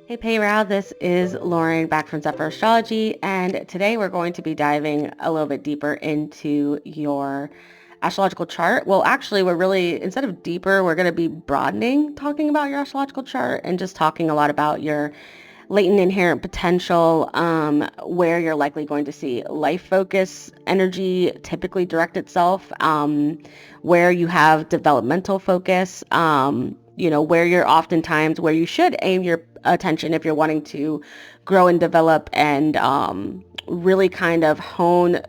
Hey Peirou, this is Lauren back from Zephyr Astrology, and today we're going to be diving a little bit deeper into your astrological chart. Well, actually, we're really, instead of deeper, we're going to be broadening, talking about your astrological chart and just talking a lot about your latent inherent potential, where you're likely going to see life focus energy typically direct itself, where you have developmental focus, where you're oftentimes where you should aim your attention if you're wanting to grow and develop and really kind of hone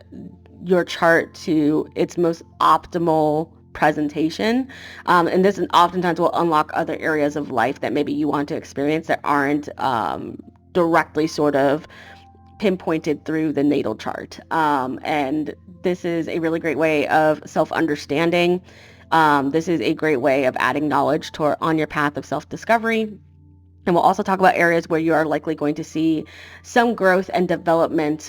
your chart to its most optimal presentation. And this oftentimes will unlock other areas of life that maybe you want to experience that aren't directly sort of pinpointed through the natal chart. And this is a really great way of self-understanding. This is a great way of adding knowledge on your path of self-discovery. And we'll also talk about areas where you are likely going to see some growth and development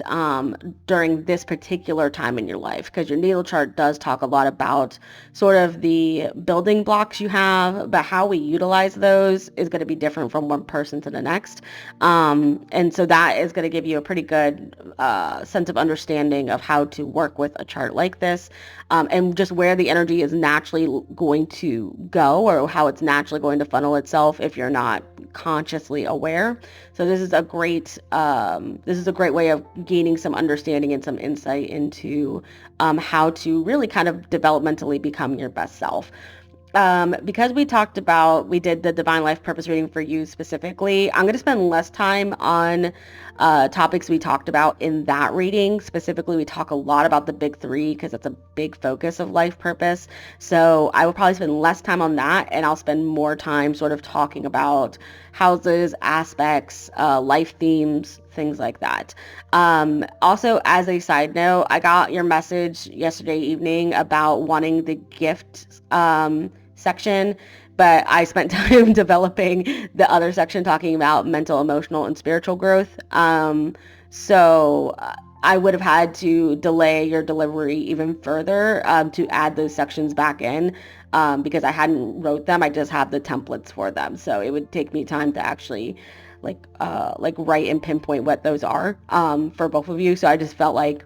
during this particular time in your life, because your natal chart does talk a lot about sort of the building blocks you have, but how we utilize those is going to be different from one person to the next. And so that is going to give you a pretty good sense of understanding of how to work with a chart like this, and just where the energy is naturally going to go, or how it's naturally going to funnel itself if you're not consciously aware. So this is a great way of gaining some understanding and some insight into how to really kind of developmentally become your best self. Because we did the divine life purpose reading for you specifically, I'm going to spend less time on topics we talked about in that reading. Specifically, we talk a lot about the big three because it's a big focus of life purpose. So I will probably spend less time on that, and I'll spend more time sort of talking about houses, aspects, life themes, things like that. Also, as a side note, I got your message yesterday evening about wanting the gift section, but I spent time developing the other section talking about mental, emotional, and spiritual growth. So I would have had to delay your delivery even further to add those sections back in, because I hadn't wrote them. I just have the templates for them. So it would take me time to actually like write and pinpoint what those are for both of you. So I just felt like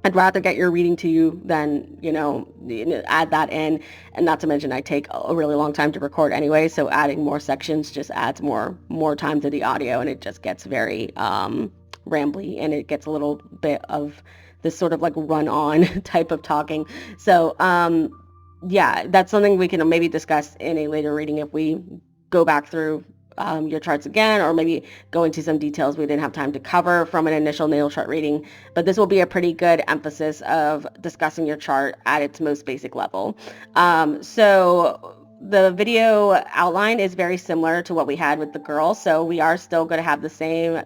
I'd rather get your reading to you than, add that in. And not to mention I take a really long time to record anyway. So adding more sections just adds more time to the audio, and it just gets very rambly, and it gets a little bit of this sort of like run on type of talking. So yeah, that's something we can maybe discuss in a later reading if we go back through your charts again, or maybe go into some details we didn't have time to cover from an initial natal chart reading. But this will be a pretty good emphasis of discussing your chart at its most basic level. So the video outline is very similar to what we had with the girl. So we are still going to have the same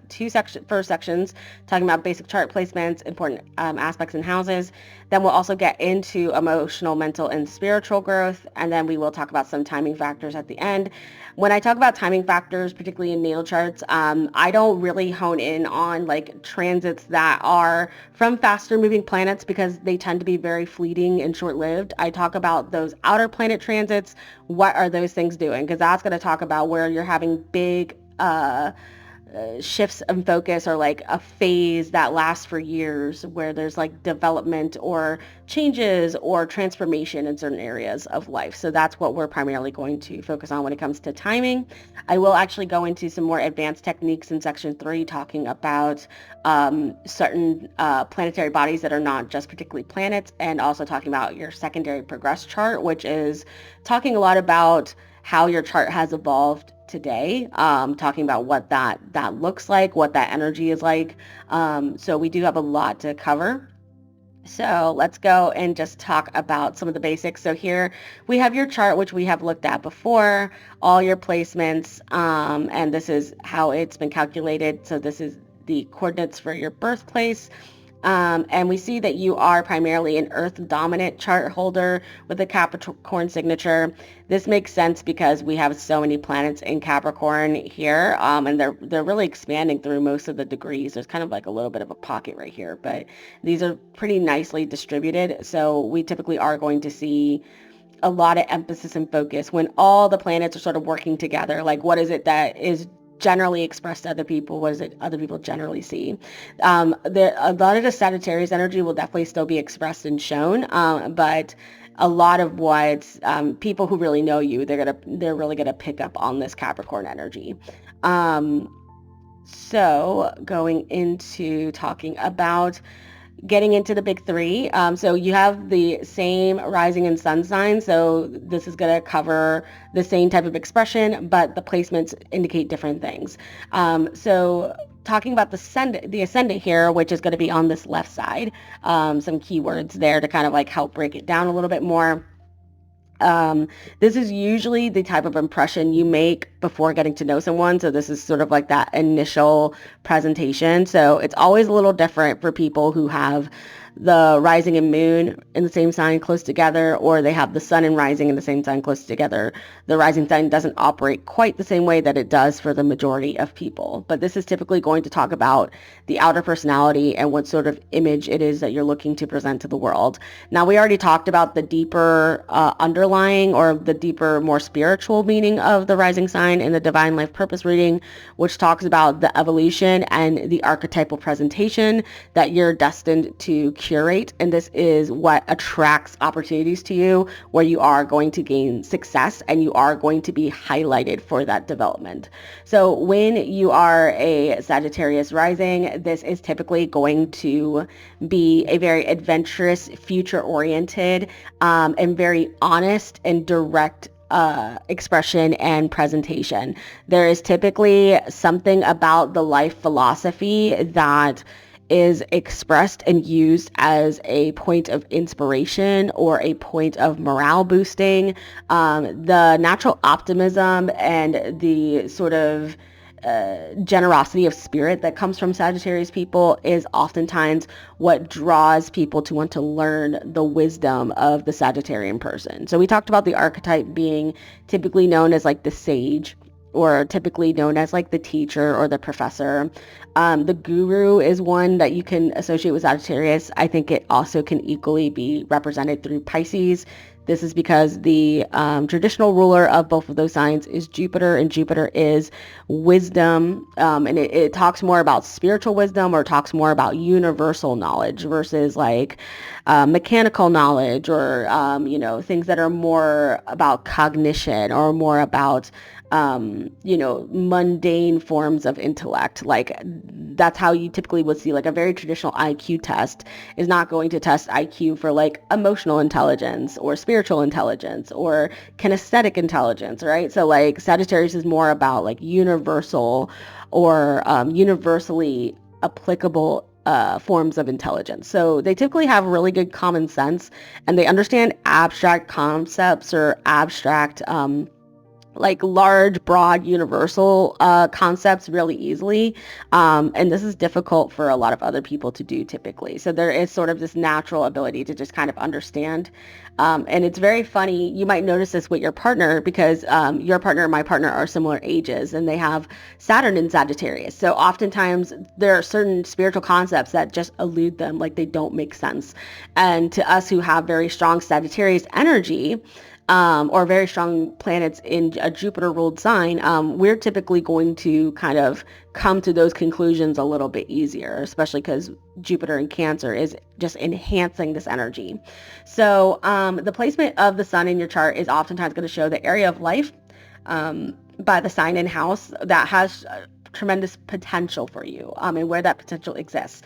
first sections talking about basic chart placements, important aspects in houses. Then we'll also get into emotional, mental, and spiritual growth. And then we will talk about some timing factors at the end. When I talk about timing factors, particularly in natal charts, I don't really hone in on like transits that are from faster moving planets, because they tend to be very fleeting and short-lived. I talk about those outer planet transits. What are those things doing? Because that's going to talk about where you're having big shifts in focus, or like a phase that lasts for years, where there's like development or changes or transformation in certain areas of life. So that's what we're primarily going to focus on when it comes to timing. I will actually go into some more advanced techniques in section 3, talking about certain planetary bodies that are not just particularly planets, and also talking about your secondary progress chart, which is talking a lot about how your chart has evolved today, talking about what that looks like, what that energy is like. So we do have a lot to cover. So let's go and just talk about some of the basics. So here we have your chart, which we have looked at before, all your placements, and this is how it's been calculated. So this is the coordinates for your birthplace. And we see that you are primarily an Earth dominant chart holder with a Capricorn signature. This makes sense because we have so many planets in Capricorn here, and they're really expanding through most of the degrees. There's kind of like a little bit of a pocket right here, but these are pretty nicely distributed. So we typically are going to see a lot of emphasis and focus when all the planets are sort of working together. Like, what is it that is generally express to other people? What is it other people generally see? A lot of the Sagittarius energy will definitely still be expressed and shown, but a lot of what people who really know you, they're really gonna pick up on this Capricorn energy. So going into talking about getting into the big three. So you have the same rising and sun sign. So this is going to cover the same type of expression, but the placements indicate different things. So talking about the ascendant here, which is going to be on this left side, some keywords there to kind of like help break it down a little bit more. This is usually the type of impression you make before getting to know someone. So this is sort of like that initial presentation. So it's always a little different for people who have the rising and moon in the same sign close together, or they have the sun and rising in the same sign close together. The rising sign doesn't operate quite the same way that it does for the majority of people. But this is typically going to talk about the outer personality and what sort of image it is that you're looking to present to the world. Now, we already talked about the deeper underlying or the deeper, more spiritual meaning of the rising sign in the Divine Life Purpose reading, which talks about the evolution and the archetypal presentation that you're destined to curate. And this is what attracts opportunities to you, where you are going to gain success and you are going to be highlighted for that development. So when you are a Sagittarius rising, this is typically going to be a very adventurous, future-oriented, and very honest and direct expression and presentation. There is typically something about the life philosophy that is expressed and used as a point of inspiration or a point of morale boosting. The natural optimism and the sort of generosity of spirit that comes from Sagittarius people is oftentimes what draws people to want to learn the wisdom of the Sagittarian person. So we talked about the archetype being typically known as like the sage, or typically known as like the teacher or the professor. The guru is one that you can associate with Sagittarius. I think it also can equally be represented through Pisces. This is because the traditional ruler of both of those signs is Jupiter, and Jupiter is wisdom, and it talks more about spiritual wisdom, or talks more about universal knowledge versus like mechanical knowledge, or things that are more about cognition or more about mundane forms of intellect. Like that's how you typically would see like a very traditional IQ test is not going to test IQ for like emotional intelligence or spiritual intelligence or kinesthetic intelligence, right? So like Sagittarius is more about like universal or universally applicable forms of intelligence. So they typically have really good common sense, and they understand abstract concepts or abstract like large, broad, universal concepts really easily. And this is difficult for a lot of other people to do typically. So there is sort of this natural ability to just kind of understand. And it's very funny. You might notice this with your partner because your partner and my partner are similar ages, and they have Saturn in Sagittarius. So oftentimes there are certain spiritual concepts that just elude them, like they don't make sense. And to us who have very strong Sagittarius energy, or very strong planets in a Jupiter-ruled sign, we're typically going to kind of come to those conclusions a little bit easier, especially because Jupiter in Cancer is just enhancing this energy. So the placement of the sun in your chart is oftentimes going to show the area of life by the sign and house that has tremendous potential for you, and where that potential exists.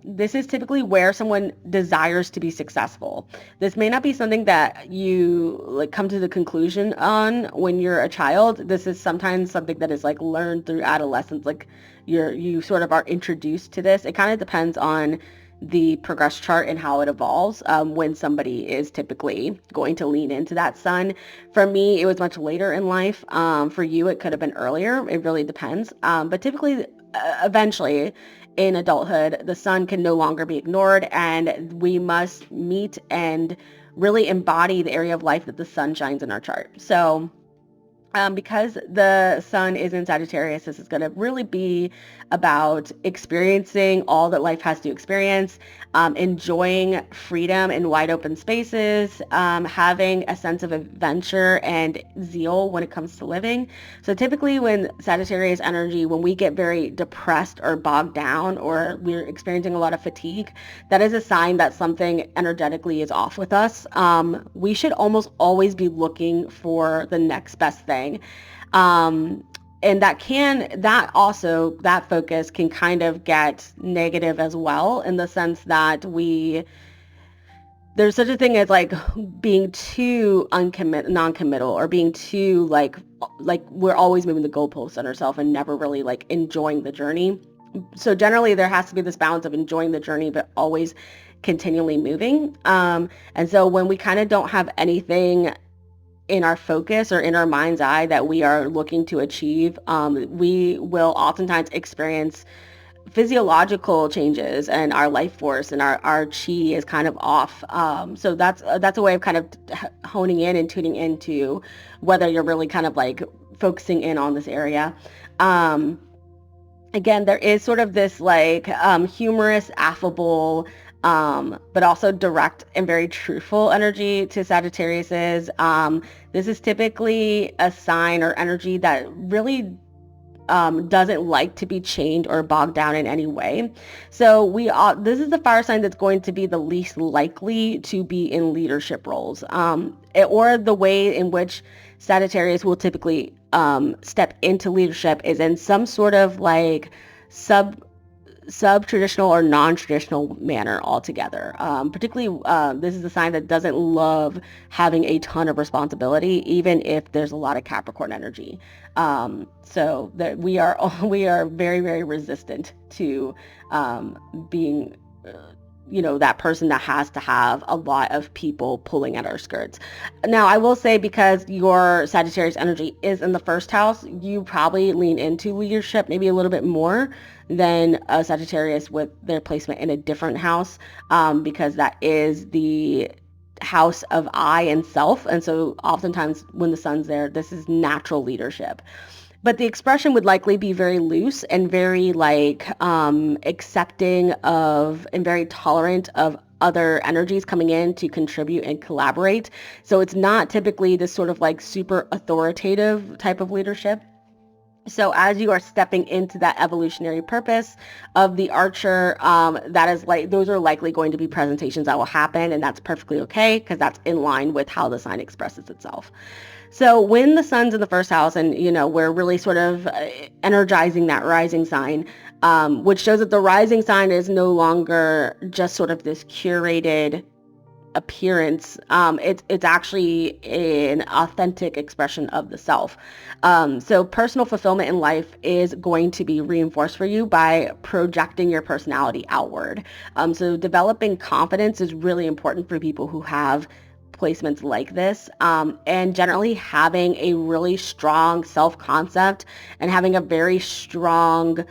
This is typically where someone desires to be successful. This may not be something that you like come to the conclusion on when you're a child. This is sometimes something that is like learned through adolescence. Like you sort of are introduced to this. It kind of depends on the progress chart and how it evolves when somebody is typically going to lean into that sun. For me, it was much later in life. For you, it could have been earlier. It really depends. But typically, eventually, in adulthood, the sun can no longer be ignored, and we must meet and really embody the area of life that the sun shines in our chart. So Because the sun is in Sagittarius, this is going to really be about experiencing all that life has to experience, enjoying freedom in wide open spaces, having a sense of adventure and zeal when it comes to living. So typically when Sagittarius energy, when we get very depressed or bogged down or we're experiencing a lot of fatigue, that is a sign that something energetically is off with us. We should almost always be looking for the next best thing. Um, and that focus can kind of get negative as well, in the sense that there's such a thing as like being too non-committal, or being too like we're always moving the goalposts on ourselves and never really like enjoying the journey. So generally there has to be this balance of enjoying the journey but always continually moving. And so when we kind of don't have anything in our focus or in our mind's eye that we are looking to achieve, we will oftentimes experience physiological changes, and our life force and our chi is kind of off. So that's a way of kind of honing in and tuning into whether you're really kind of like focusing in on this area. Um, Again, there is sort of this like humorous, affable, but also direct and very truthful energy to Sagittarius's. This is typically a sign or energy that really doesn't like to be chained or bogged down in any way. So this is the fire sign that's going to be the least likely to be in leadership roles, or the way in which Sagittarius will typically step into leadership is in some sort of like sub-traditional or non-traditional manner altogether. Particularly, this is a sign that doesn't love having a ton of responsibility, even if there's a lot of Capricorn energy. So that we are very, very resistant to being that person that has to have a lot of people pulling at our skirts. Now, I will say, because your Sagittarius energy is in the first house, you probably lean into leadership maybe a little bit more than a Sagittarius with their placement in a different house, because that is the house of I and self. And so oftentimes when the sun's there, this is natural leadership. But the expression would likely be very loose and very like accepting of and very tolerant of other energies coming in to contribute and collaborate. So it's not typically this sort of like super authoritative type of leadership. So as you are stepping into that evolutionary purpose of the Archer, that is like, those are likely going to be presentations that will happen, and that's perfectly okay, because that's in line with how the sign expresses itself. So when the sun's in the first house, and we're really sort of energizing that rising sign, which shows that the rising sign is no longer just sort of this curated appearance. It's actually an authentic expression of the self. So personal fulfillment in life is going to be reinforced for you by projecting your personality outward. So developing confidence is really important for people who have placements like this, and generally having a really strong self-concept and having a very strongly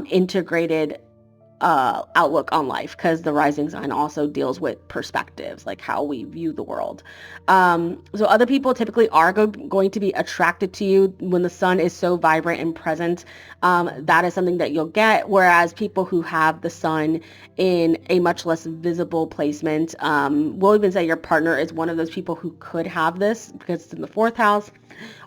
integrated outlook on life, because the rising sign also deals with perspectives, like how we view the world. So other people typically are going to be attracted to you when the sun is so vibrant and present. That is something that you'll get, whereas people who have the sun in a much less visible placement, we'll even say your partner is one of those people who could have this because it's in the fourth house,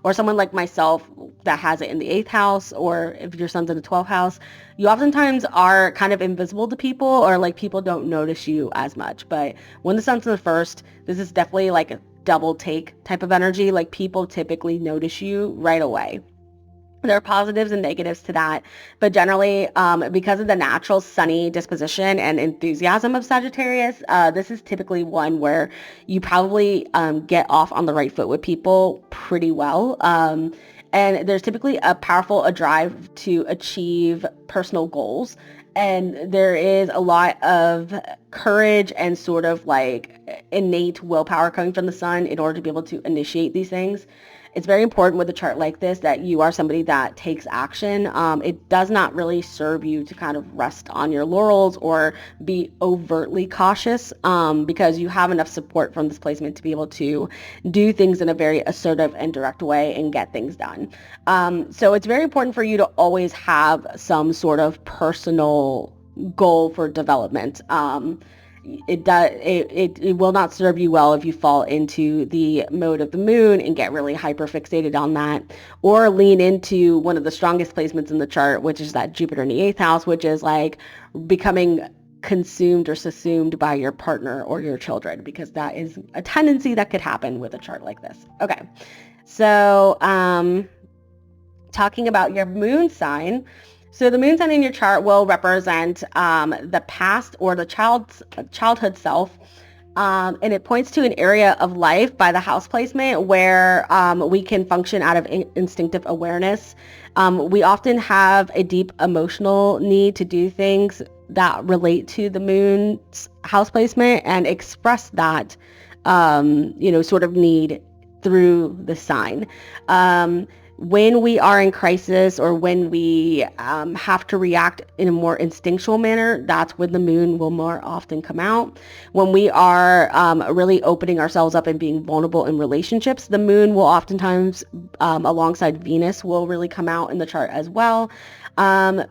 or someone like myself that has it in the 8th house, or if your son's in the 12th house, you oftentimes are kind of invisible to people, or like people don't notice you as much. But when the sun's in the first, this is definitely like a double take type of energy. Like people typically notice you right away. There are positives and negatives to that, but generally, because of the natural sunny disposition and enthusiasm of Sagittarius, this is typically one where you probably get off on the right foot with people pretty well. And there's typically a drive to achieve personal goals. And there is a lot of courage and sort of like innate willpower coming from the sun in order to be able to initiate these things. It's very important with a chart like this that you are somebody that takes action. It does not really serve you to kind of rest on your laurels or be overtly cautious, because you have enough support from this placement to be able to do things in a very assertive and direct way and get things done. So it's very important for you to always have some sort of personal goal for development. It will not serve you well if you fall into the mode of the moon and get really hyper fixated on that, or lean into one of the strongest placements in the chart, which is that Jupiter in the 8th house, which is like becoming consumed or subsumed by your partner or your children, because that is a tendency that could happen with a chart like this. Okay, so talking about your moon sign. So the moon sign in your chart will represent the past or the childhood self, and it points to an area of life by the house placement where we can function out of instinctive awareness. We often have a deep emotional need to do things that relate to the moon's house placement and express that, sort of need through the sign. When we are in crisis or when we have to react in a more instinctual manner, that's when the moon will more often come out. When we are really opening ourselves up and being vulnerable in relationships, the moon will oftentimes, alongside Venus, will really come out in the chart as well.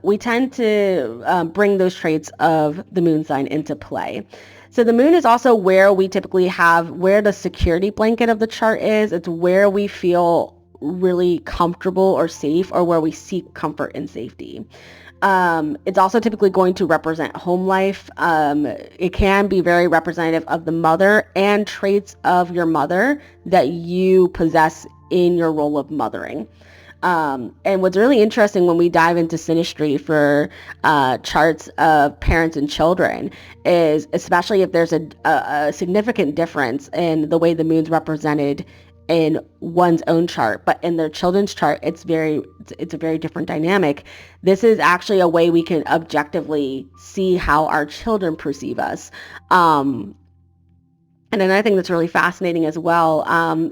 We tend to bring those traits of the moon sign into play. So the moon is also where we typically where the security blanket of the chart is. It's where we feel really comfortable or safe, or where we seek comfort and safety. It's also typically going to represent home life. It can be very representative of the mother and traits of your mother that you possess in your role of mothering. And what's really interesting when we dive into synastry for charts of parents and children is, especially if there's a significant difference in the way the moon's represented in one's own chart, but in their children's chart, it's a very different dynamic. This is actually a way we can objectively see how our children perceive us. And another thing that's really fascinating as well,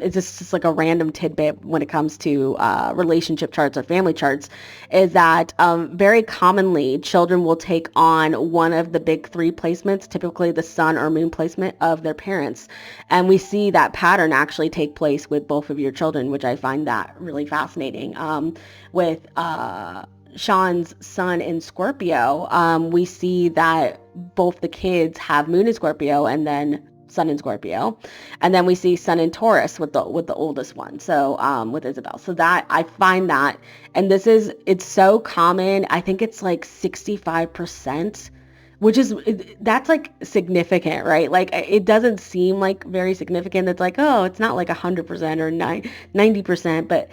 is just like a random tidbit when it comes to relationship charts or family charts, is that very commonly children will take on one of the big three placements, typically the sun or moon placement of their parents. And we see that pattern actually take place with both of your children, which I find that really fascinating. With Sean's sun in Scorpio, we see that both the kids have moon in Scorpio and then sun in Scorpio, and then we see sun in Taurus with the oldest one, so with Isabel. So that I find that, and it's so common. I think it's like 65%, that's like significant, right? Like it doesn't seem like very significant. It's like, oh, it's not like 100% or 90%, but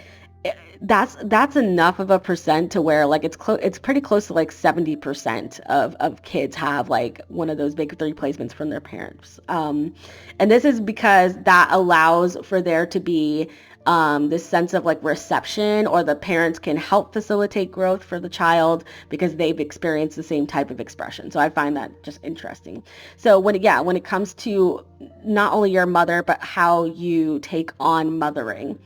that's enough of a percent to where like it's pretty close to like 70% of kids have like one of those big three placements from their parents. And this is because that allows for there to be this sense of like reception, or the parents can help facilitate growth for the child because they've experienced the same type of expression. So I find that just interesting. So when it comes to not only your mother, but how you take on mothering,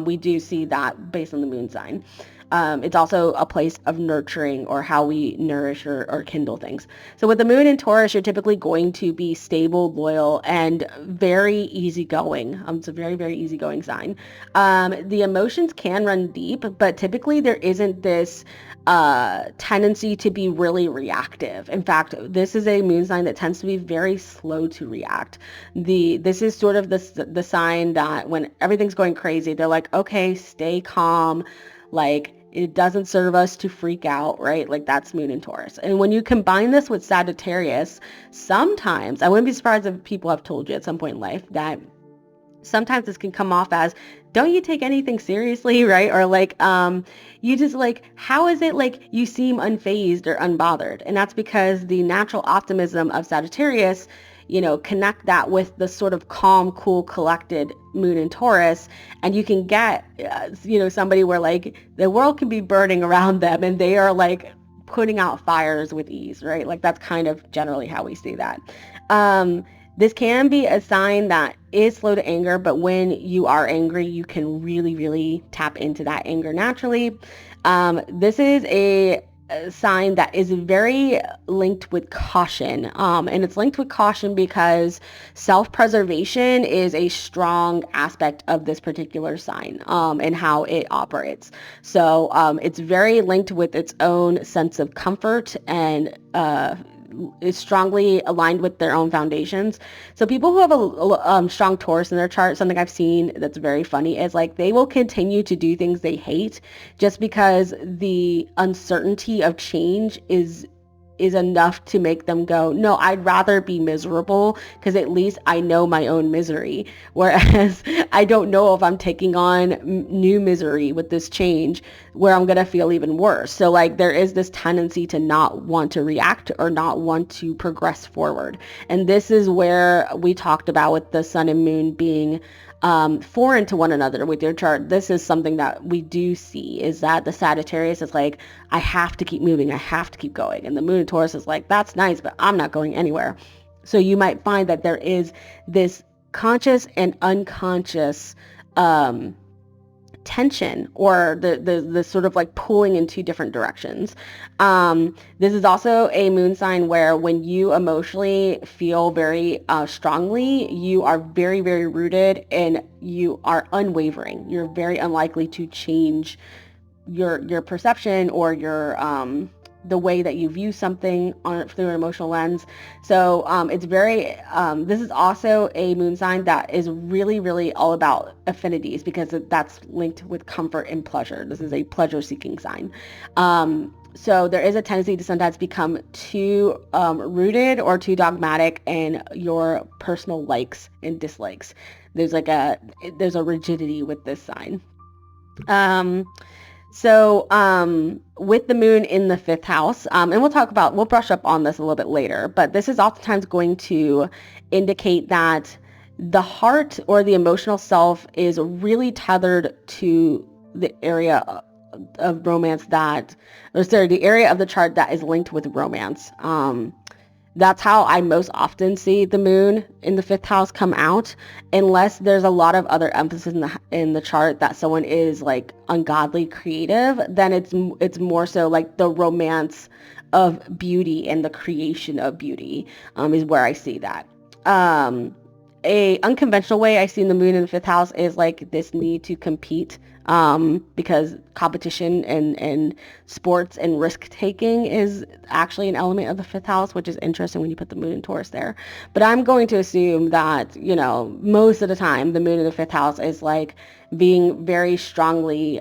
we do see that based on the moon sign. It's also a place of nurturing, or how we nourish or kindle things. So with the moon in Taurus, you're typically going to be stable, loyal, and very easygoing. It's a very, very easygoing sign. The emotions can run deep, but typically there isn't this tendency to be really reactive. In fact, this is a moon sign that tends to be very slow to react. This is sort of the sign that when everything's going crazy, they're like, okay, stay calm. Like, it doesn't serve us to freak out, right? Like, that's moon in Taurus. And when you combine this with Sagittarius, sometimes, I wouldn't be surprised if people have told you at some point in life that sometimes this can come off as, don't you take anything seriously, right? Or like, you just like, how is it like you seem unfazed or unbothered? And that's because the natural optimism of Sagittarius, connect that with the sort of calm, cool, collected moon in Taurus, and you can get, somebody where like the world can be burning around them and they are like putting out fires with ease, right? Like that's kind of generally how we see that. This can be a sign that is slow to anger, but when you are angry, you can really, really tap into that anger naturally. This is a sign that is very linked with caution. And it's linked with caution because self-preservation is a strong aspect of this particular sign, and how it operates. So it's very linked with its own sense of comfort and is strongly aligned with their own foundations. So people who have a strong Taurus in their chart, something I've seen that's very funny is like they will continue to do things they hate just because the uncertainty of change is enough to make them go, no, I'd rather be miserable because at least I know my own misery. Whereas I don't know if I'm taking on new misery with this change where I'm going to feel even worse. So like there is this tendency to not want to react or not want to progress forward. And this is where we talked about with the sun and moon being foreign to one another with your chart. This is something that we do see, is that the Sagittarius is like, I have to keep moving, I have to keep going. And the moon in Taurus is like, that's nice, but I'm not going anywhere. So you might find that there is this conscious and unconscious tension, or the sort of like pulling in two different directions. This is also a moon sign where when you emotionally feel very strongly, you are very, very rooted and you are unwavering. You're very unlikely to change your perception or your the way that you view something through an emotional lens. So it's very, this is also a moon sign that is really, really all about affinities because that's linked with comfort and pleasure. This is a pleasure-seeking sign. So there is a tendency to sometimes become too rooted or too dogmatic in your personal likes and dislikes. There's a rigidity with this sign. So with the moon in the 5th house, and we'll brush up on this a little bit later, but this is oftentimes going to indicate that the heart or the emotional self is really tethered to the area of romance the area of the chart that is linked with romance. That's how I most often see the moon in the 5th house come out, unless there's a lot of other emphasis in the chart that someone is like ungodly creative. Then it's more so like the romance of beauty and the creation of beauty is where I see that. A unconventional way I see the moon in the 5th house is like this need to compete, because competition and sports and risk taking is actually an element of the 5th house, which is interesting when you put the moon in Taurus there. But I'm going to assume that, most of the time the moon in the 5th house is like being very strongly,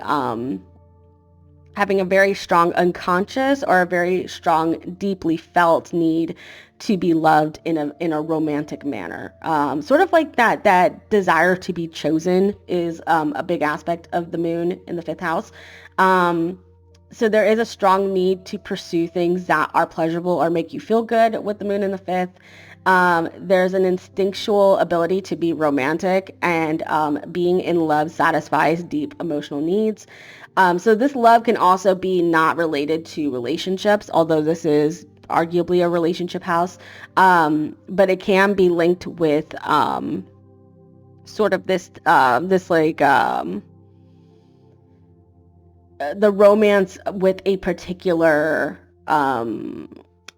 having a very strong unconscious or a very strong, deeply felt need to be loved in a romantic manner. Sort of like that desire to be chosen is a big aspect of the moon in the 5th house. So there is a strong need to pursue things that are pleasurable or make you feel good with the moon in the 5th. There's an instinctual ability to be romantic, and being in love satisfies deep emotional needs. So this love can also be not related to relationships, although this is arguably a relationship house, but it can be linked with sort of the romance with a particular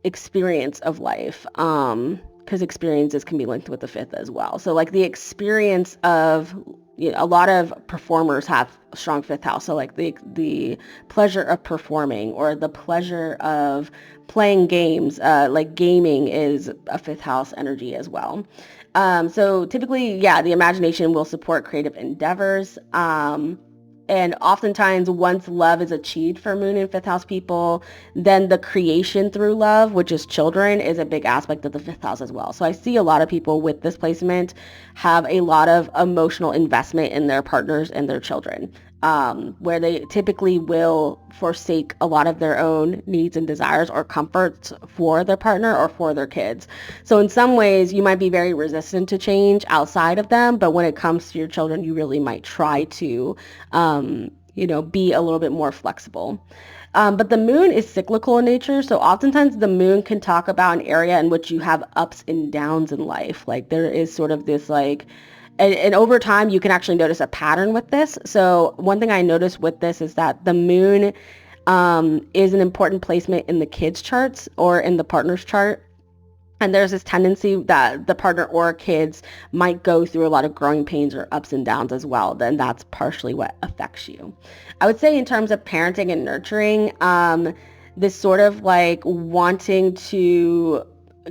experience of life, because experiences can be linked with the 5th as well. So like the experience of, a lot of performers have a strong 5th house. So like the pleasure of performing or the pleasure of playing games, like gaming is a 5th house energy as well. So typically, the imagination will support creative endeavors. And oftentimes once love is achieved for moon and 5th house people, then the creation through love, which is children, is a big aspect of the 5th house as well. So I see a lot of people with this placement have a lot of emotional investment in their partners and their children, where they typically will forsake a lot of their own needs and desires or comforts for their partner or for their kids. So in some ways, you might be very resistant to change outside of them, but when it comes to your children, you really might try to be a little bit more flexible. But the moon is cyclical in nature, so oftentimes the moon can talk about an area in which you have ups and downs in life. Like there is sort of this like, and over time you can actually notice a pattern with this. So one thing I noticed with this is that the moon is an important placement in the kids charts or in the partner's chart. And there's this tendency that the partner or kids might go through a lot of growing pains or ups and downs as well. Then that's partially what affects you. I would say in terms of parenting and nurturing, this sort of like wanting to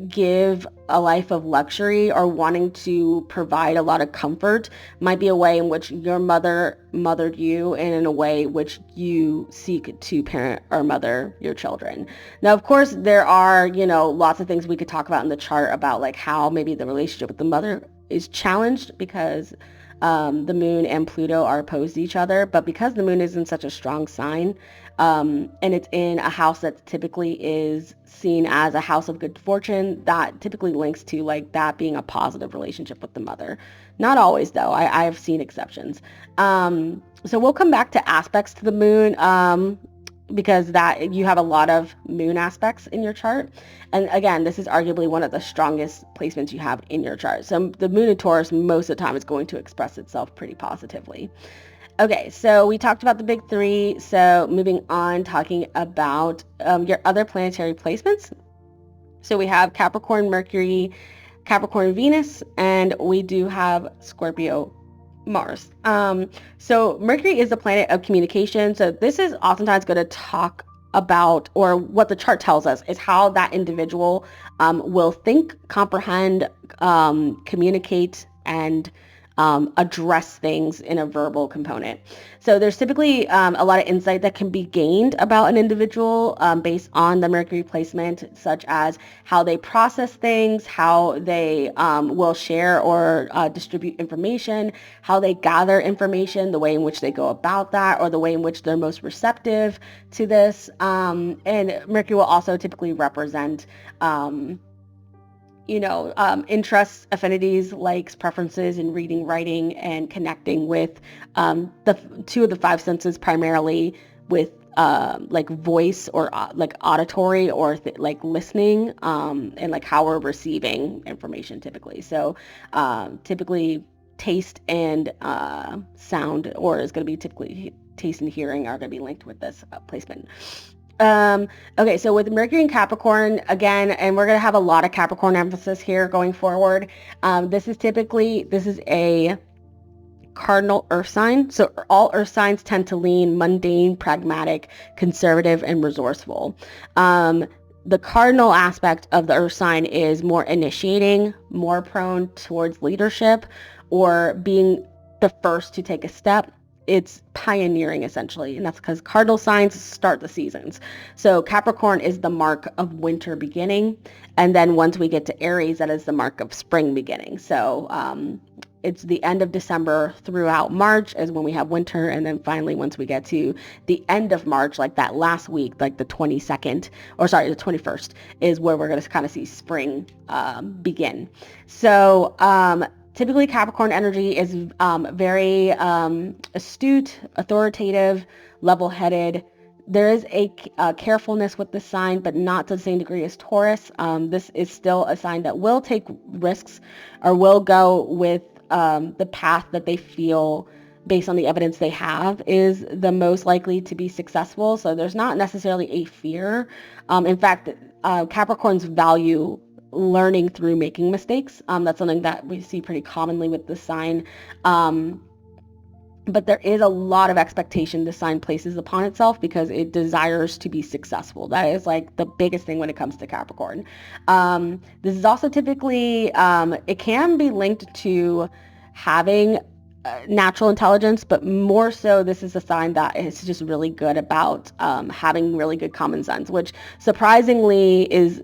give a life of luxury or wanting to provide a lot of comfort might be a way in which your mother mothered you and in a way which you seek to parent or mother your children. Now, of course, there are, lots of things we could talk about in the chart about like how maybe the relationship with the mother is challenged because the moon and Pluto are opposed to each other, but because the moon is in such a strong sign, and it's in a house that typically is seen as a house of good fortune, that typically links to like that being a positive relationship with the mother. Not always though, I have seen exceptions. So we'll come back to aspects to the moon, because that you have a lot of moon aspects in your chart. And again, this is arguably one of the strongest placements you have in your chart. So the moon in Taurus most of the time is going to express itself pretty positively. Okay, so we talked about the big three. So moving on, talking about your other planetary placements. So we have Capricorn Mercury, Capricorn Venus, and we do have Scorpio Mars. So Mercury is the planet of communication. So this is oftentimes going to talk about, or what the chart tells us is how that individual will think, comprehend, communicate, and address things in a verbal component. So there's typically a lot of insight that can be gained about an individual based on the Mercury placement, such as how they process things, how they will share or distribute information, how they gather information, the way in which they go about that, or the way in which they're most receptive to this. And Mercury will also typically represent interests, affinities, likes, preferences in reading, writing, and connecting with the two of the five senses, primarily with like voice or like auditory or like listening, and like how we're receiving information typically. So typically taste and sound, or is going to be typically taste and hearing, are going to be linked with this placement. Okay, so with Mercury and Capricorn, again, and we're going to have a lot of Capricorn emphasis here going forward. This is a cardinal earth sign. So all earth signs tend to lean mundane, pragmatic, conservative, and resourceful. The cardinal aspect of the earth sign is more initiating, more prone towards leadership, or being the first to take a step. It's pioneering essentially, and that's because cardinal signs start the seasons. So Capricorn is the mark of winter beginning, and then once we get to Aries, that is the mark of spring beginning. So it's the end of December throughout March is when we have winter, and then finally once we get to the end of March, like that last week, like the 21st is where we're going to kind of see spring begin. So typically, Capricorn energy is very astute, authoritative, level-headed. There is a carefulness with this sign, but not to the same degree as Taurus. This is still a sign that will take risks or will go with the path that they feel, based on the evidence they have, is the most likely to be successful. So there's not necessarily a fear. In fact, Capricorns value learning through making mistakes. That's something that we see pretty commonly with this sign. But there is a lot of expectation the sign places upon itself because it desires to be successful. That is like the biggest thing when it comes to Capricorn. This is also typically, it can be linked to having natural intelligence, but more so this is a sign that is just really good about having really good common sense, which surprisingly is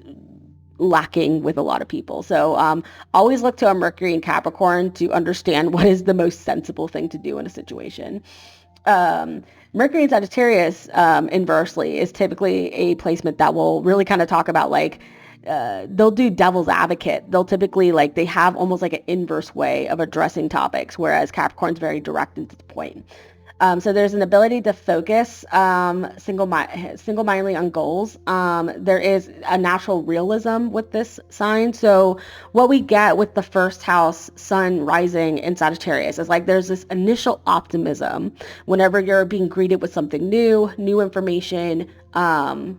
lacking with a lot of people. So always look to a Mercury and Capricorn to understand what is the most sensible thing to do in a situation. Mercury in Sagittarius, inversely, is typically a placement that will really kind of talk about like, they'll do devil's advocate. They'll typically they have almost like an inverse way of addressing topics, whereas Capricorn's very direct and to the point. So there's an ability to focus single-mindedly on goals. There is a natural realism with this sign. So what we get with the first house sun rising in Sagittarius is like there's this initial optimism whenever you're being greeted with something new, new information, a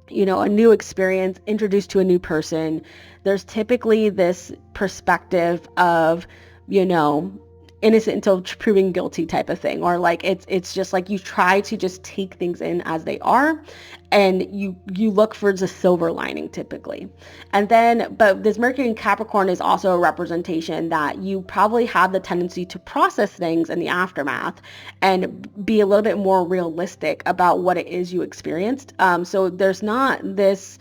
new experience, introduced to a new person. There's typically this perspective of, you know, innocent until proving guilty type of thing, or like it's just like you try to just take things in as they are, and you look for the silver lining typically. And then, but this Mercury in Capricorn is also a representation that you probably have the tendency to process things in the aftermath and be a little bit more realistic about what it is you experienced. So there's not this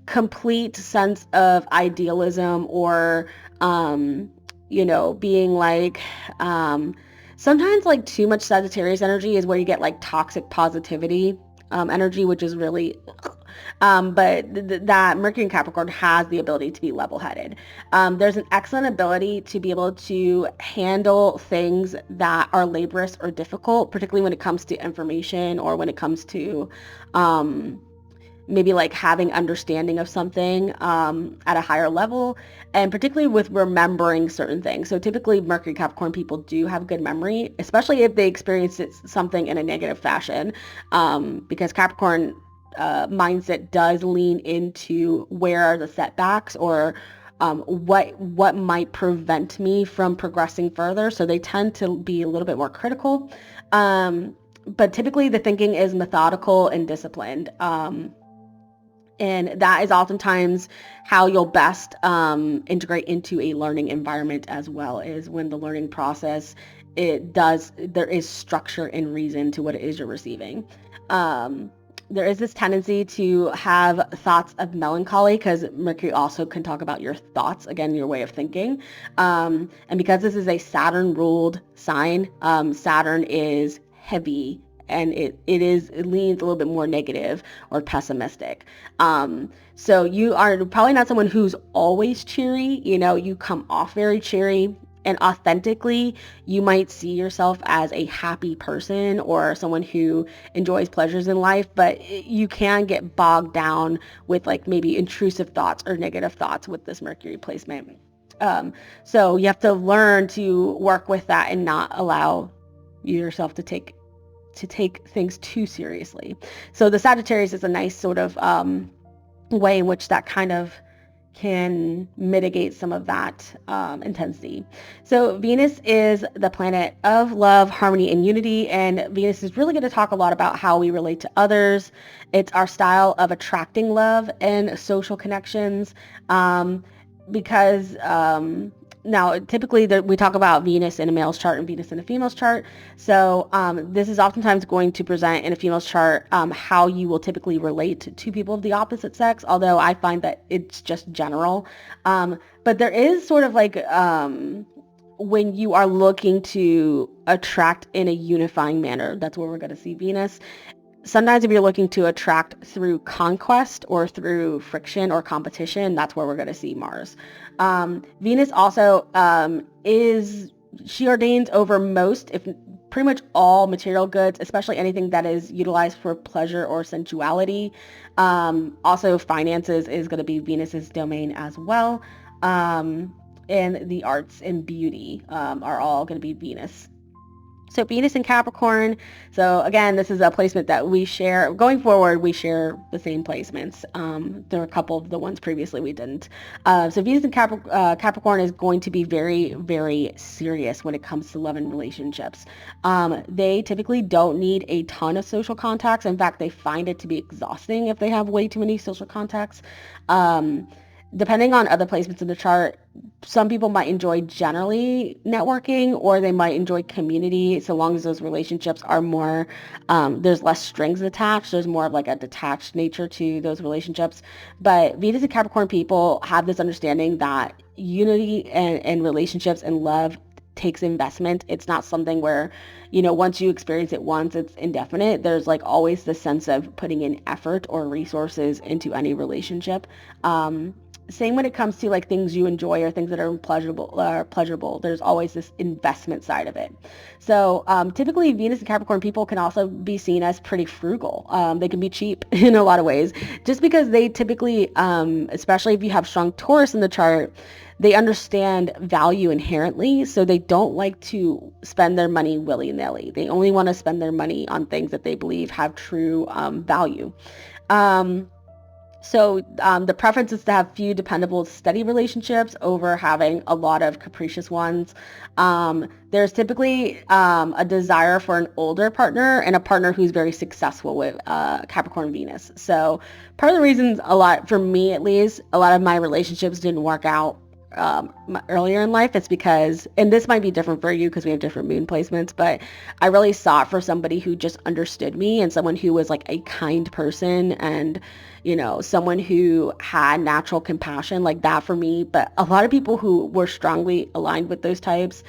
complete sense of idealism or being like, sometimes like too much Sagittarius energy is where you get like toxic positivity energy, which is really, that Mercury in Capricorn has the ability to be level-headed. There's an excellent ability to be able to handle things that are laborious or difficult, particularly when it comes to information or when it comes to, maybe like having understanding of something at a higher level, and particularly with remembering certain things. So typically Mercury Capricorn people do have good memory, especially if they experience something in a negative fashion, because Capricorn mindset does lean into where are the setbacks, or what might prevent me from progressing further. So they tend to be a little bit more critical. But typically the thinking is methodical and disciplined. And that is oftentimes how you'll best integrate into a learning environment as well, is when the learning process, there is structure and reason to what it is you're receiving. There is this tendency to have thoughts of melancholy, because Mercury also can talk about your thoughts, again, your way of thinking. And because this is a Saturn-ruled sign, Saturn is heavy, and it leans a little bit more negative or pessimistic. So you are probably not someone who's always cheery. You come off very cheery, and authentically you might see yourself as a happy person or someone who enjoys pleasures in life, but you can get bogged down with like maybe intrusive thoughts or negative thoughts with this Mercury placement. So you have to learn to work with that and not allow yourself to take things too seriously. So the Sagittarius is a nice sort of way in which that kind of can mitigate some of that intensity. So Venus is the planet of love, harmony, and unity, and Venus is really going to talk a lot about how we relate to others. It's our style of attracting love and social connections, because now, typically we talk about Venus in a male's chart and Venus in a female's chart. So this is oftentimes going to present in a female's chart how you will typically relate to people of the opposite sex, although I find that it's just general. But there is sort of like when you are looking to attract in a unifying manner, that's where we're going to see Venus. Sometimes if you're looking to attract through conquest or through friction or competition, that's where we're going to see Mars. Venus also she ordains over most, if pretty much all material goods, especially anything that is utilized for pleasure or sensuality. Also finances is going to be Venus's domain as well. And the arts and beauty are all going to be Venus. So Venus in Capricorn. So again, this is a placement that we share. Going forward, we share the same placements. There are a couple of the ones previously we didn't. So Venus in Capricorn is going to be very, very serious when it comes to love and relationships. They typically don't need a ton of social contacts. In fact, they find it to be exhausting if they have way too many social contacts. Depending on other placements in the chart, some people might enjoy generally networking, or they might enjoy community, so long as those relationships are more, there's less strings attached. There's more of like a detached nature to those relationships. But Venus and Capricorn people have this understanding that unity and relationships and love takes investment. It's not something where, once you experience it once, it's indefinite. There's like always the sense of putting in effort or resources into any relationship. Same when it comes to like things you enjoy or things that are pleasurable. There's always this investment side of it. So typically Venus and Capricorn people can also be seen as pretty frugal. They can be cheap in a lot of ways, just because they typically, especially if you have strong Taurus in the chart, they understand value inherently. So they don't like to spend their money willy-nilly. They only want to spend their money on things that they believe have true value. The preference is to have few dependable, steady relationships over having a lot of capricious ones. There's typically a desire for an older partner and a partner who's very successful with Capricorn Venus. So part of the reasons for me at least, a lot of my relationships didn't work out earlier in life, it's because, and this might be different for you because we have different moon placements, but I really sought for somebody who just understood me and someone who was like a kind person and, someone who had natural compassion like that for me. But a lot of people who were strongly aligned with those types,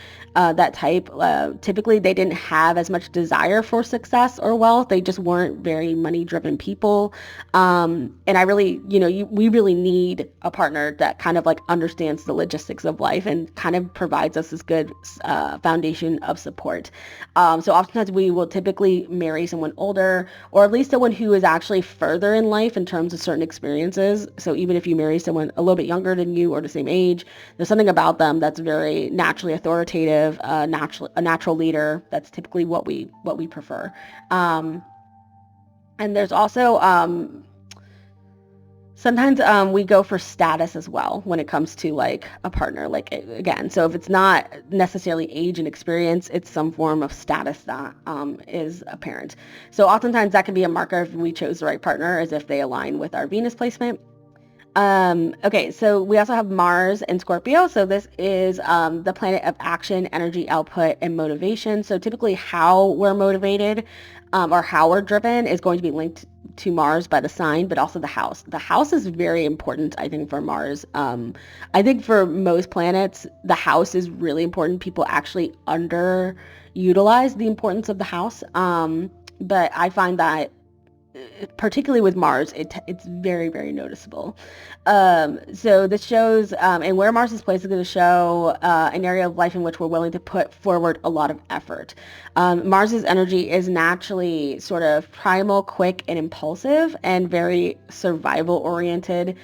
typically they didn't have as much desire for success or wealth. They just weren't very money driven people. And I really, we really need a partner that kind of like understands the logistics of life and kind of provides us this good foundation of support. So oftentimes we will typically marry someone older, or at least someone who is actually further in life in terms of certain experiences. So even if you marry someone a little bit younger than you or the same age, there's something about them that's very naturally authoritative, a natural leader. That's typically what we prefer. And there's also sometimes we go for status as well when it comes to like a partner. Like again, so if it's not necessarily age and experience, it's some form of status that is apparent. So oftentimes that can be a marker if we chose the right partner, as if they align with our Venus placement. Okay, so we also have Mars in Scorpio. So this is the planet of action, energy output, and motivation. So typically how we're motivated or how we're driven is going to be linked to Mars by the sign, but also the house. The house is very important, I think, for Mars. I think for most planets, the house is really important. People actually underutilize the importance of the house. But I find that particularly with Mars, it's very, very noticeable. So this shows, and where Mars is placed is going to show an area of life in which we're willing to put forward a lot of effort. Mars's energy is naturally sort of primal, quick, and impulsive, and very survival oriented.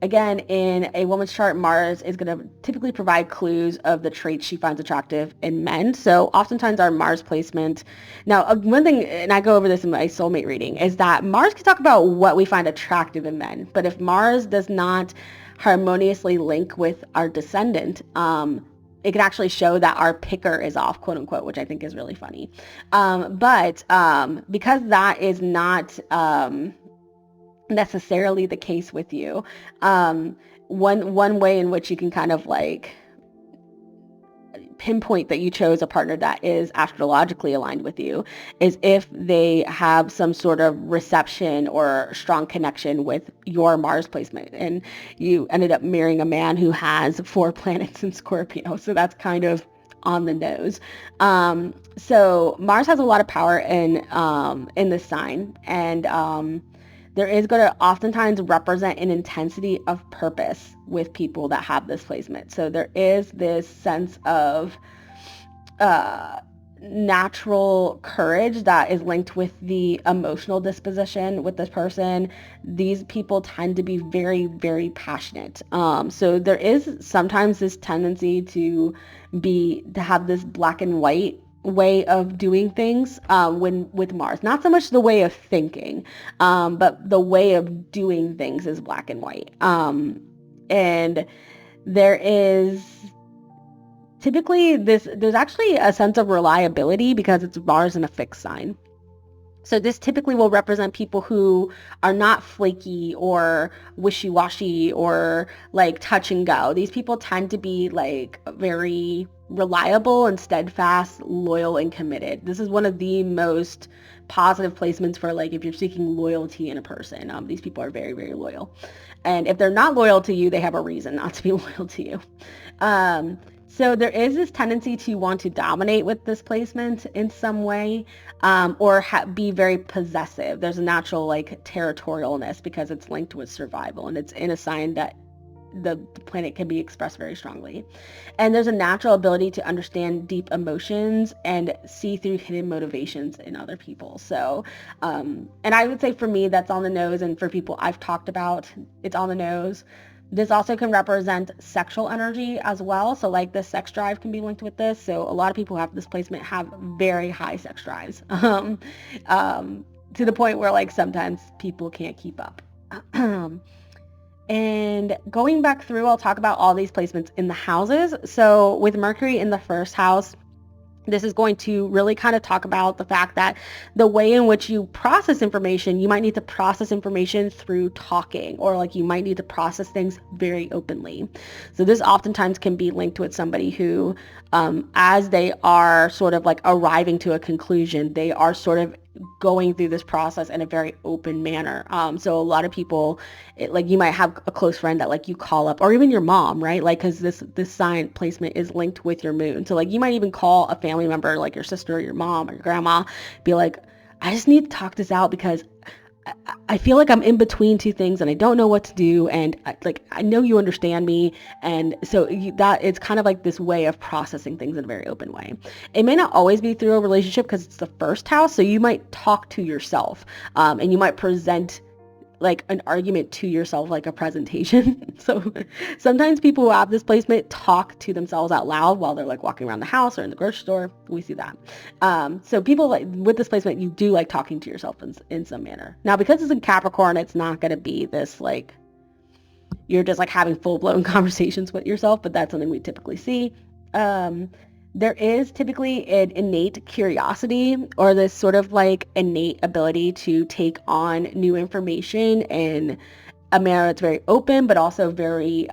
Again, in a woman's chart, Mars is going to typically provide clues of the traits she finds attractive in men. So oftentimes our Mars placement, now one thing, and I go over this in my soulmate reading, is that Mars can talk about what we find attractive in men. But if Mars does not harmoniously link with our descendant, it can actually show that our picker is off, quote unquote, which I think is really funny. But because that is not necessarily the case with you, one way in which you can kind of like pinpoint that you chose a partner that is astrologically aligned with you is if they have some sort of reception or strong connection with your Mars placement, and you ended up marrying a man who has 4 planets in Scorpio. So that's kind of on the nose. So Mars has a lot of power in this sign, and there is going to oftentimes represent an intensity of purpose with people that have this placement. So there is this sense of natural courage that is linked with the emotional disposition with this person. These people tend to be very, very passionate. So there is sometimes this tendency to have this black and white way of doing things with Mars. Not so much the way of thinking, but the way of doing things is black and white. And there is typically there's actually a sense of reliability because it's Mars in a fixed sign. So this typically will represent people who are not flaky or wishy-washy or like touch and go. These people tend to be like very reliable and steadfast, loyal and committed. This is one of the most positive placements for like if you're seeking loyalty in a person. These people are very, very loyal. And if they're not loyal to you, they have a reason not to be loyal to you. So there is this tendency to want to dominate with this placement in some way, or be very possessive. There's a natural like territorialness because it's linked with survival, and it's in a sign that the planet can be expressed very strongly. And there's a natural ability to understand deep emotions and see through hidden motivations in other people. So, and I would say for me, that's on the nose. And for people I've talked about, it's on the nose. This also can represent sexual energy as well. So like the sex drive can be linked with this. So a lot of people who have this placement have very high sex drives, to the point where like sometimes people can't keep up. And going back through, I'll talk about all these placements in the houses. So with Mercury in the first house, this is going to really kind of talk about the fact that the way in which you process information, you might need to process information through talking, or like you might need to process things very openly. So this oftentimes can be linked with somebody who, as they are sort of like arriving to a conclusion, they are sort of going through this process in a very open manner. So a lot of people, like you might have a close friend that like you call up, or even your mom, right? Like, cause this sign placement is linked with your moon. So like you might even call a family member, like your sister or your mom or your grandma, be like, I just need to talk this out because I feel like I'm in between two things and I don't know what to do. And I know you understand me. And so that it's kind of like this way of processing things in a very open way. It may not always be through a relationship because it's the first house. So you might talk to yourself, and you might present like an argument to yourself, like a presentation. So sometimes people who have this placement talk to themselves out loud while they're like walking around the house or in the grocery store. We see that. So people like with this placement, you do like talking to yourself in some manner. Now, because it's in Capricorn, it's not going to be this like, you're just like having full-blown conversations with yourself, but that's something we typically see. There is typically an innate curiosity, or this sort of like innate ability to take on new information in a manner that's very open, but also very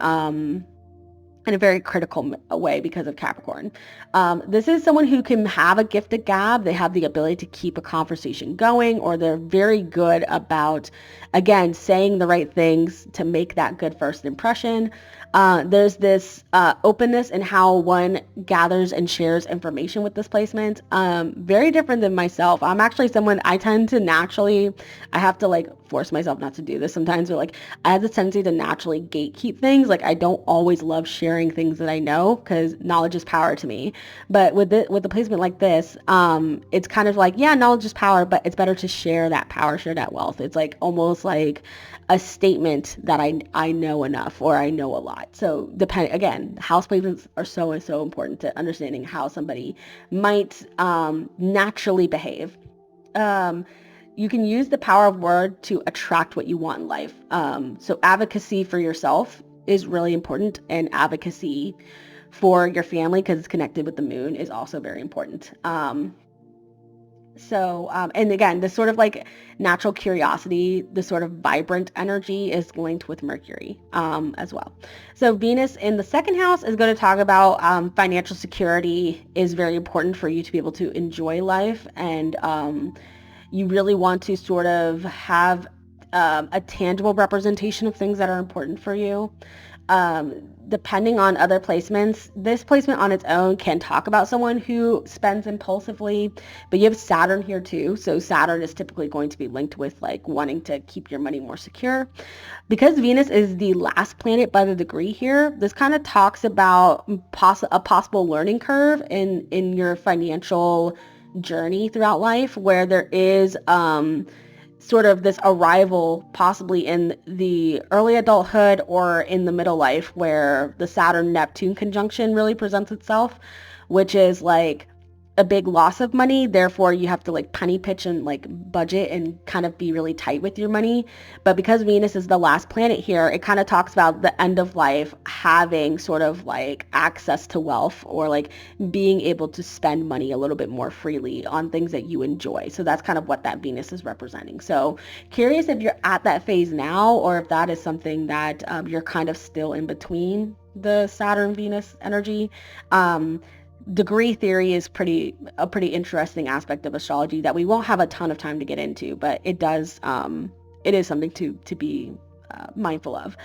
in a very critical way because of Capricorn. This is someone who can have a gift of gab. They have the ability to keep a conversation going, or they're very good about, again, saying the right things to make that good first impression. There's this openness in how one gathers and shares information with this placement. Very different than myself. I'm actually someone, I tend to naturally, I have to like force myself not to do this sometimes, but like I have this tendency to naturally gatekeep things. Like I don't always love sharing things that I know because knowledge is power to me. But with the placement like this, it's kind of like, yeah, knowledge is power, but it's better to share that power, share that wealth. It's like almost like a statement that I know enough, or I know a lot. So again, house placements are so important to understanding how somebody might naturally behave. You can use the power of word to attract what you want in life. So advocacy for yourself is really important, and advocacy for your family, because it's connected with the moon, is also very important. And again, this sort of like natural curiosity, the sort of vibrant energy is linked with Mercury as well. So Venus in the second house is going to talk about financial security is very important for you to be able to enjoy life, and you really want to sort of have a tangible representation of things that are important for you. Depending on other placements, this placement on its own can talk about someone who spends impulsively, but you have Saturn here too. So Saturn is typically going to be linked with like wanting to keep your money more secure. Because Venus is the last planet by the degree here, this kind of talks about a possible learning curve in your financial journey throughout life, where there is sort of this arrival possibly in the early adulthood or in the middle life, where the Saturn-Neptune conjunction really presents itself, which is like a big loss of money. Therefore, you have to like penny pitch and like budget and kind of be really tight with your money. But because Venus is the last planet here, it kind of talks about the end of life, having sort of like access to wealth, or like being able to spend money a little bit more freely on things that you enjoy. So that's kind of what that Venus is representing. So curious if you're at that phase now, or if that is something that you're kind of still in between the Saturn-Venus energy. Degree theory is a pretty interesting aspect of astrology that we won't have a ton of time to get into, but it is something to be mindful of.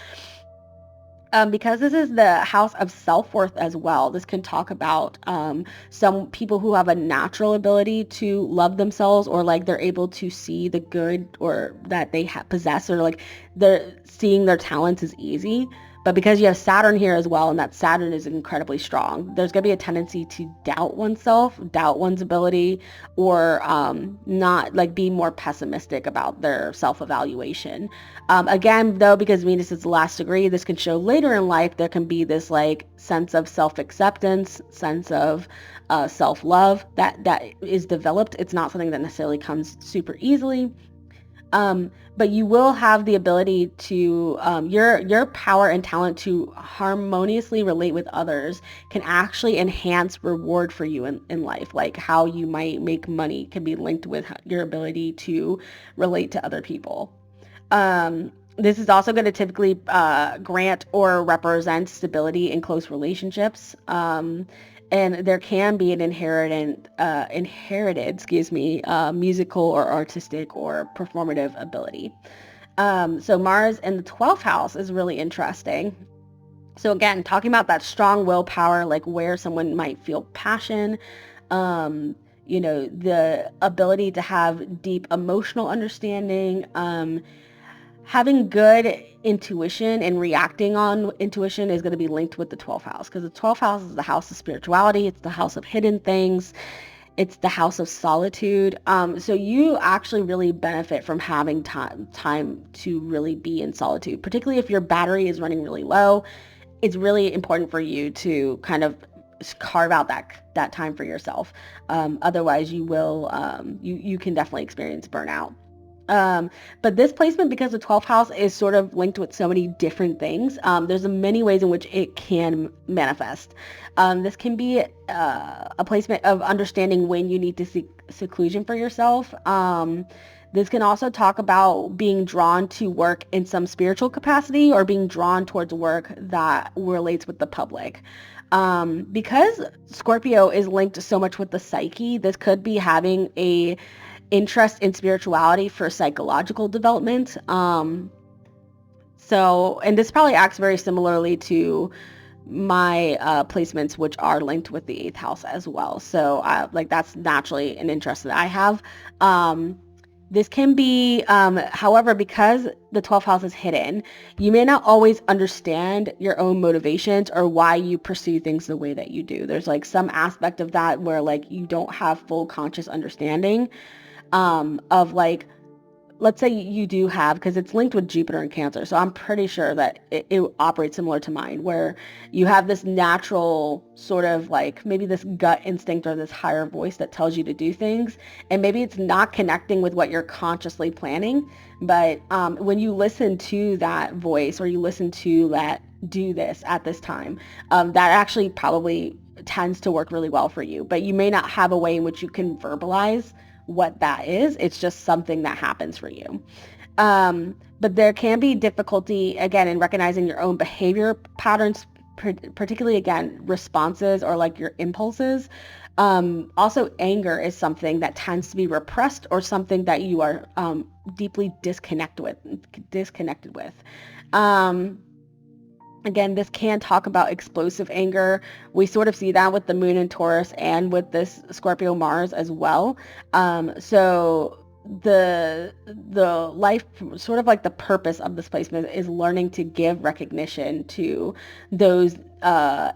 Because this is the house of self-worth as well, this can talk about some people who have a natural ability to love themselves, or like they're able to see the good or that they possess, or like they're seeing their talents is easy. But because you have Saturn here as well, and that Saturn is incredibly strong, there's going to be a tendency to doubt oneself, doubt one's ability, or not like be more pessimistic about their self-evaluation. Again, though, because Venus is the last degree, this can show later in life. There can be this like sense of self-acceptance, sense of self-love that is developed. It's not something that necessarily comes super easily. But you will have the ability to your power and talent to harmoniously relate with others can actually enhance reward for you in life. Like how you might make money can be linked with your ability to relate to other people. This is also going to typically grant or represent stability in close relationships. And there can be an inherited, musical or artistic or performative ability. So Mars in the 12th house is really interesting. So again, talking about that strong willpower, like where someone might feel passion, the ability to have deep emotional understanding, having good intuition and reacting on intuition is going to be linked with the 12th house, because the 12th house is the house of spirituality. It's the house of hidden things. It's the house of solitude. So you actually really benefit from having time to really be in solitude, particularly if your battery is running really low. It's really important for you to kind of carve out that time for yourself. Otherwise you will you can definitely experience burnout. But this placement, because the 12th house is sort of linked with so many different things, there's many ways in which it can manifest. This can be a placement of understanding when you need to seek seclusion for yourself. This can also talk about being drawn to work in some spiritual capacity, or being drawn towards work that relates with the public. Because Scorpio is linked so much with the psyche, this could be having a interest in spirituality for psychological development. And this probably acts very similarly to my placements, which are linked with the 8th house as well. So like that's naturally an interest that I have. This can be, however, because the 12th house is hidden, you may not always understand your own motivations or why you pursue things the way that you do. There's like some aspect of that where like you don't have full conscious understanding of like, let's say you do have, because it's linked with Jupiter and Cancer. So I'm pretty sure that it operates similar to mine, where you have this natural sort of like maybe this gut instinct or this higher voice that tells you to do things. And maybe it's not connecting with what you're consciously planning. But when you listen to that voice, or you listen to that, do this at this time, that actually probably tends to work really well for you. But you may not have a way in which you can verbalize what that is. It's just something that happens for you. But there can be difficulty, again, in recognizing your own behavior patterns, particularly, again, responses or like your impulses. Also, anger is something that tends to be repressed, or something that you are deeply disconnected with. Again, this can talk about explosive anger. We sort of see that with the moon in Taurus and with this Scorpio Mars as well. So the life, sort of like the purpose of this placement, is learning to give recognition to those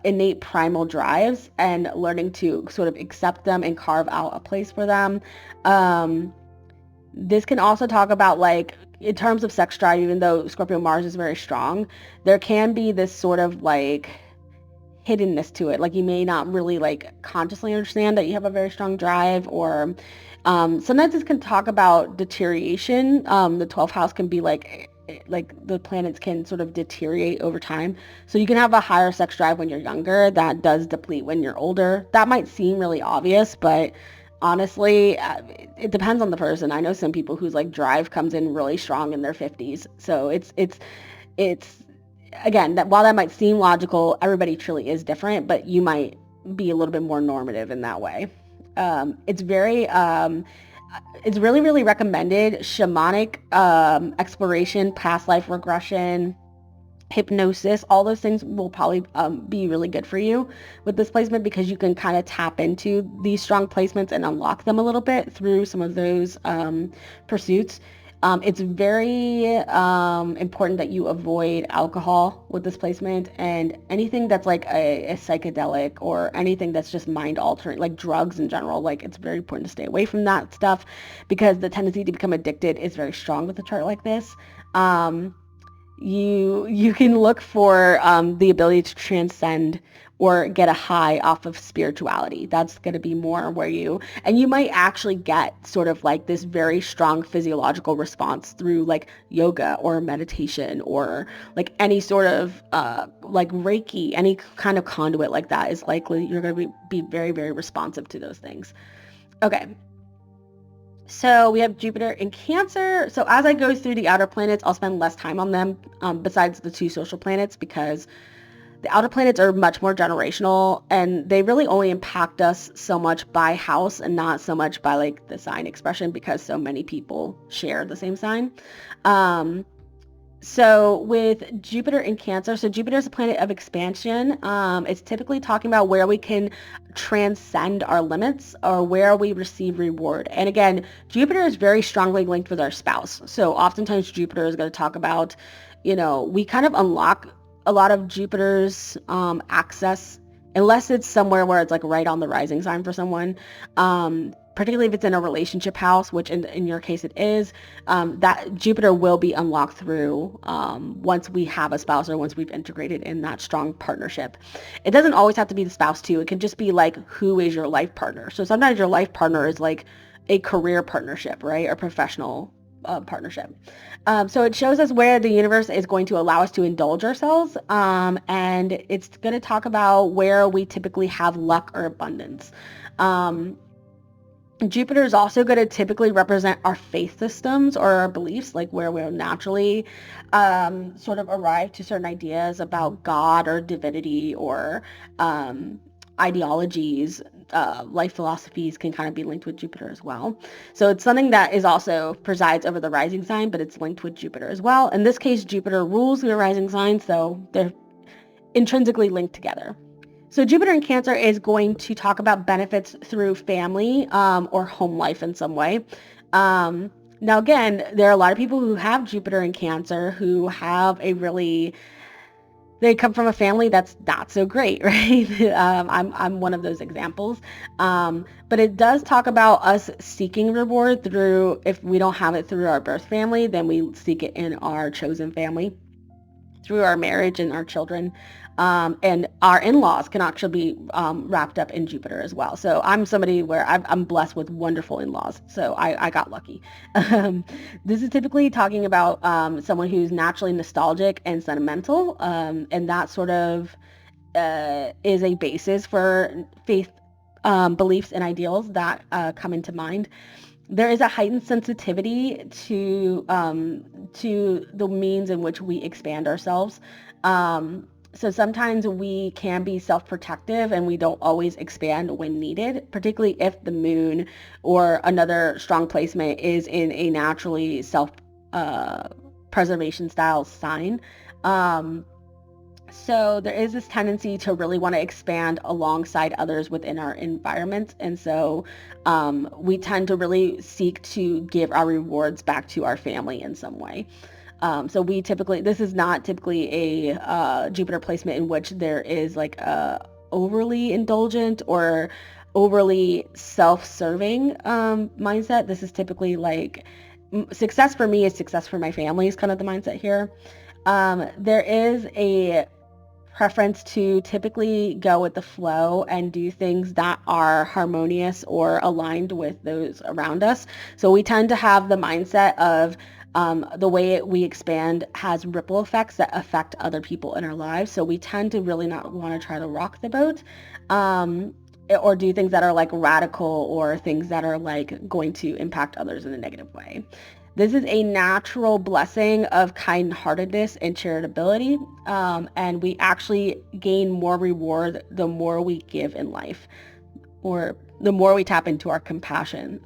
innate primal drives, and learning to sort of accept them and carve out a place for them. This can also talk about, like, in terms of sex drive, even though Scorpio Mars is very strong, there can be this sort of like hiddenness to it. Like you may not really like consciously understand that you have a very strong drive, or sometimes this can talk about deterioration. The 12th house can be like the planets can sort of deteriorate over time. So you can have a higher sex drive when you're younger that does deplete when you're older. That might seem really obvious, but honestly, it depends on the person. I know some people whose like drive comes in really strong in their 50s. So it's again, that while that might seem logical, everybody truly is different, but you might be a little bit more normative in that way. It's really, really recommended shamanic exploration, past life regression, hypnosis, all those things will probably be really good for you with this placement, because you can kind of tap into these strong placements and unlock them a little bit through some of those pursuits. It's very important that you avoid alcohol with this placement, and anything that's like a psychedelic or anything that's just mind altering, like drugs in general. Like, it's very important to stay away from that stuff, because the tendency to become addicted is very strong with a chart like this. Um, you can look for the ability to transcend or get a high off of spirituality. That's going to be more where and you might actually get sort of like this very strong physiological response through like yoga or meditation, or like any sort of like Reiki, any kind of conduit like that is likely you're going to be very, very responsive to those things. Okay. So we have Jupiter in Cancer. So as I go through the outer planets, I'll spend less time on them besides the two social planets, because the outer planets are much more generational, and they really only impact us so much by house and not so much by like the sign expression, because so many people share the same sign. So with Jupiter in Cancer, so Jupiter is a planet of expansion. It's typically talking about where we can transcend our limits or where we receive reward. And again, Jupiter is very strongly linked with our spouse. So oftentimes Jupiter is going to talk about, we kind of unlock a lot of Jupiter's access, unless it's somewhere where it's like right on the rising sign for someone. Particularly if it's in a relationship house, which in your case it is, that Jupiter will be unlocked through once we have a spouse or once we've integrated in that strong partnership. It doesn't always have to be the spouse too. It can just be like, who is your life partner? So sometimes your life partner is like a career partnership, right? Or professional partnership. So it shows us where the universe is going to allow us to indulge ourselves. And it's going to talk about where we typically have luck or abundance. Jupiter is also going to typically represent our faith systems or our beliefs, like where we'll naturally sort of arrive to certain ideas about God or divinity or ideologies. Life philosophies can kind of be linked with Jupiter as well. So it's something that is also presides over the rising sign, but it's linked with Jupiter as well. In this case, Jupiter rules the rising sign, so they're intrinsically linked together. So Jupiter in Cancer is going to talk about benefits through family or home life in some way. Now, again, there are a lot of people who have Jupiter in Cancer who have they come from a family that's not so great, right? I'm one of those examples. But it does talk about us seeking reward through, if we don't have it through our birth family, then we seek it in our chosen family, through our marriage and our children. And our in-laws can actually be wrapped up in Jupiter as well. So I'm somebody where I'm blessed with wonderful in-laws. So I got lucky. This is typically talking about someone who's naturally nostalgic and sentimental. And that sort of is a basis for faith beliefs and ideals that come into mind. There is a heightened sensitivity to the means in which we expand ourselves. So sometimes we can be self-protective and we don't always expand when needed, particularly if the moon or another strong placement is in a naturally self-preservation style sign. So there is this tendency to really want to expand alongside others within our environment. And so we tend to really seek to give our rewards back to our family in some way. So this is not typically a Jupiter placement in which there is like a overly indulgent or overly self-serving mindset. This is typically like success for me is success for my family is kind of the mindset here. There is a preference to typically go with the flow and do things that are harmonious or aligned with those around us. So we tend to have the mindset of the way we expand has ripple effects that affect other people in our lives. So we tend to really not want to try to rock the boat or do things that are like radical or things that are like going to impact others in a negative way. This is a natural blessing of kind-heartedness and charitability, and we actually gain more reward the more we give in life, or the more we tap into our compassion.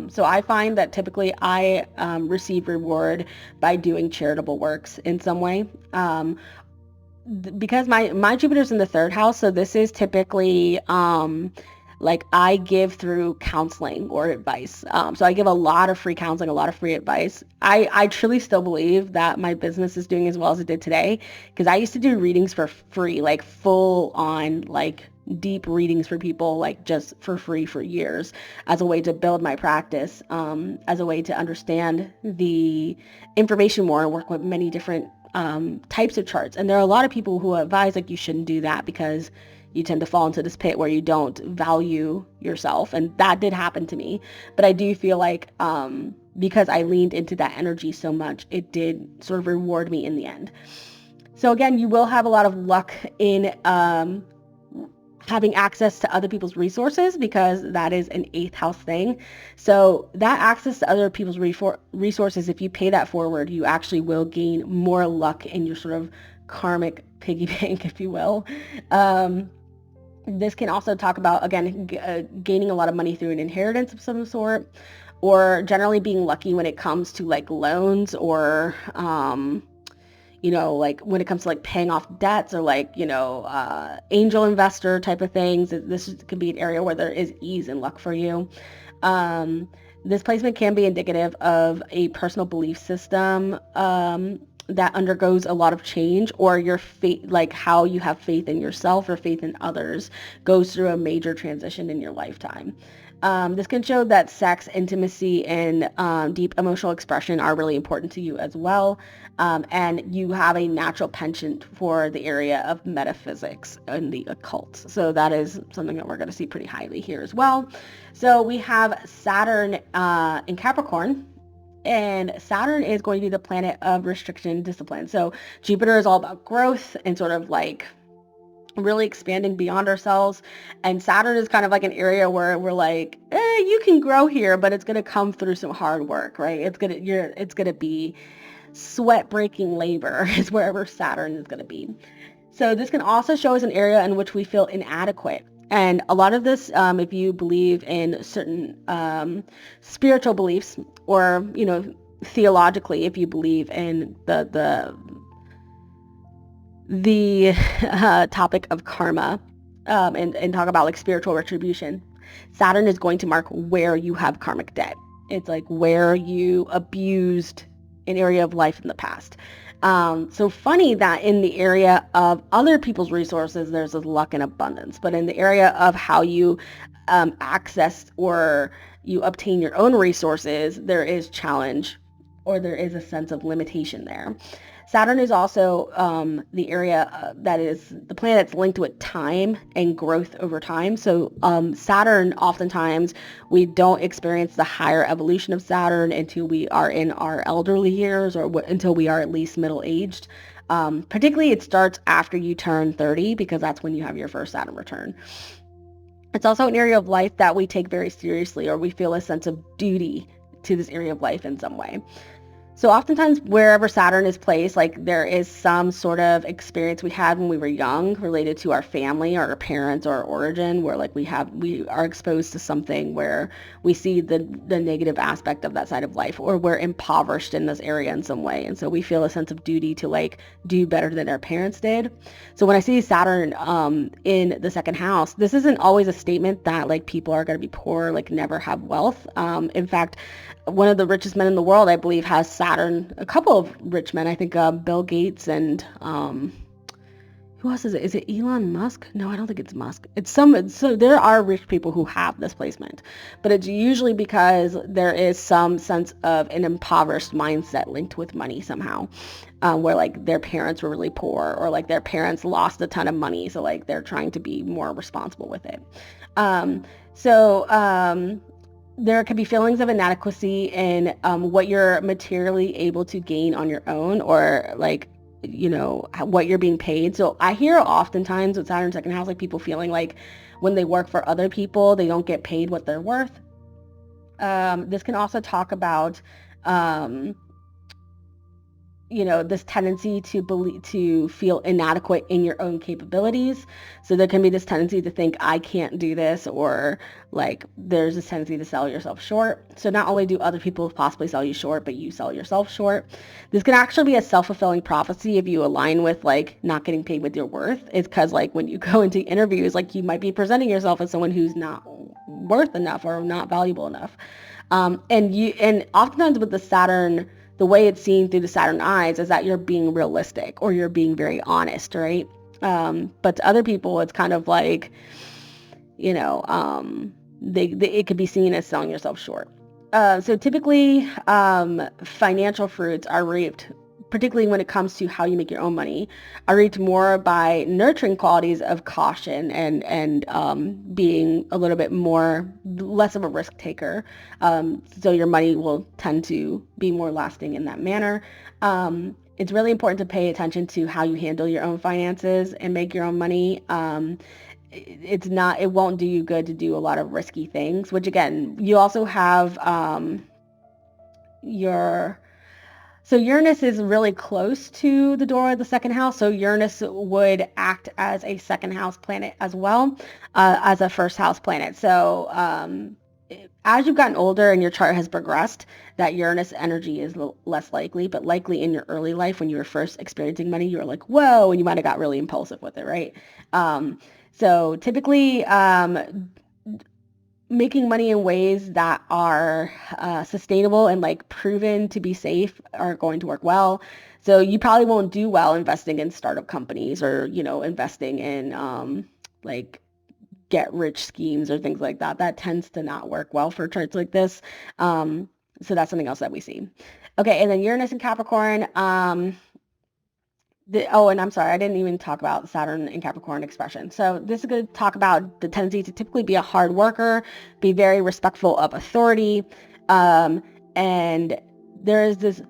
So I find that typically I receive reward by doing charitable works in some way, because my Jupiter's in the third house, so this is typically like I give through counseling or advice. So I give a lot of free counseling, a lot of free advice. I truly still believe that my business is doing as well as it did today because I used to do readings for free, like full on, like deep readings for people, like just for free for years as a way to build my practice, as a way to understand the information more and work with many different types of charts. And there are a lot of people who advise like you shouldn't do that because you tend to fall into this pit where you don't value yourself. And that did happen to me. But I do feel like because I leaned into that energy so much, it did sort of reward me in the end. So again, you will have a lot of luck in having access to other people's resources because that is an eighth house thing. So that access to other people's resources, if you pay that forward, you actually will gain more luck in your sort of karmic piggy bank, if you will. This can also talk about, again, gaining a lot of money through an inheritance of some sort, or generally being lucky when it comes to like loans or like when it comes to like paying off debts or like, angel investor type of things. This could be an area where there is ease and luck for you. This placement can be indicative of a personal belief system that undergoes a lot of change, or your faith, like how you have faith in yourself or faith in others, goes through a major transition in your lifetime. This can show that sex, intimacy, and deep emotional expression are really important to you as well. And you have a natural penchant for the area of metaphysics and the occult. So that is something that we're going to see pretty highly here as well. So we have Saturn in Capricorn. And Saturn is going to be the planet of restriction and discipline. So Jupiter is all about growth and sort of like really expanding beyond ourselves. And Saturn is kind of like an area where we're like, you can grow here, but it's going to come through some hard work, right? It's going to be sweat breaking labor is wherever Saturn is going to be. So this can also show us an area in which we feel inadequate. And a lot of this, if you believe in certain spiritual beliefs, or, theologically, if you believe in the topic of karma, and talk about like spiritual retribution, Saturn is going to mark where you have karmic debt. It's like where you abused an area of life in the past. So funny that in the area of other people's resources, there's this luck and abundance, but in the area of how you access or you obtain your own resources, there is challenge, or there is a sense of limitation there. Saturn is also the area that is the planet that's linked with time and growth over time. So Saturn, oftentimes, we don't experience the higher evolution of Saturn until we are in our elderly years, or until we are at least middle-aged. Particularly, it starts after you turn 30 because that's when you have your first Saturn return. It's also an area of life that we take very seriously, or we feel a sense of duty to this area of life in some way. So oftentimes wherever Saturn is placed, like there is some sort of experience we had when we were young related to our family or our parents or our origin, where like we are exposed to something where we see the negative aspect of that side of life, or we're impoverished in this area in some way. And so we feel a sense of duty to like do better than our parents did. So when I see Saturn in the second house, this isn't always a statement that like people are going to be poor, like never have wealth. In fact, one of the richest men in the world, I believe, has Saturn. A couple of rich men, I think Bill Gates and who else is it? Is it Elon Musk? No, I don't think it's Musk. So there are rich people who have this placement, but it's usually because there is some sense of an impoverished mindset linked with money somehow, where like their parents were really poor, or like their parents lost a ton of money, so like they're trying to be more responsible with it. There can be feelings of inadequacy in what you're materially able to gain on your own, or like, what you're being paid. So I hear oftentimes with Saturn second house, like people feeling like when they work for other people, they don't get paid what they're worth. This can also talk about this tendency to feel inadequate in your own capabilities. So there can be this tendency to think, I can't do this, or like there's this tendency to sell yourself short. So not only do other people possibly sell you short, but you sell yourself short. This can actually be a self-fulfilling prophecy if you align with like not getting paid with your worth. It's because like when you go into interviews, like you might be presenting yourself as someone who's not worth enough or not valuable enough. And oftentimes with the way it's seen through the Saturn eyes is that you're being realistic or you're being very honest, right? But to other people, it's kind of like, it could be seen as selling yourself short. So typically, financial fruits are reaped, particularly when it comes to how you make your own money, are reaped more by nurturing qualities of caution and being a little bit less of a risk taker. So your money will tend to be more lasting in that manner. It's really important to pay attention to how you handle your own finances and make your own money. It won't do you good to do a lot of risky things, which again, you also have so Uranus is really close to the door of the second house. So Uranus would act as a second house planet as well, as a first house planet. So as you've gotten older and your chart has progressed, that Uranus energy is less likely, but likely in your early life when you were first experiencing money, you were like, whoa, and you might have got really impulsive with it, right? So typically, making money in ways that are sustainable and like proven to be safe are going to work well. So you probably won't do well investing in startup companies or, investing in like get rich schemes or things like that. That tends to not work well for charts like this. So that's something else that we see. Okay, and then Uranus and Capricorn. And I'm sorry, I didn't even talk about Saturn and Capricorn expression. So this is going to talk about the tendency to typically be a hard worker, be very respectful of authority, and there is this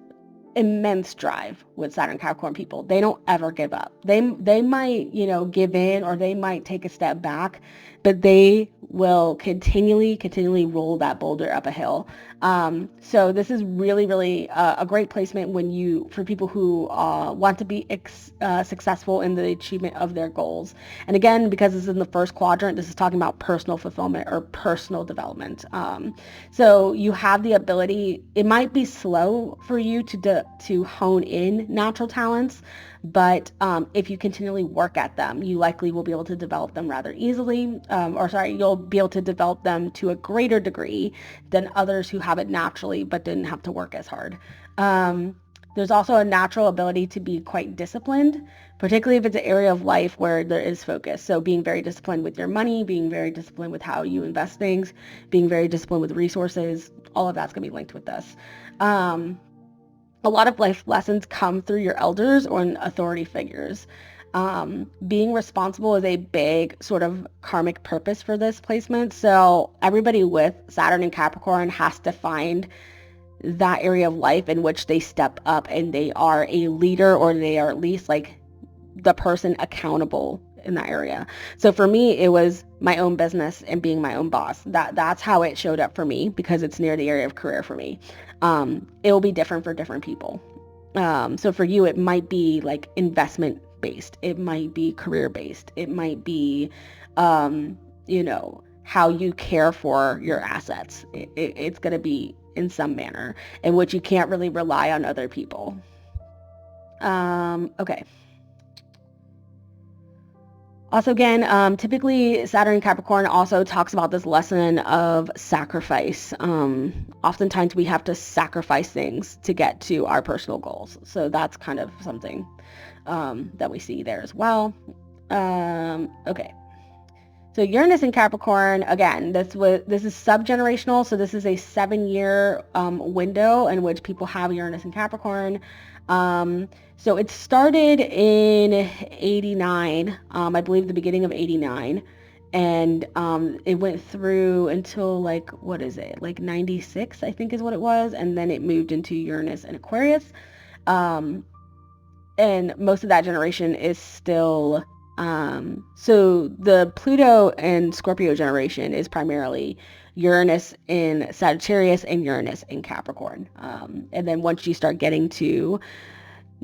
immense drive with Saturn and Capricorn people. They don't ever give up. They might, give in, or they might take a step back, but they will continually roll that boulder up a hill. So this is really, really a great placement for people who want to be successful in the achievement of their goals. And again, because this is in the first quadrant, this is talking about personal fulfillment or personal development. So you have the ability. It might be slow for you to hone in natural talents, but if you continually work at them, you likely will be able to develop them rather easily, you'll be able to develop them to a greater degree than others who have it naturally but didn't have to work as hard. There's also a natural ability to be quite disciplined, particularly if it's an area of life where there is focus. So being very disciplined with your money, being very disciplined with how you invest things, being very disciplined with resources, all of that's going to be linked with this. A lot of life lessons come through your elders or authority figures. Being responsible is a big sort of karmic purpose for this placement. So everybody with Saturn and Capricorn has to find that area of life in which they step up and they are a leader, or they are at least like the person accountable in that area. So for me, it was my own business and being my own boss. That's how it showed up for me, because it's near the area of career for me. It will be different for different people. So for you, it might be like investment based. It might be career based. It might be, how you care for your assets. It's going to be in some manner in which you can't really rely on other people. Okay. Also, again, typically Saturn and Capricorn also talks about this lesson of sacrifice. Oftentimes we have to sacrifice things to get to our personal goals. So that's kind of something that we see there as well. Okay. So Uranus and Capricorn, again, this is subgenerational. So this is a 7-year window in which people have Uranus and Capricorn. So it started in 89, I believe the beginning of 89. And it went through until like, what is it? Like 96, I think is what it was. And then it moved into Uranus and Aquarius. And most of that generation is still, so the Pluto and Scorpio generation is primarily Uranus in Sagittarius and Uranus in Capricorn. And then once you start getting to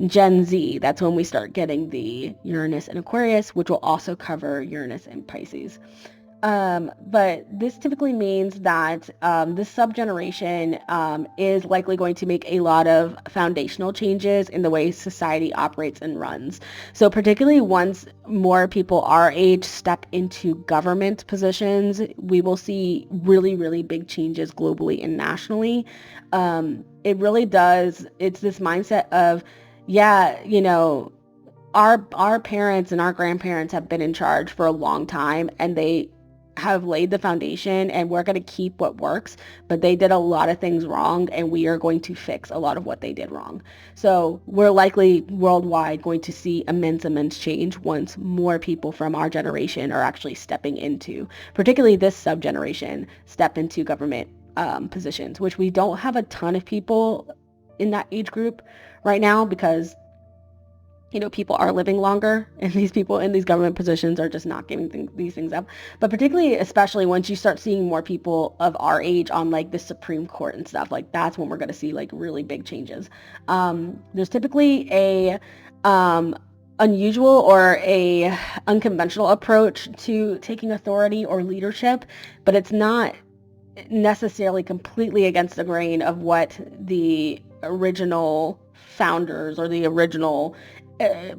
Gen Z, that's when we start getting the Uranus and Aquarius, which will also cover Uranus and Pisces. But this typically means that this subgeneration is likely going to make a lot of foundational changes in the way society operates and runs. So particularly once more people our age step into government positions, we will see really, really big changes globally and nationally. It really does. It's this mindset of, yeah, our parents and our grandparents have been in charge for a long time, and they have laid the foundation, and we're going to keep what works, but they did a lot of things wrong, and we are going to fix a lot of what they did wrong. So we're likely worldwide going to see immense change once more people from our generation are actually stepping into, particularly this sub-generation, step into government positions, which we don't have a ton of people in that age group right now because people are living longer, and these people in these government positions are just not giving these things up. But particularly, especially once you start seeing more people of our age on like the Supreme Court and stuff, like that's when we're going to see like really big changes. There's typically a unusual or a unconventional approach to taking authority or leadership, but it's not necessarily completely against the grain of what the original founders or the original uh,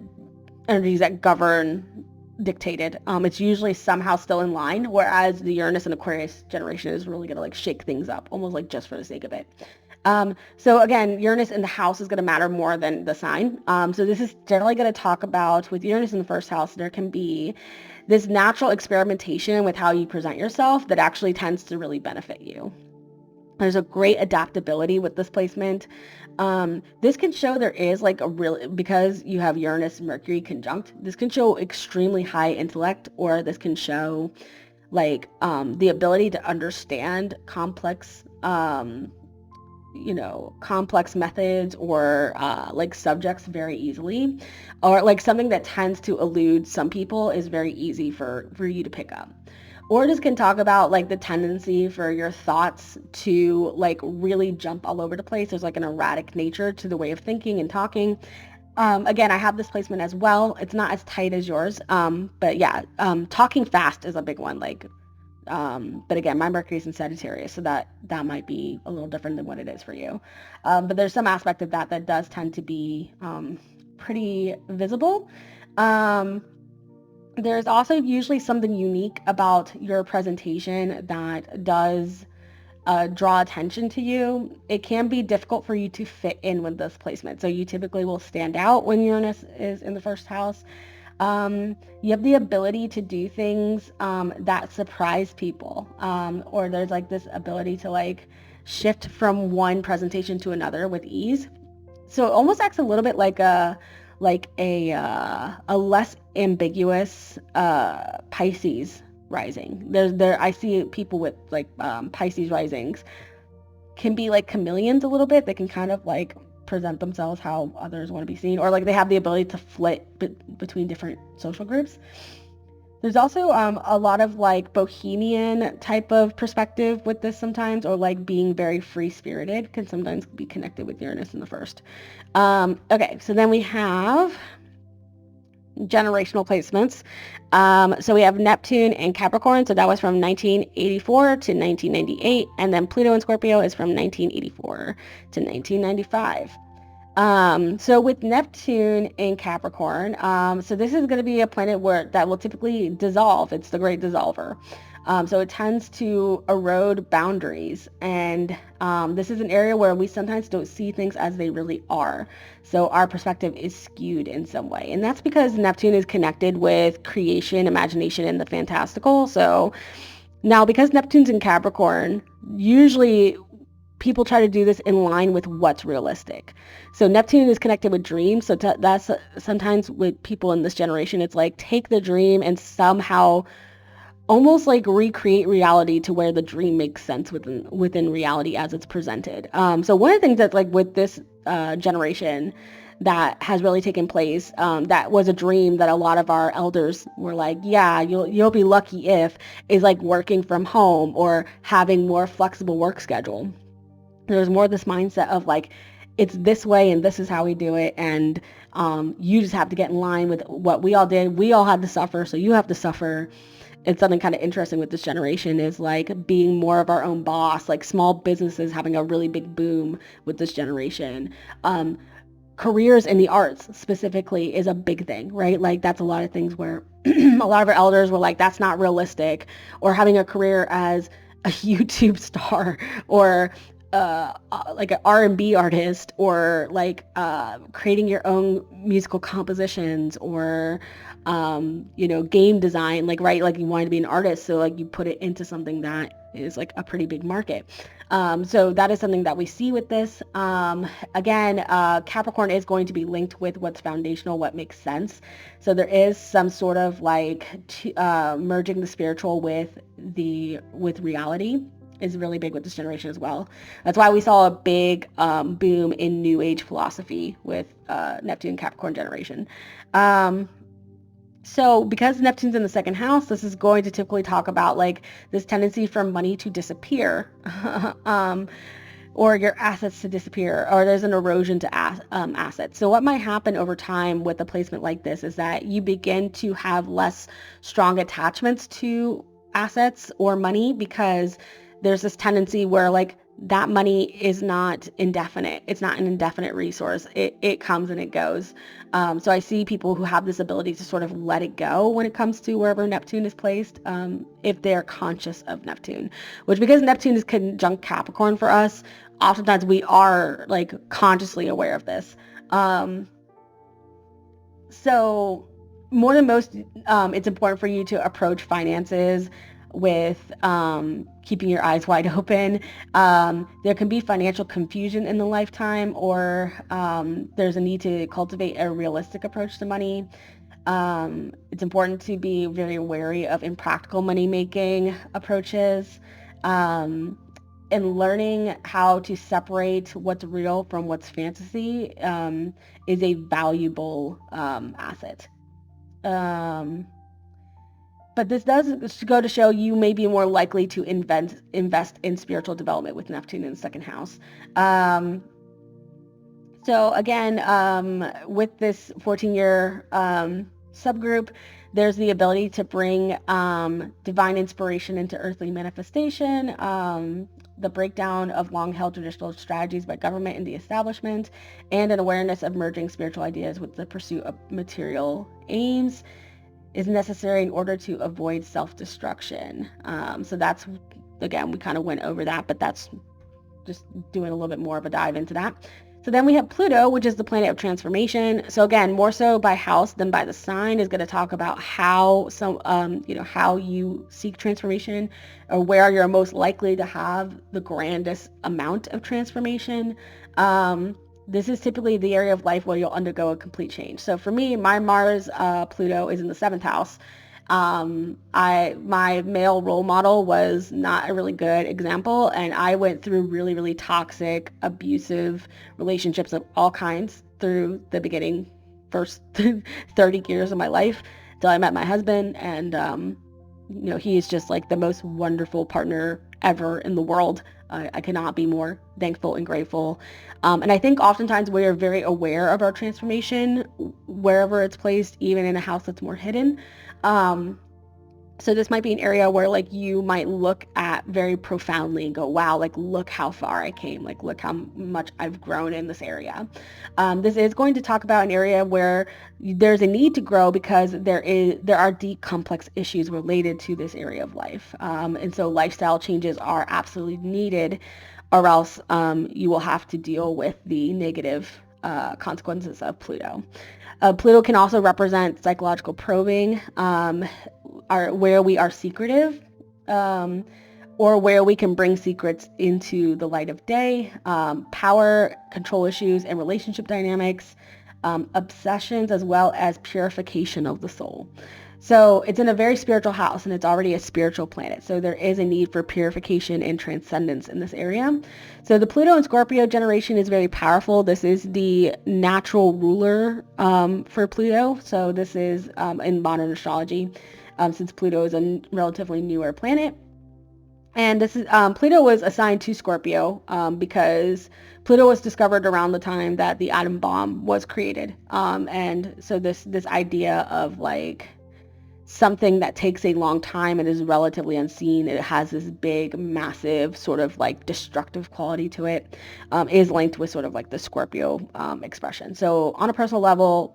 energies that govern dictated. It's usually somehow still in line, whereas the Uranus and Aquarius generation is really going to like shake things up, almost like just for the sake of it. So again, Uranus in the house is going to matter more than the sign. So this is generally going to talk about, with Uranus in the first house, there can be this natural experimentation with how you present yourself that actually tends to really benefit you. There's a great adaptability with this placement. This can show there is like a real, because you have Uranus Mercury conjunct, this can show extremely high intellect, or this can show like the ability to understand complex complex methods or like subjects very easily, or like something that tends to elude some people is very easy for you to pick up. Or this can talk about like the tendency for your thoughts to like really jump all over the place. There's like an erratic nature to the way of thinking and talking. Again, I have this placement as well. It's not as tight as yours. But yeah, talking fast is a big one. But again, my Mercury's in Sagittarius, so that might be a little different than what it is for you. But there's some aspect of that does tend to be pretty visible. There's also usually something unique about your presentation that does draw attention to you. It can be difficult for you to fit in with this placement. So you typically will stand out when Uranus is in the first house. You have the ability to do things that surprise people, or there's like this ability to like shift from one presentation to another with ease. So it almost acts a little bit like a less ambiguous Pisces rising. I see people with like Pisces risings can be like chameleons a little bit. They can kind of like present themselves how others want to be seen, or like they have the ability to flit between different social groups. There's also a lot of like bohemian type of perspective with this sometimes, or like being very free-spirited can sometimes be connected with Uranus in the first. Okay, so then we have generational placements. So we have Neptune and Capricorn, so that was from 1984 to 1998, and then Pluto and Scorpio is from 1984 to 1995. So with Neptune in Capricorn, so this is going to be a planet that will typically dissolve. It's the great dissolver. So it tends to erode boundaries, and this is an area where we sometimes don't see things as they really are. So our perspective is skewed in some way, and that's because Neptune is connected with creation, imagination, and the fantastical. So now, because Neptune's in Capricorn, usually people try to do this in line with what's realistic. So Neptune is connected with dreams. So that's sometimes with people in this generation, it's like take the dream and somehow almost like recreate reality to where the dream makes sense within reality as it's presented. So one of the things that's like with this generation that has really taken place, that was a dream that a lot of our elders were like, yeah, you'll be lucky if, is like working from home or having more flexible work schedule. There's more this mindset of like, it's this way and this is how we do it, and you just have to get in line with what we all did. We all had to suffer, so you have to suffer. And something kind of interesting with this generation is like being more of our own boss, like small businesses having a really big boom with this generation. Careers in the arts specifically is a big thing, right? Like that's a lot of things where a lot of our elders were like, that's not realistic, or having a career as a YouTube star, or like an R&B artist, or like creating your own musical compositions, or game design, like, right, like you wanted to be an artist, so like you put it into something that is like a pretty big market. So that is something that we see with this. Again, Capricorn is going to be linked with what's foundational, what makes sense. So there is some sort of like merging the spiritual with reality is really big with this generation as well. That's why we saw a big boom in New Age philosophy with Neptune Capricorn generation. So because Neptune's in the second house, this is going to typically talk about like this tendency for money to disappear, or your assets to disappear, or there's an erosion to assets. So what might happen over time with a placement like this is that you begin to have less strong attachments to assets or money, because there's this tendency where like that money is not indefinite. It's not an indefinite resource. It comes and it goes. So I see people who have this ability to sort of let it go when it comes to wherever Neptune is placed, if they're conscious of Neptune, which, because Neptune is conjunct Capricorn for us, oftentimes we are like consciously aware of this. So more than most, it's important for you to approach finances with keeping your eyes wide open. There can be financial confusion in the lifetime, or there's a need to cultivate a realistic approach to money. It's important to be very wary of impractical money-making approaches, and learning how to separate what's real from what's fantasy is a valuable asset. But this does go to show you may be more likely to invest in spiritual development with Neptune in the second house. So again, with this 14-year subgroup, there's the ability to bring divine inspiration into earthly manifestation, the breakdown of long-held traditional strategies by government and the establishment, and an awareness of merging spiritual ideas with the pursuit of material aims is necessary in order to avoid self-destruction. So that's, again, we kind of went over that, but that's just doing a little bit more of a dive into that. So then we have Pluto, which is the planet of transformation. So again, more so by house than by the sign, is going to talk about how how you seek transformation, or where you're most likely to have the grandest amount of transformation. This is typically the area of life where you'll undergo a complete change. So for me, my Mars Pluto is in the 7th house. My male role model was not a really good example, and I went through really, really toxic, abusive relationships of all kinds through the beginning first 30 years of my life till I met my husband, and he is just like the most wonderful partner ever in the world. I cannot be more thankful and grateful. And I think oftentimes we are very aware of our transformation wherever it's placed, even in a house that's more hidden. So this might be an area where like you might look at very profoundly and go, wow, like look how far I came, like look how much I've grown in this area. This is going to talk about an area where there's a need to grow, because there are deep complex issues related to this area of life. And so lifestyle changes are absolutely needed, or else you will have to deal with the negative consequences of Pluto. Pluto can also represent psychological probing, where we are secretive, or where we can bring secrets into the light of day, power, control issues, and relationship dynamics, obsessions, as well as purification of the soul. So it's in a very spiritual house, and it's already a spiritual planet. So there is a need for purification and transcendence in this area. So the Pluto and Scorpio generation is very powerful. This is the natural ruler for Pluto. So this is in modern astrology, since Pluto is a relatively newer planet. And this is Pluto was assigned to Scorpio because Pluto was discovered around the time that the atom bomb was created. And so this idea of like something that takes a long time and is relatively unseen, it has this big, massive, sort of like destructive quality to it, is linked with sort of like the Scorpio expression. So on a personal level,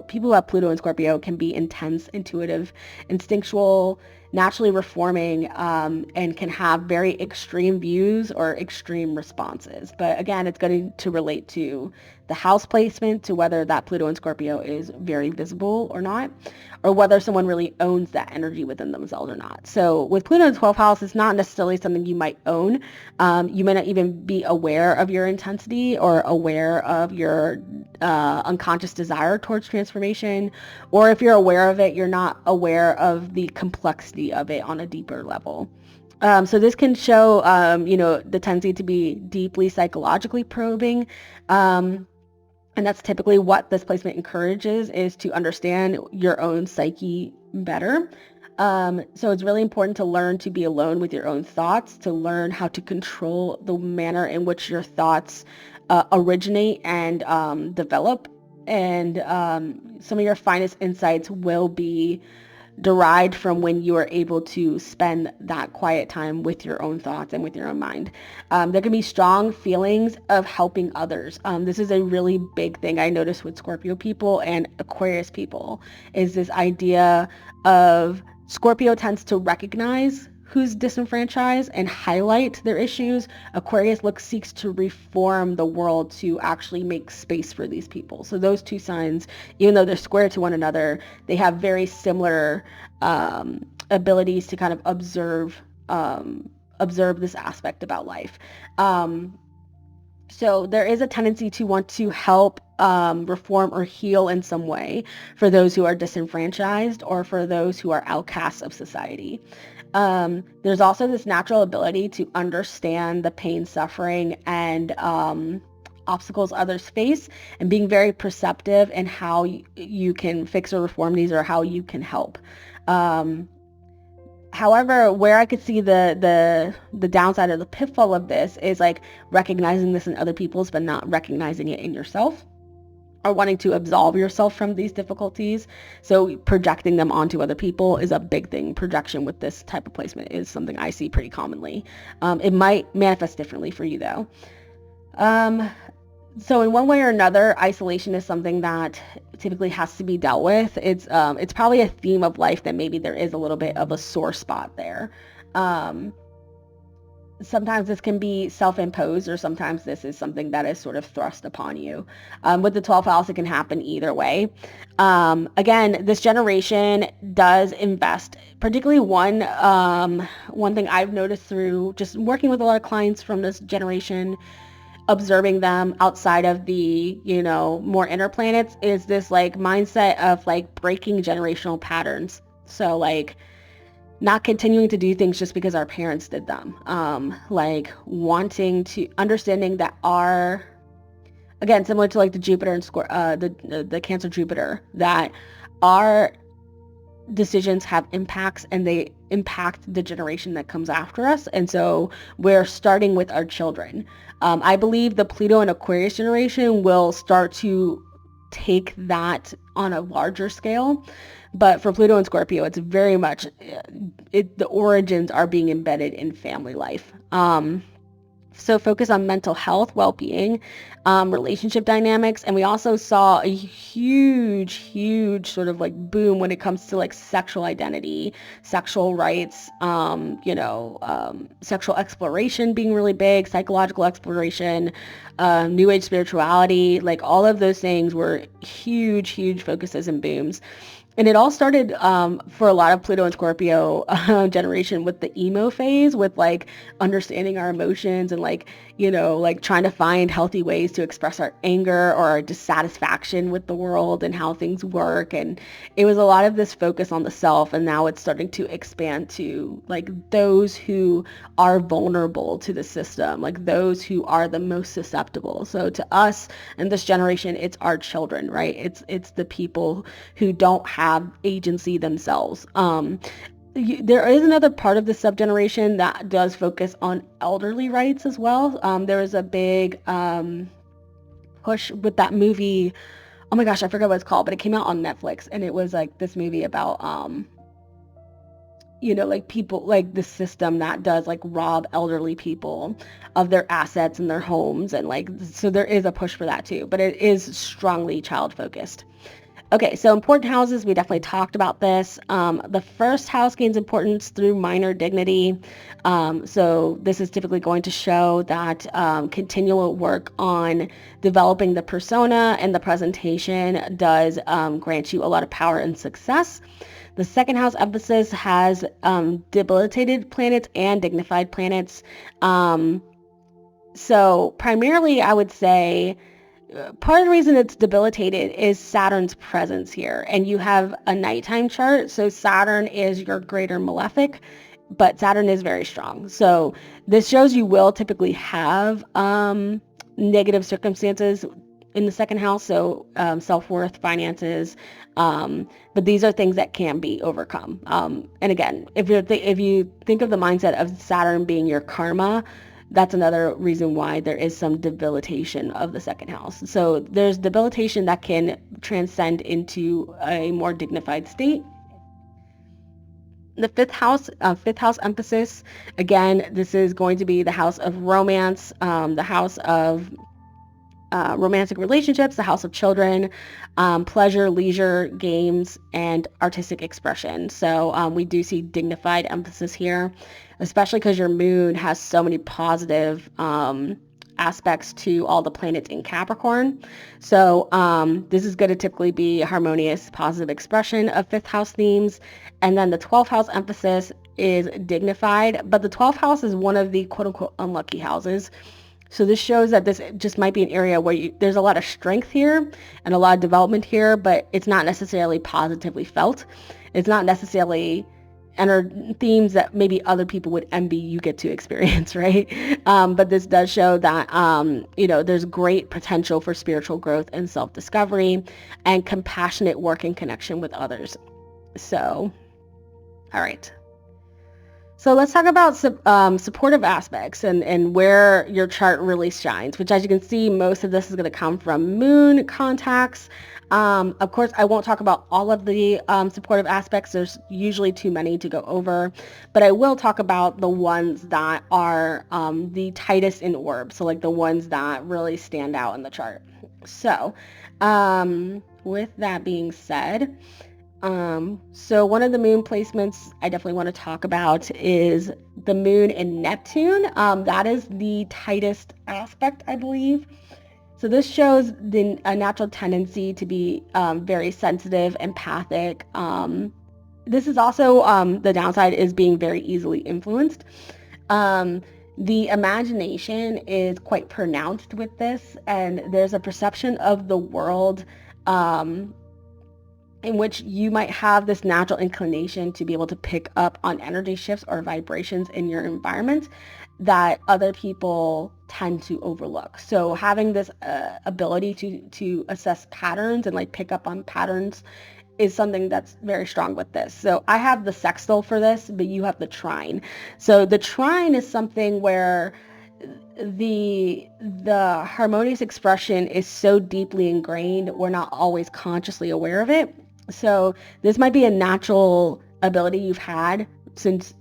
people who have Pluto and Scorpio can be intense, intuitive, instinctual, naturally reforming, and can have very extreme views or extreme responses. But again, it's going to relate to the house placement, to whether that Pluto and Scorpio is very visible or not, or whether someone really owns that energy within themselves or not. So with Pluto in the 12th house, it's not necessarily something you might own. You may not even be aware of your intensity or aware of your unconscious desire towards transformation. Or if you're aware of it, you're not aware of the complexity of it on a deeper level. So this can show, the tendency to be deeply psychologically probing. And that's typically what this placement encourages, is to understand your own psyche better. So it's really important to learn to be alone with your own thoughts, to learn how to control the manner in which your thoughts originate and develop. And some of your finest insights will be derived from when you are able to spend that quiet time with your own thoughts and with your own mind. There can be strong feelings of helping others. This is a really big thing I notice with Scorpio people and Aquarius people, is this idea of Scorpio tends to recognize who's disenfranchised and highlight their issues. Aquarius seeks to reform the world to actually make space for these people. So those two signs, even though they're square to one another, they have very similar abilities to kind of observe this aspect about life. So there is a tendency to want to help reform or heal in some way for those who are disenfranchised or for those who are outcasts of society. There's also this natural ability to understand the pain, suffering, and obstacles others face, and being very perceptive in how you can fix or reform these, or how you can help. However, where I could see the downside or the pitfall of this is like recognizing this in other people's, but not recognizing it in yourself, or wanting to absolve yourself from these difficulties. So projecting them onto other people is a big thing. Projection with this type of placement is something I see pretty commonly. It might manifest differently for you though. So in one way or another, isolation is something that typically has to be dealt with. It's probably a theme of life that maybe there is a little bit of a sore spot there. Sometimes this can be self-imposed, or sometimes this is something that is sort of thrust upon you. With the 12th house, it can happen either way. Again, this generation does invest, particularly one thing I've noticed through just working with a lot of clients from this generation, observing them outside of the, more inner planets, is this like mindset of like breaking generational patterns. So like not continuing to do things just because our parents did them. Like wanting to, understanding that again, similar to like the Jupiter and the Cancer Jupiter, that our decisions have impacts and they impact the generation that comes after us. And so we're starting with our children. I believe the Pluto and Aquarius generation will start to take that on a larger scale. But for Pluto and Scorpio, it's very much, the origins are being embedded in family life. So focus on mental health, well-being, relationship dynamics. And we also saw a huge sort of like boom when it comes to like sexual identity, sexual rights, sexual exploration being really big, psychological exploration, new age spirituality, like all of those things were huge focuses and booms. And it all started for a lot of Pluto and Scorpio generation with the emo phase, with like understanding our emotions and like, like trying to find healthy ways to express our anger or our dissatisfaction with the world and how things work. And it was a lot of this focus on the self. And now it's starting to expand to like those who are vulnerable to the system, like those who are the most susceptible. So to us and this generation, it's our children, right? It's the people who don't have agency themselves. there is another part of the subgeneration that does focus on elderly rights as well. There was a big push with that movie. Oh my gosh, I forgot what it's called, but it came out on Netflix, and it was like this movie about like people, like the system that does like rob elderly people of their assets and their homes, and like so there is a push for that too, but it is strongly child focused. Okay, so important houses, we definitely talked about this. The first house gains importance through minor dignity. So this is typically going to show that continual work on developing the persona and the presentation does grant you a lot of power and success. The second house emphasis has debilitated planets and dignified planets. So primarily, I would say part of the reason it's debilitated is Saturn's presence here. And you have a nighttime chart. So Saturn is your greater malefic, but Saturn is very strong. So this shows you will typically have negative circumstances in the second house. So self-worth, finances. But these are things that can be overcome. And again, if you think of the mindset of Saturn being your karma, that's another reason why there is some debilitation of the second house. So there's debilitation that can transcend into a more dignified state. The fifth house emphasis, again, this is going to be the house of romance, the house of romantic relationships, the house of children, pleasure, leisure, games, and artistic expression. So we do see dignified emphasis here, especially because your moon has so many positive aspects to all the planets in Capricorn. So this is going to typically be a harmonious, positive expression of fifth house themes. And then the 12th house emphasis is dignified, but the 12th house is one of the quote-unquote unlucky houses. So this shows that this just might be an area where there's a lot of strength here and a lot of development here, but it's not necessarily positively felt. It's not necessarily themes that maybe other people would envy you get to experience, right? But this does show that, there's great potential for spiritual growth and self-discovery and compassionate work and connection with others. So, all right. So let's talk about supportive aspects and where your chart really shines, which, as you can see, most of this is going to come from moon contacts. Of course, I won't talk about all of the supportive aspects. There's usually too many to go over, but I will talk about the ones that are the tightest in orb. So like the ones that really stand out in the chart. So with that being said, so one of the moon placements I definitely want to talk about is the moon in Neptune. That is the tightest aspect, I believe. So this shows a natural tendency to be very sensitive, empathic. This is also the downside is being very easily influenced. The imagination is quite pronounced with this, and there's a perception of the world in which you might have this natural inclination to be able to pick up on energy shifts or vibrations in your environment that other people tend to overlook. So having this ability to assess patterns and like pick up on patterns is something that's very strong with this. So I have the sextile for this, but you have the trine. So the trine is something where the harmonious expression is so deeply ingrained, we're not always consciously aware of it. So this might be a natural ability you've had since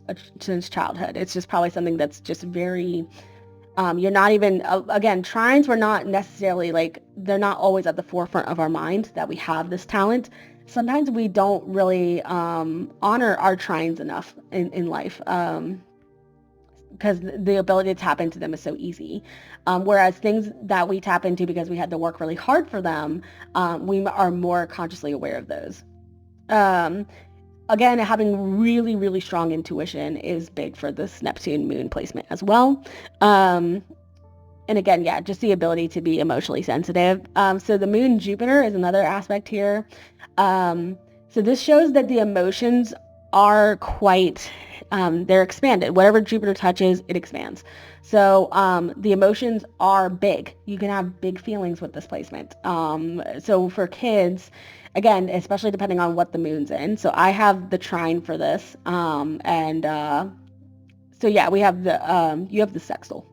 childhood. It's just probably something that's just very, you're not even, again, trines were not necessarily like, they're not always at the forefront of our mind that we have this talent. Sometimes we don't really honor our trines enough in life. Because the ability to tap into them is so easy. Whereas things that we tap into because we had to work really hard for them, we are more consciously aware of those. Again, having really, really strong intuition is big for this Neptune moon placement as well. And again, yeah, just the ability to be emotionally sensitive. So the moon Jupiter is another aspect here. So this shows that the emotions are quite, they're expanded. Whatever Jupiter touches, it expands. So the emotions are big. You can have big feelings with this placement. So for kids, again, especially depending on what the moon's in. So I have the trine for this, and so yeah, we have the you have the sextile,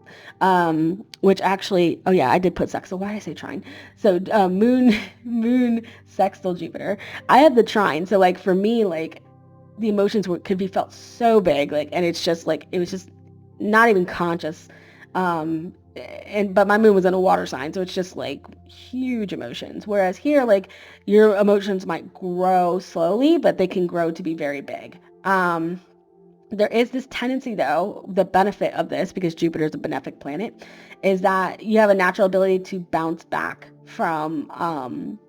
which actually, oh yeah, I did put sextile. Why did I say trine? So moon sextile Jupiter. I have the trine. So like for me, like the emotions could be felt so big, like, and it's just like it was just not even conscious. But my moon was in a water sign, so it's just like huge emotions. Whereas here, like your emotions might grow slowly, but they can grow to be very big. There is this tendency, though, the benefit of this, because Jupiter is a benefic planet, is that you have a natural ability to bounce back from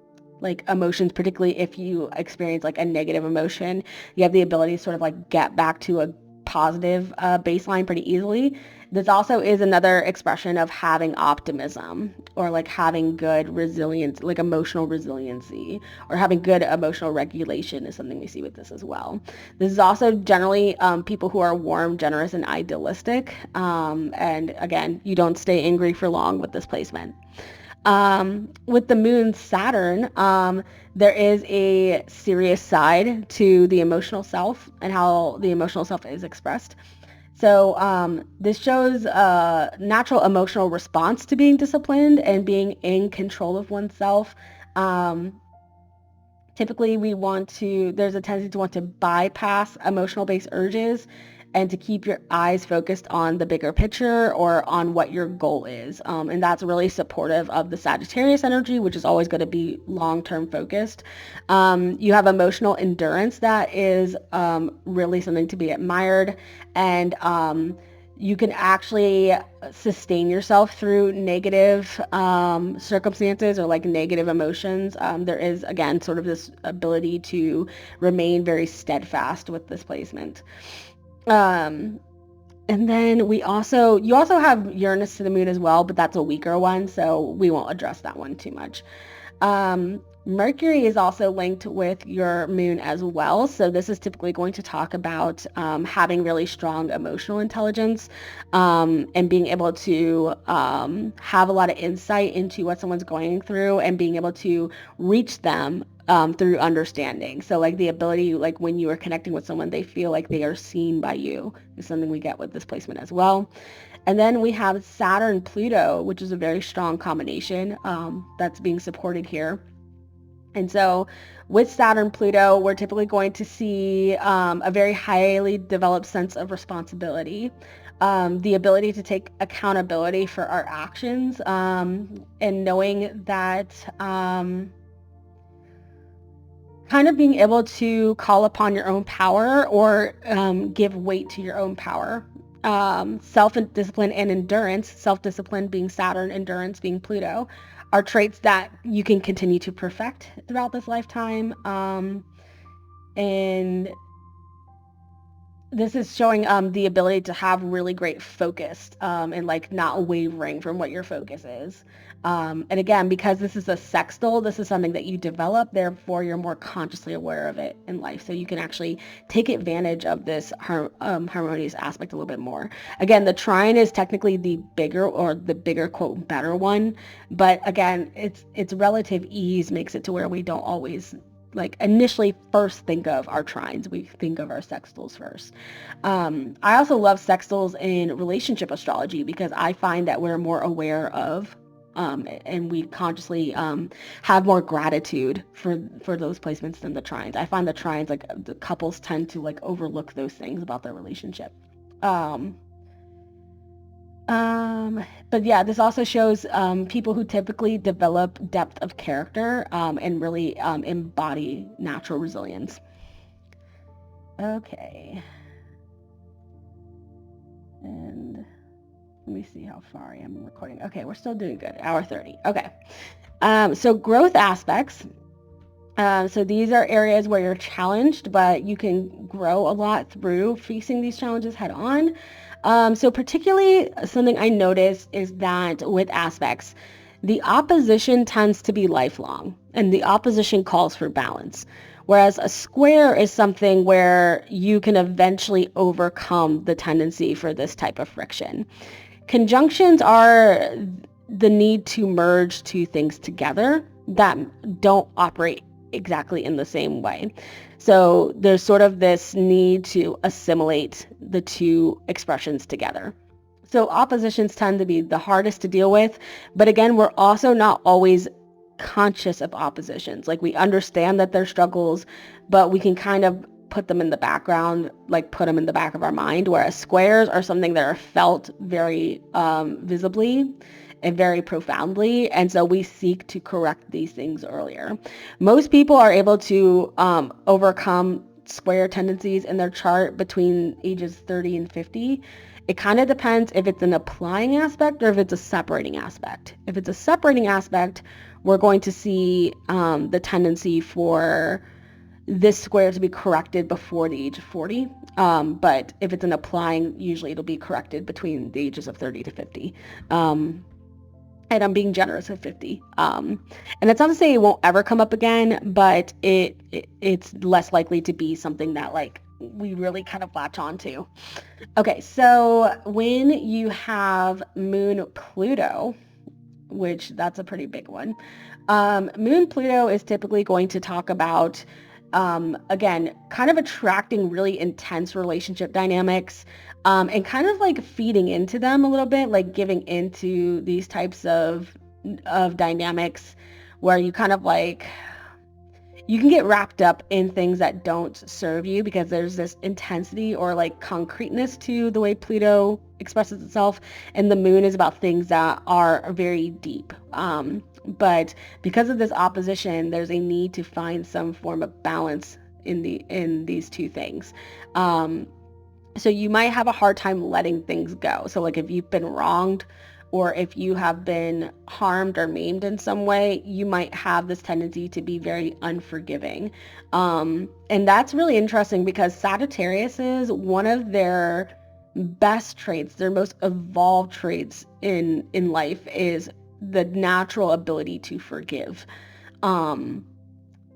like emotions, particularly if you experience like a negative emotion. You have the ability to sort of like get back to a positive baseline pretty easily. This also is another expression of having optimism, or like having good resilience, like emotional resiliency, or having good emotional regulation is something we see with this as well. This is also generally people who are warm, generous, and idealistic. And again, you don't stay angry for long with this placement. With the moon Saturn, there is a serious side to the emotional self and how the emotional self is expressed. So this shows a natural emotional response to being disciplined and being in control of oneself. Um, Typically, there's a tendency to want to bypass emotional-based urges and to keep your eyes focused on the bigger picture or on what your goal is. And that's really supportive of the Sagittarius energy, which is always going to be long-term focused. You have emotional endurance that is really something to be admired. And you can actually sustain yourself through negative circumstances or like negative emotions. There is, again, sort of this ability to remain very steadfast with this placement. Um, and then you also have Uranus to the moon as well, but that's a weaker one, so we won't address that one too much. Mercury is also linked with your moon as well. So this is typically going to talk about having really strong emotional intelligence and being able to have a lot of insight into what someone's going through and being able to reach them through understanding. So like the ability, like when you are connecting with someone, they feel like they are seen by you is something we get with this placement as well. And then we have Saturn-Pluto, which is a very strong combination that's being supported here. And so with Saturn-Pluto, we're typically going to see a very highly developed sense of responsibility, the ability to take accountability for our actions, and knowing that kind of being able to call upon your own power or give weight to your own power. Self-discipline and endurance, self-discipline being Saturn, endurance being Pluto, are traits that you can continue to perfect throughout this lifetime. And this is showing the ability to have really great focus and like not wavering from what your focus is. And again, because this is a sextile, this is something that you develop, therefore you're more consciously aware of it in life. So you can actually take advantage of this harmonious aspect a little bit more. Again, the trine is technically the bigger quote better one. But again, it's relative ease makes it to where we don't always like initially first think of our trines. We think of our sextiles first. I also love sextiles in relationship astrology because I find that we're more aware of and we consciously have more gratitude for those placements than the trines. I find the trines, like the couples tend to like overlook those things about their relationship. But yeah, this also shows people who typically develop depth of character and really embody natural resilience. Okay. And let me see how far I am recording. Okay, we're still doing good. Hour 30. Okay. So growth aspects. So these are areas where you're challenged, but you can grow a lot through facing these challenges head on. So particularly something I noticed is that with aspects, the opposition tends to be lifelong, and the opposition calls for balance. Whereas a square is something where you can eventually overcome the tendency for this type of friction. Conjunctions are the need to merge two things together that don't operate exactly in the same way. So there's sort of this need to assimilate the two expressions together. So oppositions tend to be the hardest to deal with, but again, we're also not always conscious of oppositions. Like we understand that they're struggles, but we can kind of put them in the background, like put them in the back of our mind, whereas squares are something that are felt very visibly and very profoundly, and so we seek to correct these things earlier. Most people are able to overcome square tendencies in their chart between ages 30 and 50. It kind of depends if it's an applying aspect or if it's a separating aspect. If it's a separating aspect, we're going to see the tendency for this square to be corrected before the age of 40. But if it's an applying, usually it'll be corrected between the ages of 30 to 50. And I'm being generous at 50. And it's not to say it won't ever come up again, but it's less likely to be something that like we really kind of latch on to. Okay, so when you have Moon Pluto, which that's a pretty big one, Moon Pluto is typically going to talk about, again, kind of attracting really intense relationship dynamics, and kind of like feeding into them a little bit, like giving into these types of dynamics where you kind of like, you can get wrapped up in things that don't serve you because there's this intensity or like concreteness to the way Pluto expresses itself, and the moon is about things that are very deep. But because of this opposition, there's a need to find some form of balance in these two things. So you might have a hard time letting things go. So like if you've been wronged or if you have been harmed or maimed in some way, you might have this tendency to be very unforgiving. And that's really interesting because Sagittarius is one of their best traits, their most evolved traits in life is the natural ability to forgive.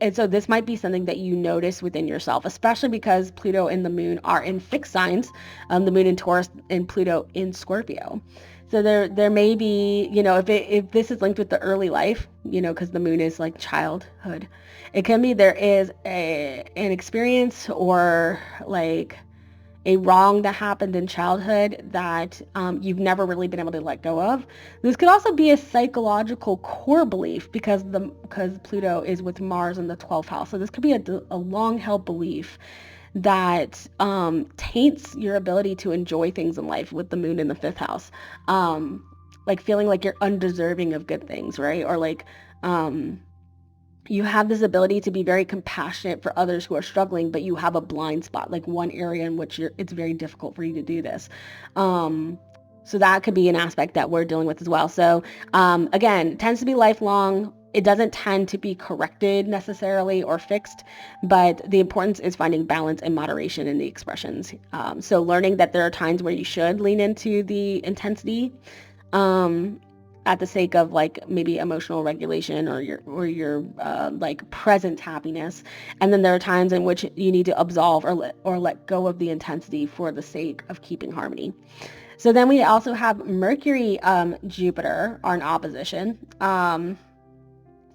And so this might be something that you notice within yourself, especially because Pluto and the moon are in fixed signs, the moon in Taurus and Pluto in Scorpio. So there may be, if this is linked with the early life, because the moon is like childhood, it can be there is an experience or like a wrong that happened in childhood that you've never really been able to let go of. This could also be a psychological core belief because Pluto is with Mars in the 12th house. So this could be a long-held belief that taints your ability to enjoy things in life with the moon in the 5th house. Like feeling like you're undeserving of good things, right? Or like you have this ability to be very compassionate for others who are struggling, but you have a blind spot, like one area in which it's very difficult for you to do this. So that could be an aspect that we're dealing with as well. So again, it tends to be lifelong. It doesn't tend to be corrected necessarily or fixed, but the importance is finding balance and moderation in the expressions. So learning that there are times where you should lean into the intensity, at the sake of like maybe emotional regulation or your like present happiness, and then there are times in which you need to absolve or let go of the intensity for the sake of keeping harmony. So then we also have Mercury, Jupiter are in opposition.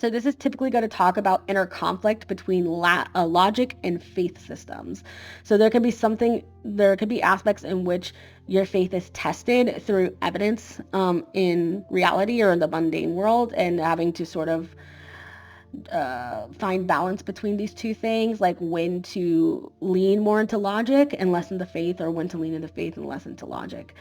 So this is typically going to talk about inner conflict between logic and faith systems. So there could be aspects in which your faith is tested through evidence in reality or in the mundane world, and having to sort of find balance between these two things, like when to lean more into logic and less into faith, or when to lean into faith and less into logic.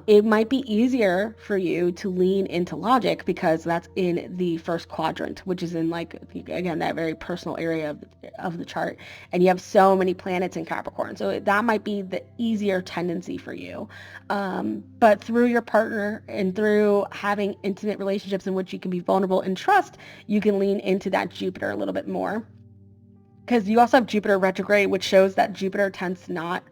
It might be easier for you to lean into logic because that's in the first quadrant, which is in like, again, that very personal area of the chart. And you have so many planets in Capricorn. So that might be the easier tendency for you. But through your partner and through having intimate relationships in which you can be vulnerable and trust, you can lean into that Jupiter a little bit more. Because you also have Jupiter retrograde, which shows that Jupiter tends to not,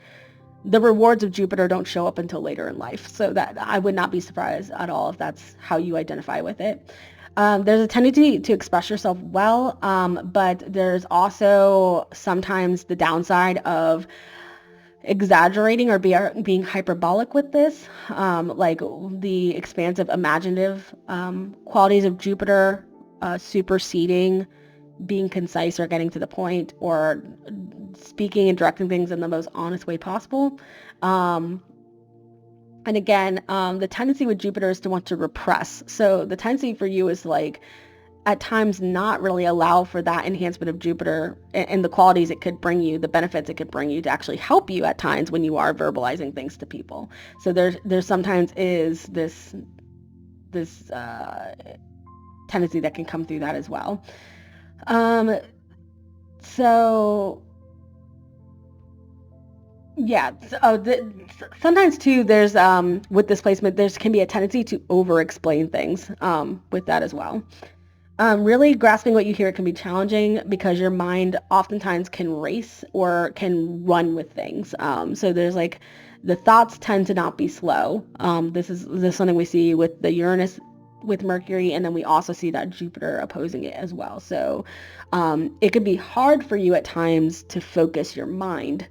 the rewards of Jupiter don't show up until later in life. So that I would not be surprised at all if that's how you identify with it. There's a tendency to express yourself well, but there's also sometimes the downside of exaggerating or being hyperbolic with this, like the expansive imaginative qualities of Jupiter superseding being concise or getting to the point, or speaking and directing things in the most honest way possible. And again, the tendency with Jupiter is to want to repress. So the tendency for you is like at times not really allow for that enhancement of Jupiter and the qualities it could bring you, the benefits it could bring you to actually help you at times when you are verbalizing things to people. So there's sometimes is this tendency that can come through that as well. So yeah, sometimes too there's with this placement there can be a tendency to over explain things with that as well. Really grasping what you hear can be challenging because your mind oftentimes can race or can run with things. So there's like the thoughts tend to not be slow. This is something we see with the Uranus with Mercury, and then we also see that Jupiter opposing it as well. So it could be hard for you at times to focus your mind,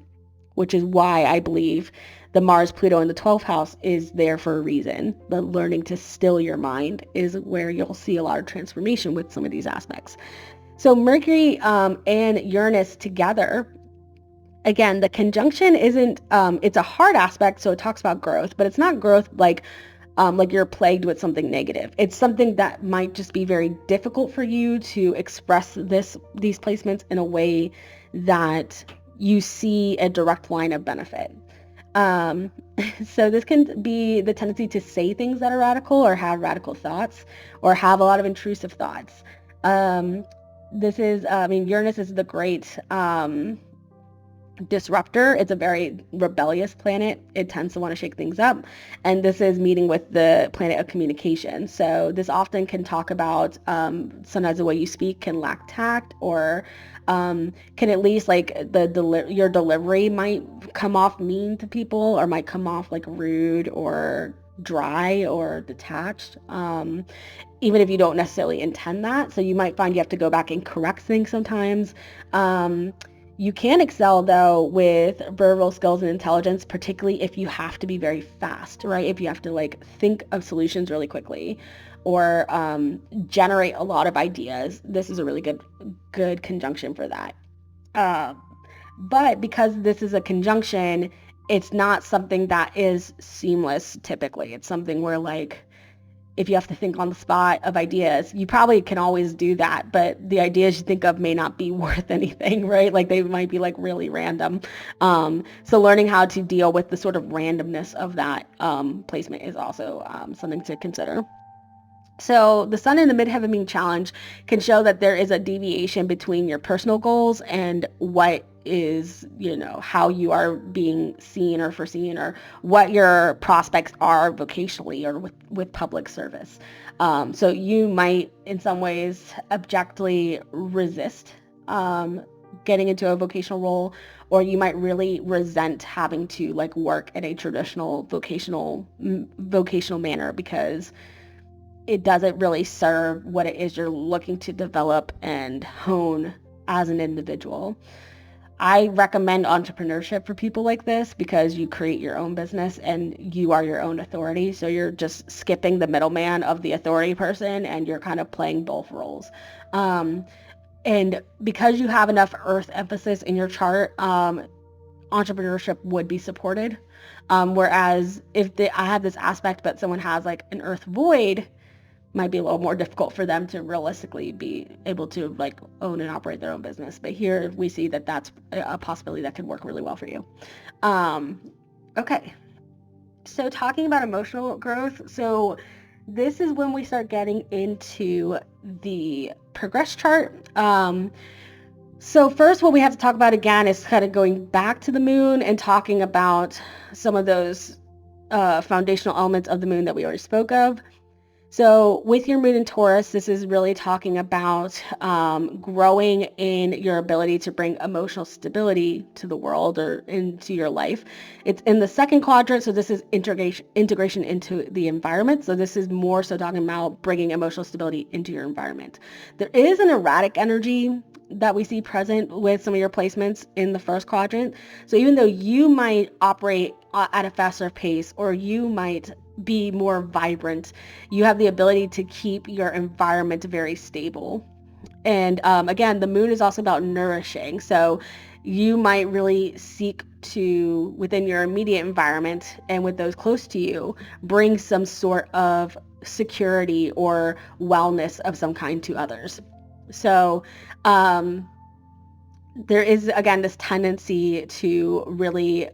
which is why I believe the Mars Pluto in the 12th house is there for a reason. The learning to still your mind is where you'll see a lot of transformation with some of these aspects. So Mercury and Uranus together, again, the conjunction isn't, it's a hard aspect, so it talks about growth, but it's not growth like you're plagued with something negative. It's something that might just be very difficult for you to express these placements in a way that you see a direct line of benefit. So this can be the tendency to say things that are radical or have radical thoughts or have a lot of intrusive thoughts. This is, Uranus is the great disruptor. It's a very rebellious planet. It tends to want to shake things up. And this is meeting with the planet of communication. So this often can talk about sometimes the way you speak can lack tact, or can at least like your delivery might come off mean to people, or might come off like rude or dry or detached, even if you don't necessarily intend that. So you might find you have to go back and correct things sometimes. You can excel, though, with verbal skills and intelligence, particularly if you have to be very fast, right? If you have to like think of solutions really quickly or generate a lot of ideas. This is a really good conjunction for that. But because this is a conjunction, it's not something that is seamless typically. It's something where like if you have to think on the spot of ideas, you probably can always do that, but the ideas you think of may not be worth anything, right? Like they might be like really random. So learning how to deal with the sort of randomness of that placement is also something to consider. So the sun in the midheaven being challenged can show that there is a deviation between your personal goals and what is, how you are being seen or foreseen, or what your prospects are vocationally or with public service. So you might, in some ways, objectively resist getting into a vocational role, or you might really resent having to like work in a traditional vocational manner because it doesn't really serve what it is you're looking to develop and hone as an individual. I recommend entrepreneurship for people like this because you create your own business and you are your own authority. So you're just skipping the middleman of the authority person and you're kind of playing both roles. And because you have enough earth emphasis in your chart, entrepreneurship would be supported. Whereas if I have this aspect, but someone has like an earth void, might be a little more difficult for them to realistically be able to like own and operate their own business. But here we see that that's a possibility that could work really well for you. Okay. So talking about emotional growth. So this is when we start getting into the progress chart. So first, what we have to talk about again is kind of going back to the moon and talking about some of those foundational elements of the moon that we already spoke of. So with your moon in Taurus, this is really talking about growing in your ability to bring emotional stability to the world or into your life. It's in the second quadrant, so this is integration into the environment. So this is more so talking about bringing emotional stability into your environment. There is an erratic energy that we see present with some of your placements in the first quadrant. So even though you might operate at a faster pace, or you might be more vibrant, you have the ability to keep your environment very stable. And again, the moon is also about nourishing. So you might really seek to, within your immediate environment and with those close to you, bring some sort of security or wellness of some kind to others. So there is, again, this tendency to really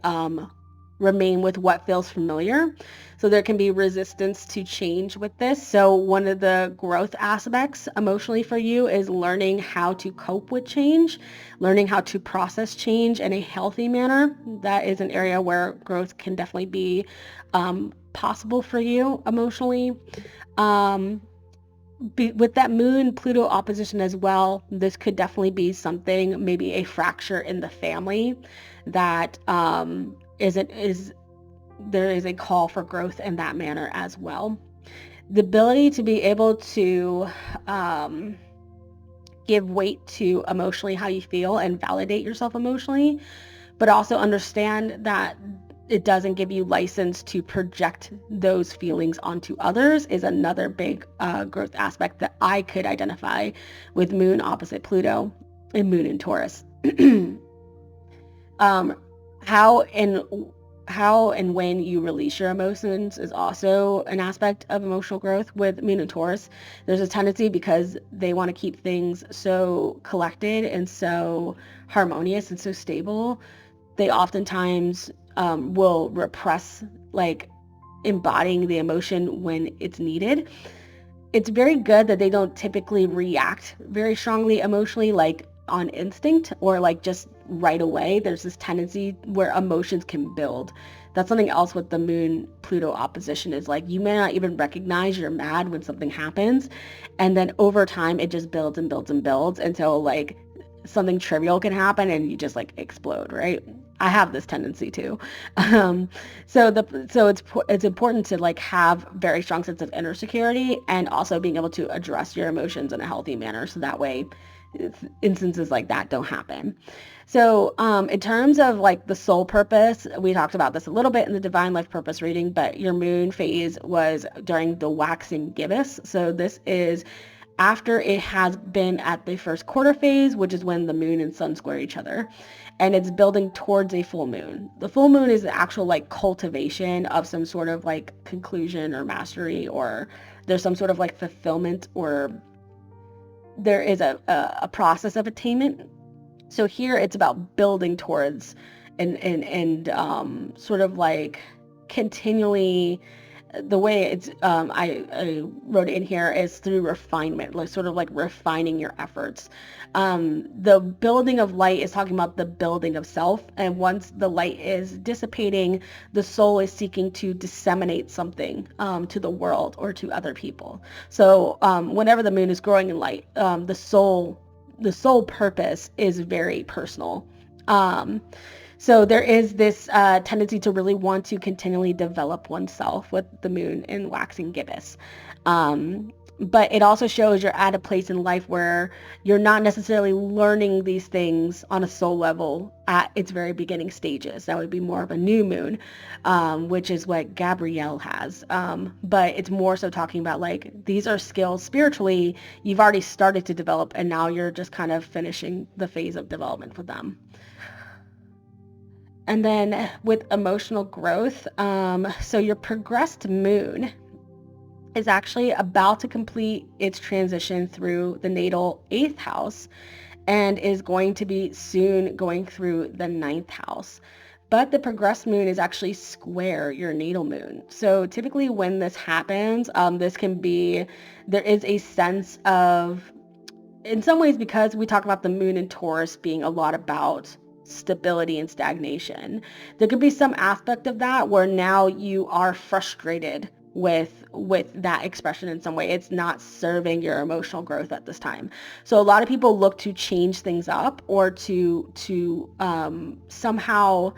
remain with what feels familiar. So there can be resistance to change with this. So one of the growth aspects emotionally for you is learning how to cope with change, learning how to process change in a healthy manner. That is an area where growth can definitely be possible for you emotionally. With that moon Pluto opposition as well, this could definitely be something, maybe a fracture in the family that there is a call for growth in that manner as well. The ability to be able to give weight to emotionally how you feel and validate yourself emotionally, but also understand that it doesn't give you license to project those feelings onto others is another big growth aspect that I could identify with moon opposite Pluto and moon in Taurus. How and when you release your emotions is also an aspect of emotional growth with moon and Taurus. There's a tendency, because they want to keep things so collected and so harmonious and so stable, they oftentimes will repress like embodying the emotion when it's needed. It's very good that they don't typically react very strongly emotionally, like on instinct or like just right away. There's this tendency where emotions can build. That's something else with the moon Pluto opposition, is like you may not even recognize you're mad when something happens, and then over time it just builds and builds and builds until like something trivial can happen and you just like explode, right? I have this tendency too. So it's important to like have very strong sense of inner security, and also being able to address your emotions in a healthy manner, so that way instances like that don't happen. So in terms of like the soul purpose, we talked about this a little bit in the Divine Life Purpose reading, but your moon phase was during the waxing gibbous. So this is after it has been at the first quarter phase, which is when the moon and sun square each other, and it's building towards a full moon. The full moon is the actual like cultivation of some sort of like conclusion or mastery, or there's some sort of like fulfillment, or there is a process of attainment. So here it's about building towards and sort of like continually, the way it's I wrote it in here is through refinement, like sort of like refining your efforts. The building of light is talking about the building of self, and once the light is dissipating, the soul is seeking to disseminate something to the world or to other people. So whenever the moon is growing in light, the soul purpose is very personal. So there is this tendency to really want to continually develop oneself with the moon in waxing gibbous. But it also shows you're at a place in life where you're not necessarily learning these things on a soul level at its very beginning stages. That would be more of a new moon, which is what Gabrielle has. But it's more so talking about like, these are skills spiritually you've already started to develop, and now you're just kind of finishing the phase of development with them. And then with emotional growth, so your progressed moon is actually about to complete its transition through the natal 8th house and is going to be soon going through the 9th house. But the progressed moon is actually square your natal moon. So typically when this happens, there is a sense of, in some ways, because we talk about the moon in Taurus being a lot about stability and stagnation, there could be some aspect of that where now you are frustrated with that expression in some way. It's not serving your emotional growth at this time. So a lot of people look to change things up, or to somehow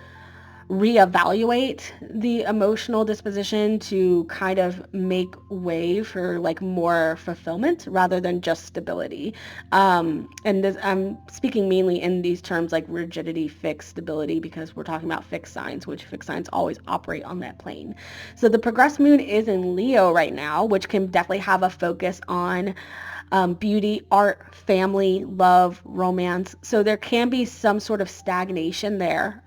reevaluate the emotional disposition to kind of make way for like more fulfillment rather than just stability. And this, I'm speaking mainly in these terms like rigidity, fixed, stability, because we're talking about fixed signs, which fixed signs always operate on that plane. So the progressed moon is in Leo right now, which can definitely have a focus on beauty, art, family, love, romance. So there can be some sort of stagnation there,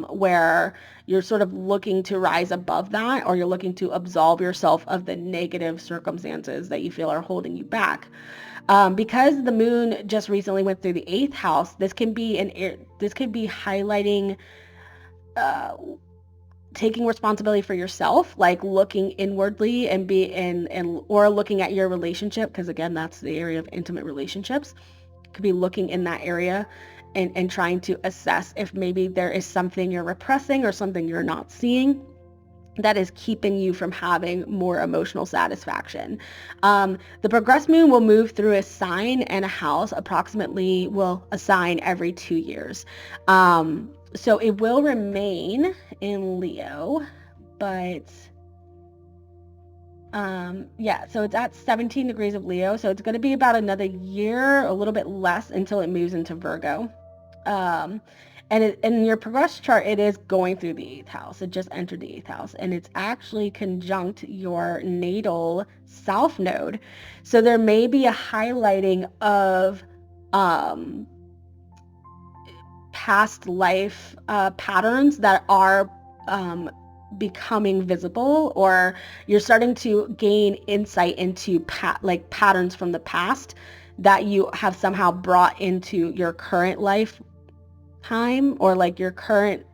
where you're sort of looking to rise above that, or you're looking to absolve yourself of the negative circumstances that you feel are holding you back. Because the moon just recently went through the eighth house, this could be highlighting uh, taking responsibility for yourself, like looking inwardly and be in and or looking at your relationship, because again, that's the area of intimate relationships. Could be looking in that area and trying to assess if maybe there is something you're repressing or something you're not seeing that is keeping you from having more emotional satisfaction. The progressed moon will move through a sign and a house approximately, well, a sign every 2 years. So it will remain in Leo, but yeah, so it's at 17 degrees of Leo. So it's going to be about another year, a little bit less until it moves into Virgo. Um, and in your progress chart, it is going through the eighth house. It just entered the eighth house, and it's actually conjunct your natal south node. So there may be a highlighting of um, past life patterns that are becoming visible, or you're starting to gain insight into patterns from the past that you have somehow brought into your current life time, or like your current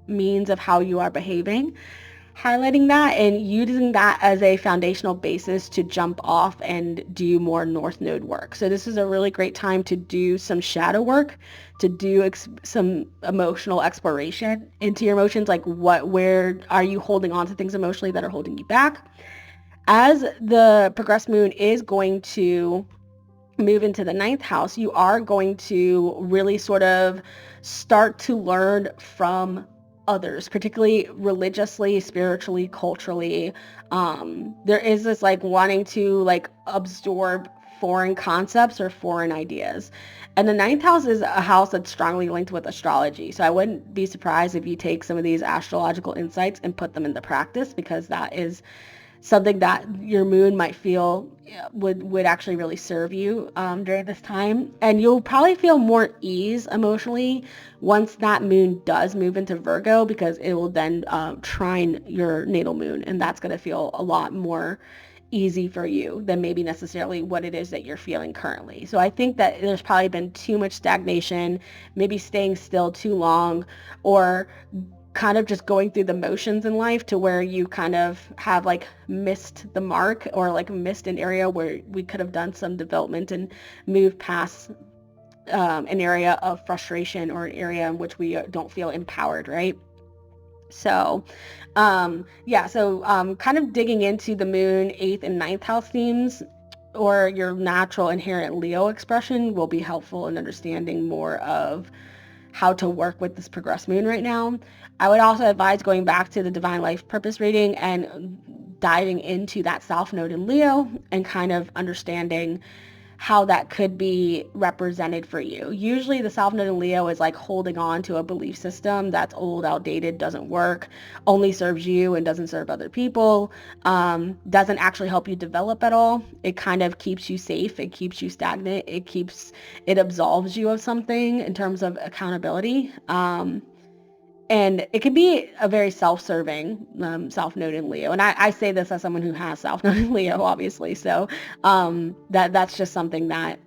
means of how you are behaving, highlighting that and using that as a foundational basis to jump off and do more north node work. So this is a really great time to do some shadow work, to do some emotional exploration into your emotions, like where are you holding on to things emotionally that are holding you back. As the progressed moon is going to move into the ninth house, you are going to really sort of start to learn from others, particularly religiously, spiritually, culturally. There is this like wanting to like absorb foreign concepts or foreign ideas. And the ninth house is a house that's strongly linked with astrology. So I wouldn't be surprised if you take some of these astrological insights and put them into practice, because that is something that your moon might feel would actually really serve you during this time. And you'll probably feel more ease emotionally once that moon does move into Virgo, because it will then trine your natal moon, and that's going to feel a lot more easy for you than maybe necessarily what it is that you're feeling currently. So I think that there's probably been too much stagnation, maybe staying still too long, or kind of just going through the motions in life, to where you kind of have like missed the mark, or like missed an area where we could have done some development and moved past an area of frustration, or an area in which we don't feel empowered, right? So yeah, so kind of digging into the moon, 8th and ninth house themes, or your natural inherent Leo expression, will be helpful in understanding more of how to work with this progressed moon right now. I would also advise going back to the Divine Life Purpose reading and diving into that South Node in Leo, and kind of understanding how that could be represented for you. Usually the South Node in Leo is like holding on to a belief system that's old, outdated, doesn't work, only serves you and doesn't serve other people, doesn't actually help you develop at all. It kind of keeps you safe. It keeps you stagnant. It absolves you of something in terms of accountability. And it can be a very self-serving South Node in Leo. And I say this as someone who has South Node in Leo, obviously. So that's just something that,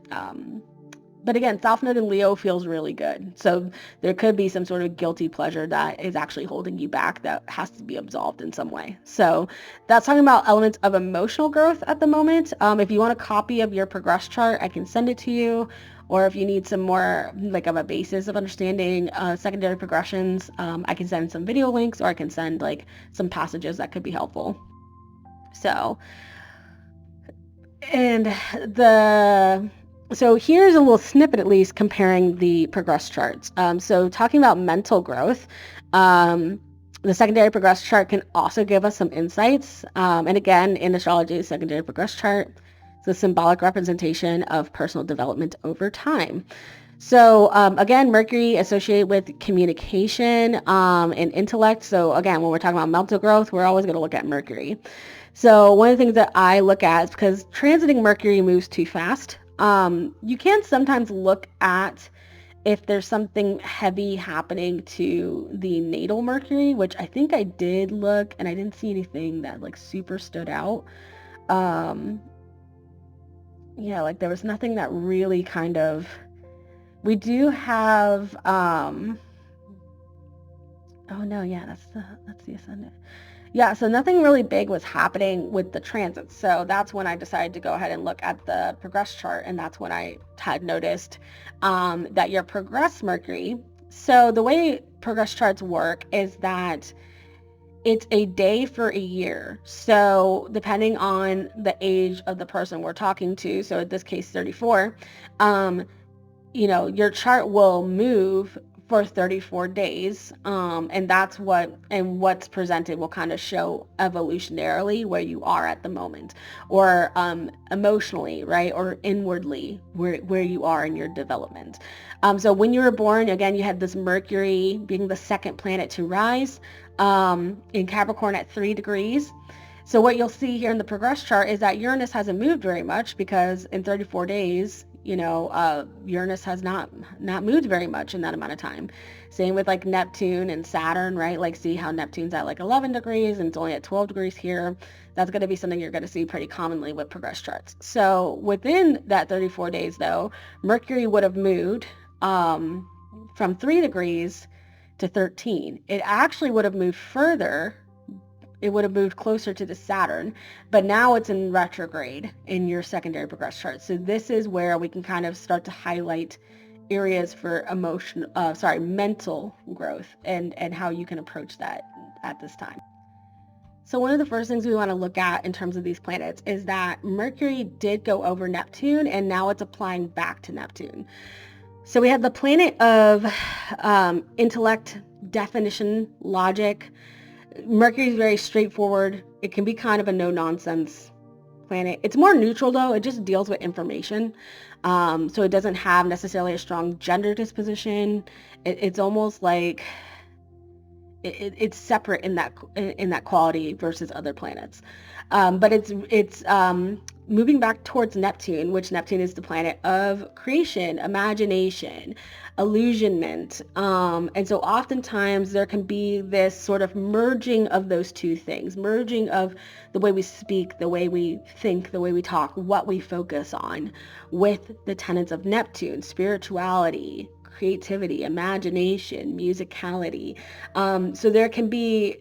but again, South Node in Leo feels really good. So there could be some sort of guilty pleasure that is actually holding you back, that has to be absolved in some way. So that's talking about elements of emotional growth at the moment. If you want a copy of your progress chart, I can send it to you. Or if you need some more like of a basis of understanding secondary progressions, I can send some video links, or I can send like some passages that could be helpful. So, so here's a little snippet, at least, comparing the progress charts. So talking about mental growth, The secondary progress chart can also give us some insights. And again, in astrology, the secondary progress chart is a symbolic representation of personal development over time. So again, Mercury associated with communication and intellect. So again, when we're talking about mental growth, we're always going to look at Mercury. So one of the things that I look at is because transiting Mercury moves too fast. You can sometimes look at if there's something heavy happening to the natal Mercury, which I think I did look and I didn't see anything that like super stood out. Yeah, like there was nothing that really kind of, we do have, oh no, yeah, that's the ascendant. Yeah, so nothing really big was happening with the transits. So that's when I decided to go ahead and look at the progress chart. And that's when I had noticed that your progress Mercury. So the way progress charts work is that it's a day for a year. So depending on the age of the person we're talking to, so in this case 34, your chart will move for 34 days. And that's what's presented will kind of show evolutionarily where you are at the moment, or emotionally, right? Or inwardly where you are in your development. So when you were born, again, you had this Mercury being the second planet to rise in Capricorn at 3 degrees. So what you'll see here in the progress chart is that Uranus hasn't moved very much because in 34 days, Uranus has not moved very much in that amount of time. Same with like Neptune and Saturn, right? Like see how Neptune's at like 11 degrees and it's only at 12 degrees here. That's going to be something you're going to see pretty commonly with progress charts. So within that 34 days though, Mercury would have moved from 3 degrees to 13. It actually would have moved further. It would have moved closer to the Saturn, but now it's in retrograde in your secondary progress chart. So this is where we can kind of start to highlight areas for mental growth and how you can approach that at this time. So one of the first things we want to look at in terms of these planets is that Mercury did go over Neptune and now it's applying back to Neptune. So we have the planet of intellect, definition, logic. Mercury is very straightforward. It can be kind of a no-nonsense planet. It's more neutral though. It just deals with information. So it doesn't have necessarily a strong gender disposition. It's almost like it's separate in that quality versus other planets. But it's moving back towards Neptune, which Neptune is the planet of creation, imagination, illusionment. And so oftentimes there can be this sort of merging of those two things, merging of the way we speak, the way we think, the way we talk, what we focus on with the tenets of Neptune, spirituality, creativity, imagination, musicality. So this can be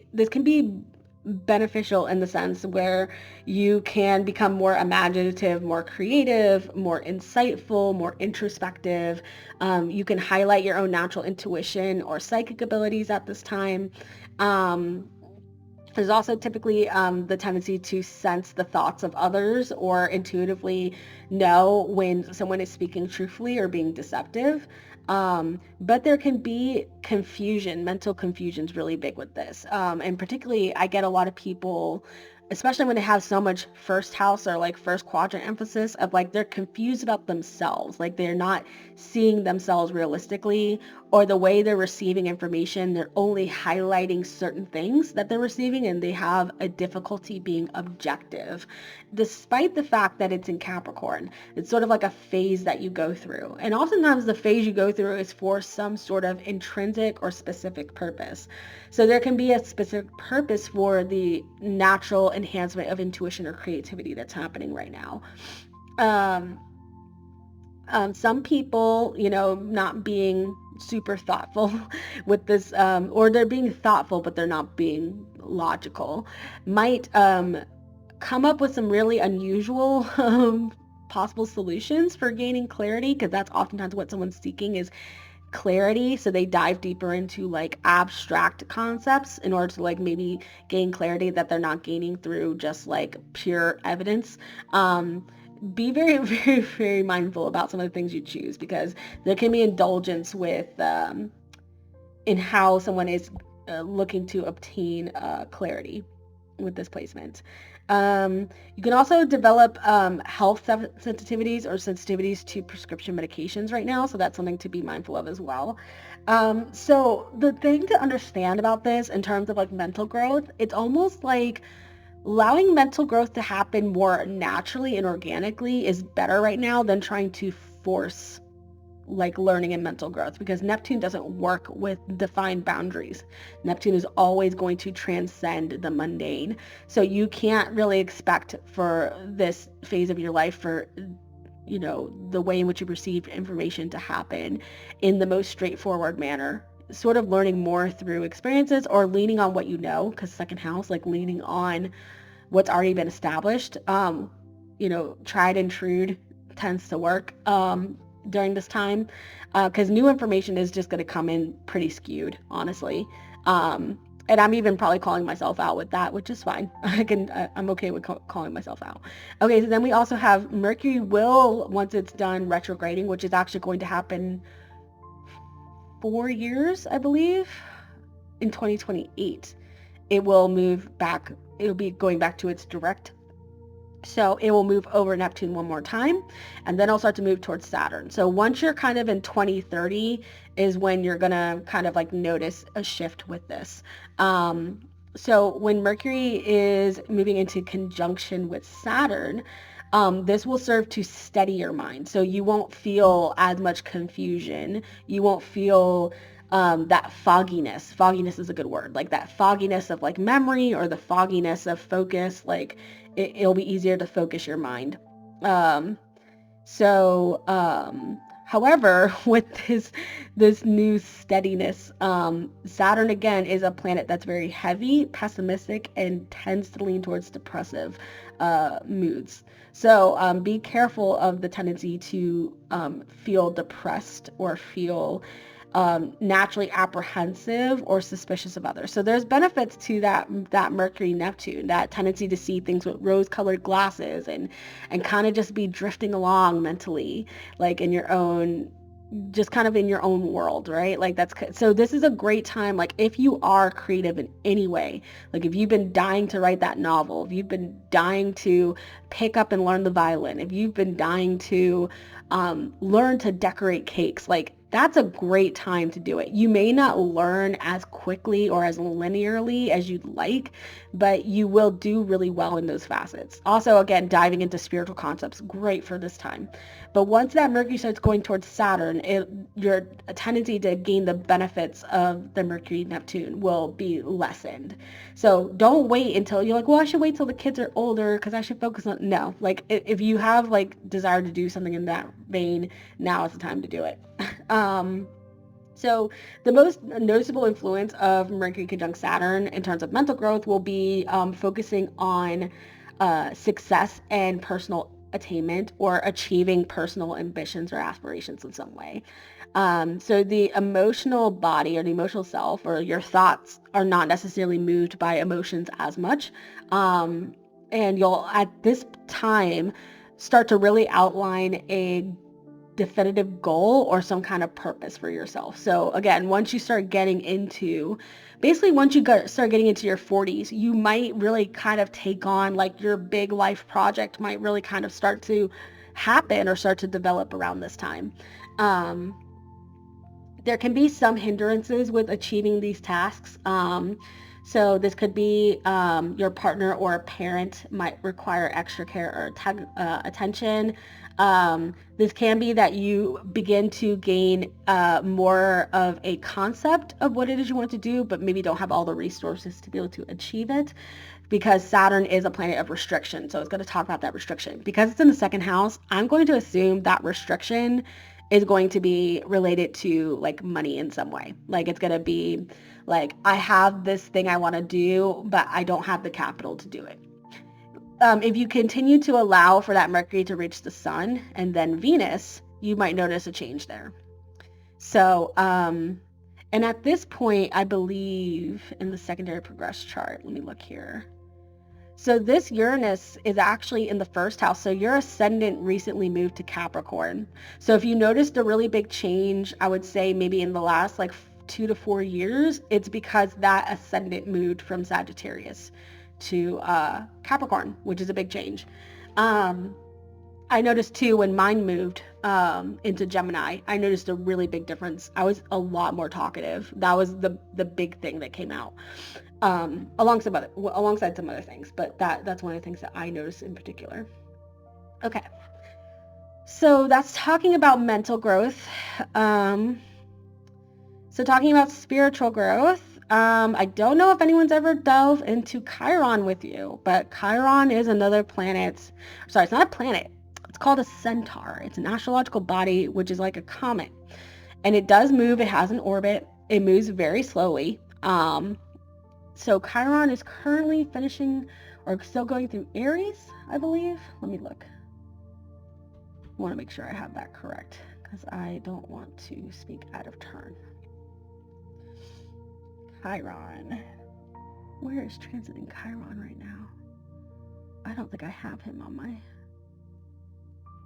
beneficial in the sense where you can become more imaginative, more creative, more insightful, more introspective. You can highlight your own natural intuition or psychic abilities at this time. There's also typically the tendency to sense the thoughts of others or intuitively know when someone is speaking truthfully or being deceptive. But there can be confusion. Mental confusion is really big with this. And particularly, I get a lot of people, especially when they have so much first house or like first quadrant emphasis of like they're confused about themselves. Like they're not seeing themselves realistically, or the way they're receiving information, they're only highlighting certain things that they're receiving and they have a difficulty being objective, despite the fact that it's in Capricorn. It's sort of like a phase that you go through. And oftentimes the phase you go through is for some sort of intrinsic or specific purpose. So there can be a specific purpose for the natural enhancement of intuition or creativity that's happening right now. Some people, not being super thoughtful with this, or they're being thoughtful, but they're not being logical, might come up with some really unusual possible solutions for gaining clarity, because that's oftentimes what someone's seeking is clarity. So they dive deeper into like abstract concepts in order to like maybe gain clarity that they're not gaining through just like pure evidence. Be very, very, very mindful about some of the things you choose, because there can be indulgence with in how someone is looking to obtain clarity with this placement. You can also develop health sensitivities or sensitivities to prescription medications right now, so that's something to be mindful of as well. So the thing to understand about this in terms of like mental growth, it's almost like allowing mental growth to happen more naturally and organically is better right now than trying to force like learning and mental growth, because Neptune doesn't work with defined boundaries. Neptune is always going to transcend the mundane. So you can't really expect for this phase of your life for the way in which you receive information to happen in the most straightforward manner. Sort of learning more through experiences or leaning on what you know, because second house, like leaning on what's already been established. Tried and true tends to work during this time, because new information is just going to come in pretty skewed, honestly. And I'm even probably calling myself out with that, which is fine. I'm okay with calling myself out. Okay, so then we also have Mercury will, once it's done retrograding, which is actually going to happen 4 years, I believe, in 2028. It will move back. It'll be going back to its direct. So it will move over Neptune one more time, and then it'll start to move towards Saturn. So once you're kind of in 2030 is when you're going to kind of like notice a shift with this. So when Mercury is moving into conjunction with Saturn, this will serve to steady your mind. So you won't feel as much confusion. You won't feel that fogginess. Fogginess is a good word. Like that fogginess of like memory or the fogginess of focus. Like it'll be easier to focus your mind. However, with this new steadiness, Saturn again is a planet that's very heavy, pessimistic, and tends to lean towards depressive moods. So be careful of the tendency to feel depressed or feel naturally apprehensive or suspicious of others. So there's benefits to that Mercury Neptune, that tendency to see things with rose-colored glasses and kind of just be drifting along mentally, like in your own, just kind of in your own world, right? Like so this is a great time, like if you are creative in any way, like if you've been dying to write that novel, if you've been dying to pick up and learn the violin, if you've been dying to learn to decorate cakes, like that's a great time to do it. You may not learn as quickly or as linearly as you'd like, but you will do really well in those facets. Also, again, diving into spiritual concepts, great for this time. But once that Mercury starts going towards Saturn, your tendency to gain the benefits of the Mercury Neptune will be lessened. So don't wait until you're like, well, I should wait till the kids are older because I should focus on, no, like if you have like desire to do something in that vein, now is the time to do it. So the most noticeable influence of Mercury conjunct Saturn in terms of mental growth will be focusing on success and personal attainment or achieving personal ambitions or aspirations in some way. So the emotional body or the emotional self or your thoughts are not necessarily moved by emotions as much. And you'll at this time start to really outline a definitive goal or some kind of purpose for yourself. So again, once you start getting into, basically once you start getting into your 40s, you might really kind of take on like your big life project might really kind of start to happen or start to develop around this time. There can be some hindrances with achieving these tasks. So this could be your partner or a parent might require extra care or attention. This can be that you begin to gain more of a concept of what it is you want to do, but maybe don't have all the resources to be able to achieve it, because Saturn is a planet of restriction. So it's going to talk about that restriction. Because it's in the second house, I'm going to assume that restriction is going to be related to like money in some way. Like it's going to be like, I have this thing I want to do, but I don't have the capital to do it. If you continue to allow for that Mercury to reach the sun and then Venus, you might notice a change there. So, and at this point, I believe in the secondary progress chart, let me look here. So this Uranus is actually in the first house. So your ascendant recently moved to Capricorn. So if you noticed a really big change, I would say maybe in the last like 2 to 4 years, it's because that ascendant moved from Sagittarius to Capricorn, which is a big change. I noticed too when mine moved into Gemini, I noticed a really big difference. I was a lot more talkative. That was the big thing that came out, alongside some other things. But that's one of the things that I noticed in particular. Okay, so that's talking about mental growth. So talking about spiritual growth. I don't know if anyone's ever delved into Chiron with you, but Chiron is another planet. Sorry, it's not a planet. It's called a centaur. It's an astrological body, which is like a comet. And it does move. It has an orbit. It moves very slowly. So Chiron is currently finishing or still going through Aries, I believe. Let me look. I want to make sure I have that correct because I don't want to speak out of turn. Chiron. Where is transiting Chiron right now? I don't think I have him on my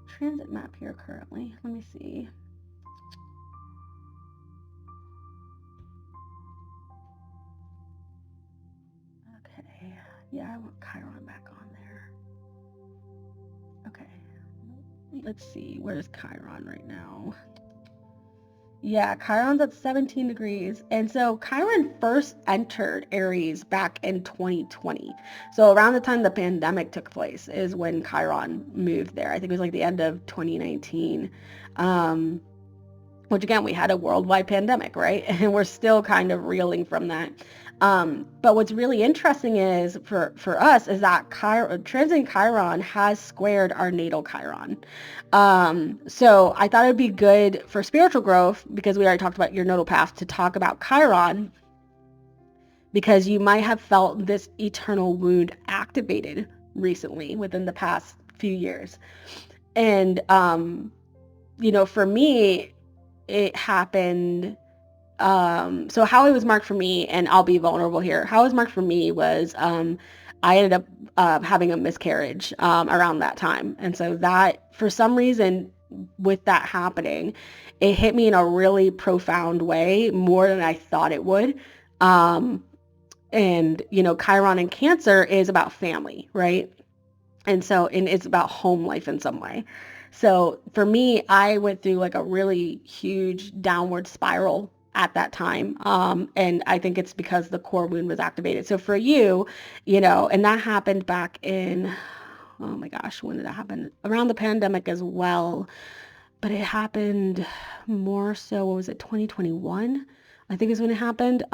transit map here currently. Let me see. Okay. Yeah, I want Chiron back on there. Okay. Let's see. Where's Chiron right now? Yeah, Chiron's at 17 degrees. And so Chiron first entered Aries back in 2020. So around the time the pandemic took place is when Chiron moved there. I think it was like the end of 2019. Which again, we had a worldwide pandemic, right? And we're still kind of reeling from that. But what's really interesting is for us is that transiting Chiron has squared our natal Chiron. So I thought it'd be good for spiritual growth, because we already talked about your nodal path, to talk about Chiron, because you might have felt this eternal wound activated recently within the past few years. And, for me, it happened. So how it was marked for me, and I'll be vulnerable here, how it was marked for me was I ended up having a miscarriage around that time. And so that, for some reason, with that happening, it hit me in a really profound way, more than I thought it would. And, Chiron in Cancer is about family, right? And it's about home life in some way. So for me, I went through like a really huge downward spiral at that time. And I think it's because the core wound was activated. So for you, and that happened back in, oh my gosh, when did that happen? Around the pandemic as well. But it happened more so, what was it, 2021? I think is when it happened.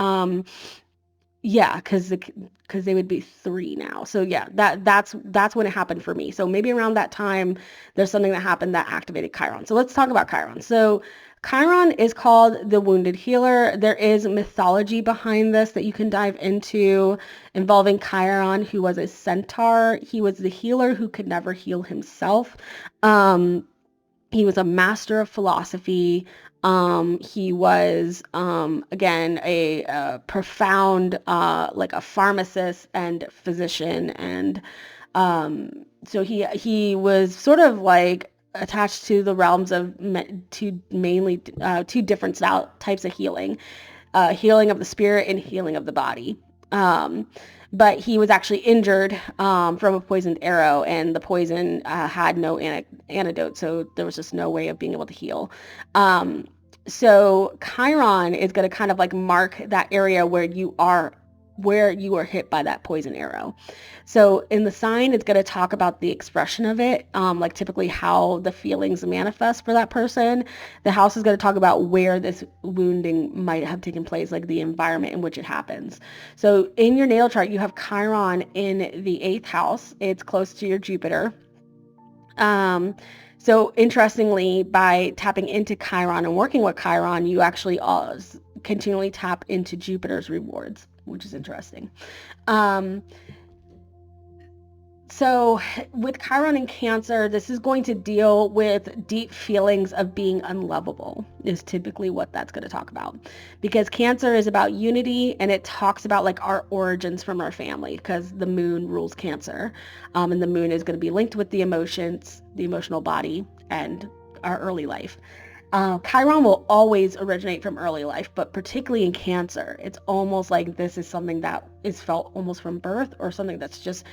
Yeah, because they would be 3 now. So yeah, that's when it happened for me. So maybe around that time, there's something that happened that activated Chiron. So let's talk about Chiron. So Chiron is called the wounded healer. There is mythology behind this that you can dive into, involving Chiron, who was a centaur. He was the healer who could never heal himself. He was a master of philosophy. He was, again, a profound, like a pharmacist and physician. And so he was sort of like attached to the realms of two different types of healing, healing of the spirit and healing of the body. But he was actually injured from a poisoned arrow, and the poison had no antidote, so there was just no way of being able to heal. So Chiron is going to kind of like mark that area where you are hit by that poison arrow. So in the sign, it's going to talk about the expression of it, like typically how the feelings manifest for that person. The house is going to talk about where this wounding might have taken place, like the environment in which it happens. So in your natal chart, you have Chiron in the 8th house. It's close to your Jupiter. So interestingly, by tapping into Chiron and working with Chiron, you actually continually tap into Jupiter's rewards, which is interesting. So with Chiron in Cancer, this is going to deal with deep feelings of being unlovable, is typically what that's going to talk about. Because Cancer is about unity, and it talks about like our origins from our family, because the moon rules Cancer. And the moon is going to be linked with the emotions, the emotional body, and our early life. Chiron will always originate from early life, but particularly in Cancer, it's almost like this is something that is felt almost from birth, or something that's just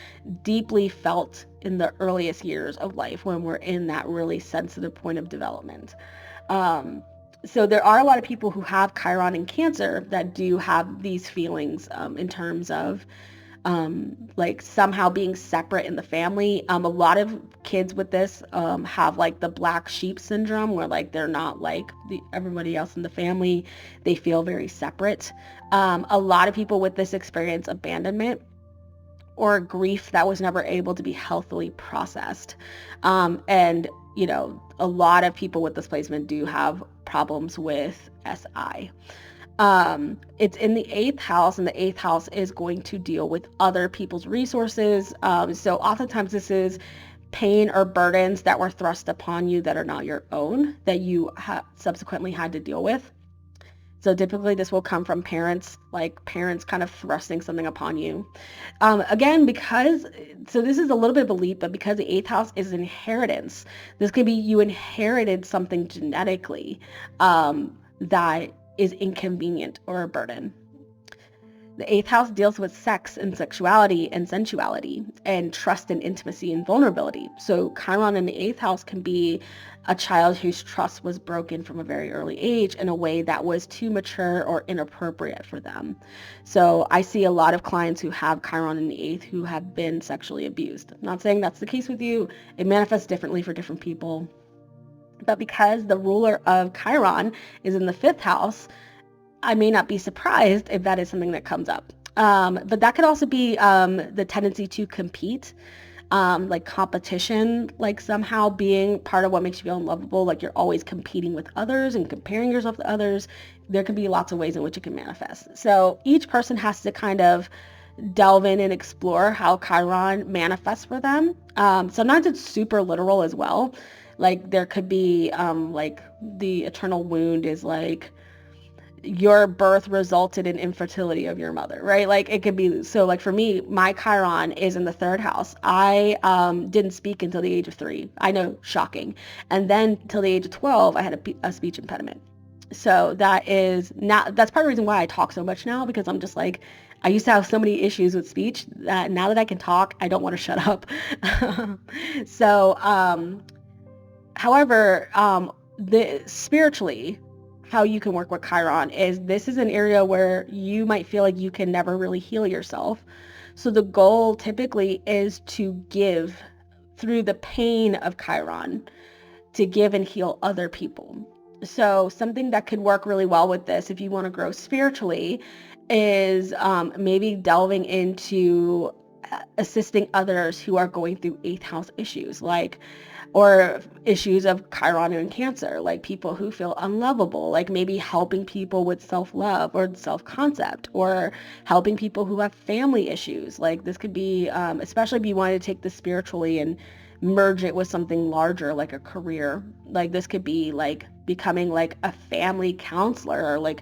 deeply felt in the earliest years of life when we're in that really sensitive point of development. Um, so there are a lot of people who have Chiron in Cancer that do have these feelings, in terms of like somehow being separate in the family. A lot of kids with this have like the black sheep syndrome, where like they're not like everybody else in the family. They feel very separate. A lot of people with this experience abandonment or grief that was never able to be healthily processed. And, a lot of people with displacement do have problems with SI. It's in the eighth house, and the eighth house is going to deal with other people's resources. So oftentimes this is pain or burdens that were thrust upon you that are not your own, that you subsequently had to deal with. So typically this will come from parents, like parents kind of thrusting something upon you. Again, so this is a little bit of a leap, but because the eighth house is inheritance, this could be you inherited something genetically that is inconvenient or a burden. The eighth house deals with sex and sexuality and sensuality and trust and intimacy and vulnerability. So Chiron in the eighth house can be a child whose trust was broken from a very early age in a way that was too mature or inappropriate for them. So I see a lot of clients who have Chiron in the eighth who have been sexually abused. I'm not saying that's the case with you. It manifests differently for different people. But because the ruler of Chiron is in the fifth house, I may not be surprised if that is something that comes up. But that could also be the tendency to compete, like competition, like somehow being part of what makes you feel unlovable, like you're always competing with others and comparing yourself to others. There can be lots of ways in which it can manifest. So each person has to kind of delve in and explore how Chiron manifests for them. Sometimes it's super literal as well. Like there could be like the eternal wound is like your birth resulted in infertility of your mother, right? Like it could be, so like for me, my Chiron is in the third house. I didn't speak until the age of 3. I know, shocking. And then till the age of 12, I had a speech impediment. So that's part of the reason why I talk so much now, because I'm just like, I used to have so many issues with speech that now that I can talk, I don't want to shut up. So, however, spiritually, how you can work with Chiron is this is an area where you might feel like you can never really heal yourself. So the goal typically is to give through the pain of Chiron, to give and heal other people. So something that could work really well with this, if you want to grow spiritually, is maybe delving into assisting others who are going through eighth house issues, or issues of Chiron and Cancer, like people who feel unlovable, like maybe helping people with self-love or self-concept, or helping people who have family issues. Like this could be, especially if you wanted to take this spiritually and merge it with something larger, like a career. Like this could be like becoming like a family counselor, or like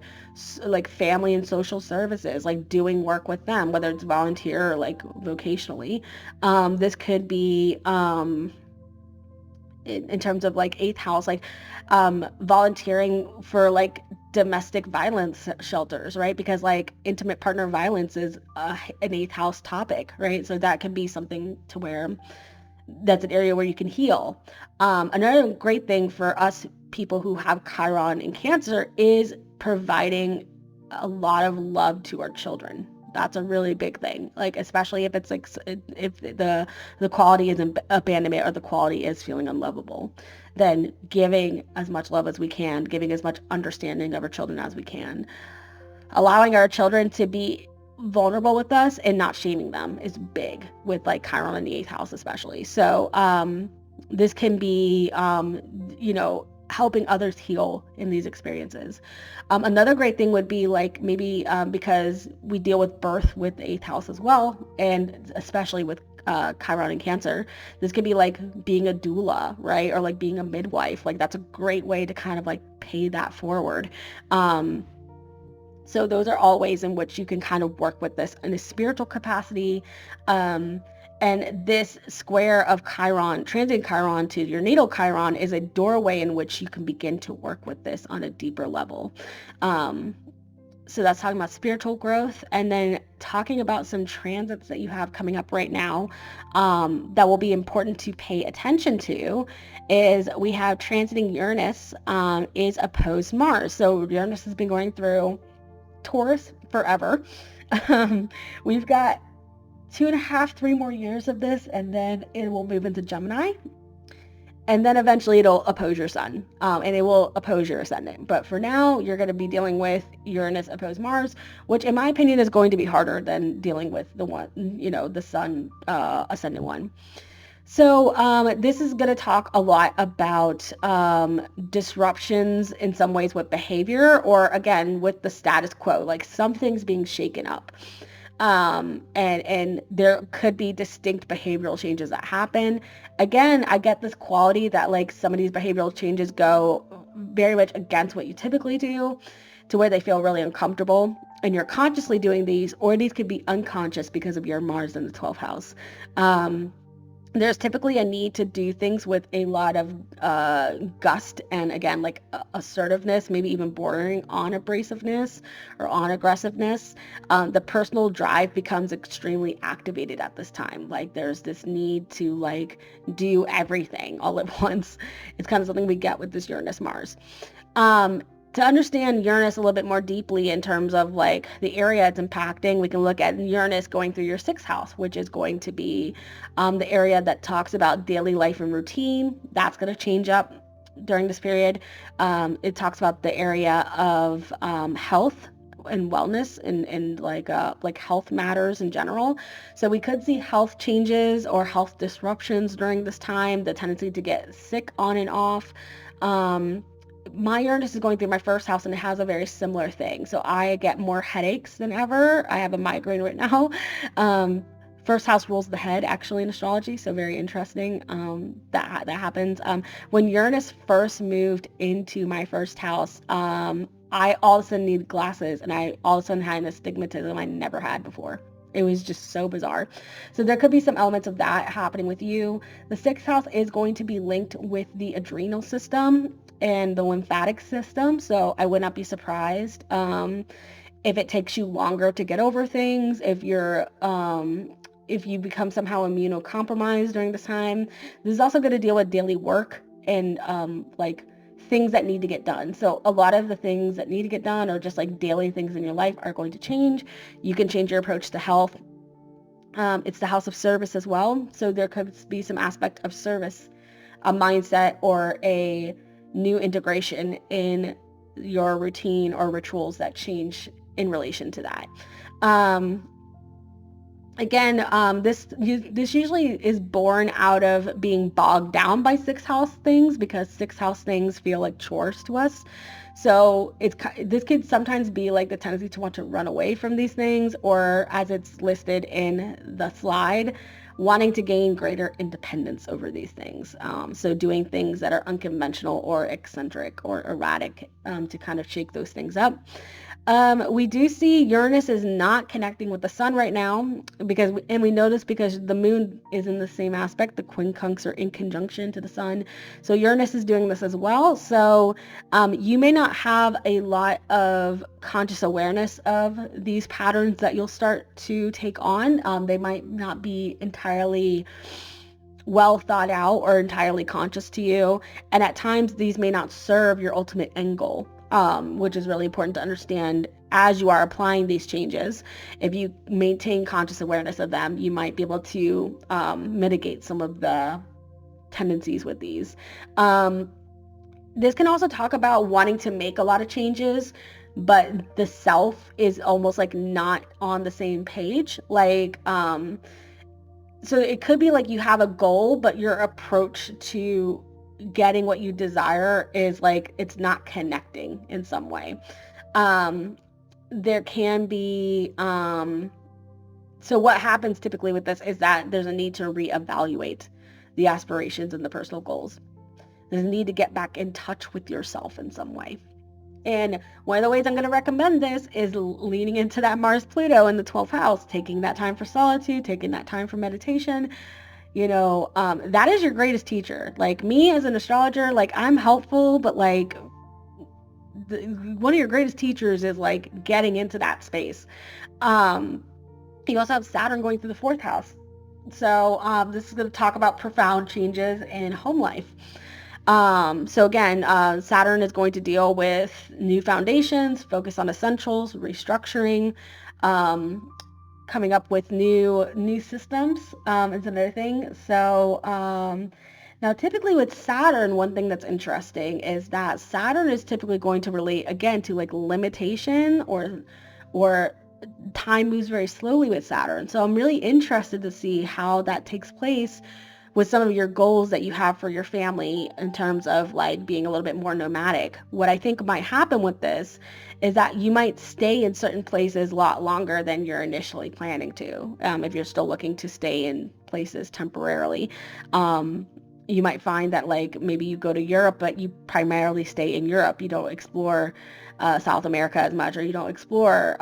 family and social services, like doing work with them, whether it's volunteer or like vocationally. This could be, in terms of like eighth house, like volunteering for like domestic violence shelters, right? Because like intimate partner violence is an eighth house topic, right? So that can be something to where that's an area where you can heal. Another great thing for us people who have Chiron in Cancer is providing a lot of love to our children. That's a really big thing. Like especially if it's like if the quality is abandonment, or the quality is feeling unlovable, then giving as much love as we can, giving as much understanding of our children as we can, allowing our children to be vulnerable with us and not shaming them is big with like Chiron in the eighth house especially. So this can be helping others heal in these experiences. Another great thing would be like maybe because we deal with birth with the eighth house as well, and especially with Chiron and Cancer, this could be like being a doula, right? Or like being a midwife. Like that's a great way to kind of like pay that forward. So those are all ways in which you can kind of work with this in a spiritual capacity. And this square of Chiron, transit Chiron to your natal Chiron, is a doorway in which you can begin to work with this on a deeper level. So that's talking about spiritual growth, and then talking about some transits that you have coming up right now that will be important to pay attention to is we have transiting Uranus is opposed Mars. So Uranus has been going through Taurus forever. We've got 2.5, 3 more years of this, and then it will move into Gemini. And then eventually it'll oppose your sun, and it will oppose your ascendant. But for now, you're going to be dealing with Uranus opposed Mars, which in my opinion is going to be harder than dealing with the one, the sun ascendant one. So this is going to talk a lot about disruptions in some ways with behavior, or again, with the status quo, like something's being shaken up. And there could be distinct behavioral changes that happen. Again, I get this quality that like some of these behavioral changes go very much against what you typically do, to where they feel really uncomfortable, and you're consciously doing these, or these could be unconscious because of your Mars in the 12th house. There's typically a need to do things with a lot of gust and, again, like assertiveness, maybe even bordering on abrasiveness or on aggressiveness. The personal drive becomes extremely activated at this time. Like there's this need to like do everything all at once. It's kind of something we get with this Uranus Mars. To understand Uranus a little bit more deeply in terms of like the area it's impacting, we can look at Uranus going through your 6th house, which is going to be the area that talks about daily life and routine. That's going to change up during this period. It talks about the area of health and wellness and like health matters in general. So we could see health changes or health disruptions during this time, the tendency to get sick on and off. My Uranus is going through my 1st house, and it has a very similar thing. So I get more headaches than ever. I have a migraine right now. 1st house rules the head, actually, in astrology, so very interesting that happens. When Uranus first moved into my 1st house, I all of a sudden needed glasses, and I all of a sudden had an astigmatism I never had before. It was just so bizarre. So there could be some elements of that happening with you. The 6th house is going to be linked with the adrenal system and the lymphatic system. So I would not be surprised if it takes you longer to get over things, if you become somehow immunocompromised during this time. This is also going to deal with daily work and like things that need to get done. So a lot of the things that need to get done, or just like daily things in your life, are going to change. You can change your approach to health. It's the house of service as well. So there could be some aspect of service, a mindset, or a new integration in your routine or rituals that change in relation to that. Again, this usually is born out of being bogged down by 6th house things, because 6th house things feel like chores to us. So this could sometimes be like the tendency to want to run away from these things, or as it's listed in the slide, wanting to gain greater independence over these things. So doing things that are unconventional or eccentric or erratic to kind of shake those things up. We do see Uranus is not connecting with the sun right now, and we know this because the moon is in the same aspect. The quincunx are in conjunction to the sun. So Uranus is doing this as well. So you may not have a lot of conscious awareness of these patterns that you'll start to take on. They might not be entirely well thought out or entirely conscious to you. And at times these may not serve your ultimate end goal. Which is really important to understand as you are applying these changes. If you maintain conscious awareness of them, you might be able to mitigate some of the tendencies with these. This can also talk about wanting to make a lot of changes, but the self is almost like not on the same page. Like, so it could be like you have a goal, but your approach to getting what you desire is like it's not connecting in some way. There can be so what happens typically with this is that there's a need to reevaluate the aspirations and the personal goals. There's a need to get back in touch with yourself in some way. And one of the ways I'm going to recommend this is leaning into that Mars Pluto in the 12th house, taking that time for solitude, taking that time for meditation. That is your greatest teacher. Like me as an astrologer, like I'm helpful, but like one of your greatest teachers is like getting into that space. Um, you also have Saturn going through the 4th house. So this is going to talk about profound changes in home life. So again, Saturn is going to deal with new foundations, focus on essentials, restructuring, um, coming up with new systems is another thing. So now typically with Saturn, one thing that's interesting is that Saturn is typically going to relate again to like limitation or time moves very slowly with Saturn. So I'm really interested to see how that takes place with some of your goals that you have for your family in terms of like being a little bit more nomadic. What I think might happen with this is that you might stay in certain places a lot longer than you're initially planning to, if you're still looking to stay in places temporarily. You might find that like maybe you go to Europe, but you primarily stay in Europe. You don't explore South America as much, or you don't explore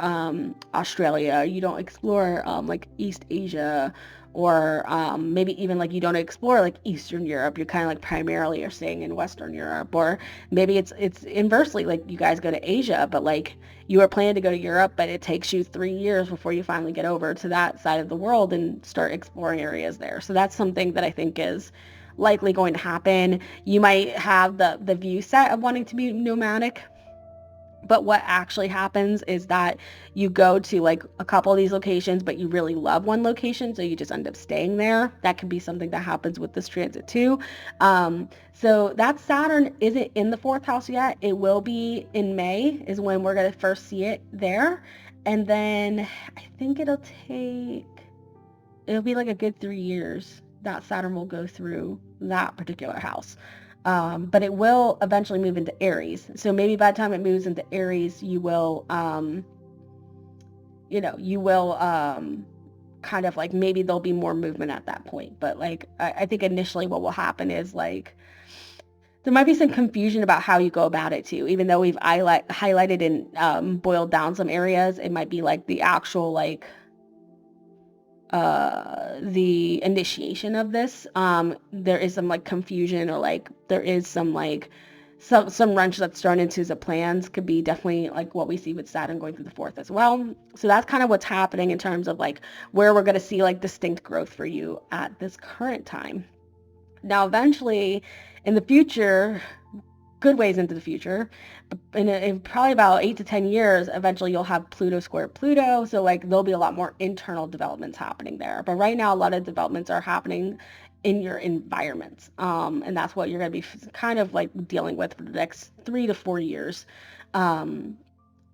Australia. You don't explore like East Asia, or maybe even like you don't explore like Eastern Europe. You're kind of like primarily are staying in Western Europe, or maybe it's inversely like you guys go to Asia, but like you are planning to go to Europe, but it takes you 3 years before you finally get over to that side of the world and start exploring areas there. So that's something that I think is likely going to happen. You might have the view set of wanting to be nomadic, but what actually happens is that you go to like a couple of these locations, but you really love one location, so you just end up staying there. That can be something that happens with this transit too. So that Saturn isn't in the 4th house yet. It will be in May is when we're going to first see it there. And then I think it'll be like a good 3 years that Saturn will go through that particular house. But it will eventually move into Aries. So maybe by the time it moves into Aries, you will kind of like maybe there'll be more movement at that point. But like I think initially what will happen is like there might be some confusion about how you go about it too. Even though we've highlighted and boiled down some areas, it might be like the actual like the initiation of this. There is some like confusion, or like there is some like some wrench that's thrown into the plans. Could be definitely like what we see with Saturn going through the 4th as well. So that's kind of what's happening in terms of like where we're going to see like distinct growth for you at this current time. Now eventually in the future, good ways into the future, in probably about 8 to 10 years, eventually you'll have Pluto square Pluto. So like there'll be a lot more internal developments happening there. But right now, a lot of developments are happening in your environments. And that's what you're going to be kind of like dealing with for the next 3 to 4 years. Um,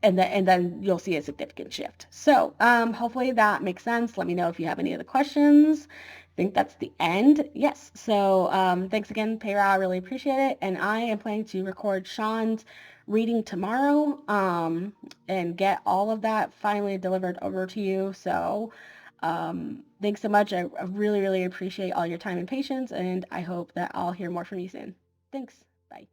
and then you'll see a significant shift. So hopefully that makes sense. Let me know if you have any other questions. I think that's the end. Yes. So thanks again, Peirou. I really appreciate it. And I am planning to record Sean's reading tomorrow and get all of that finally delivered over to you. So thanks so much. I really, really appreciate all your time and patience, and I hope that I'll hear more from you soon. Thanks. Bye.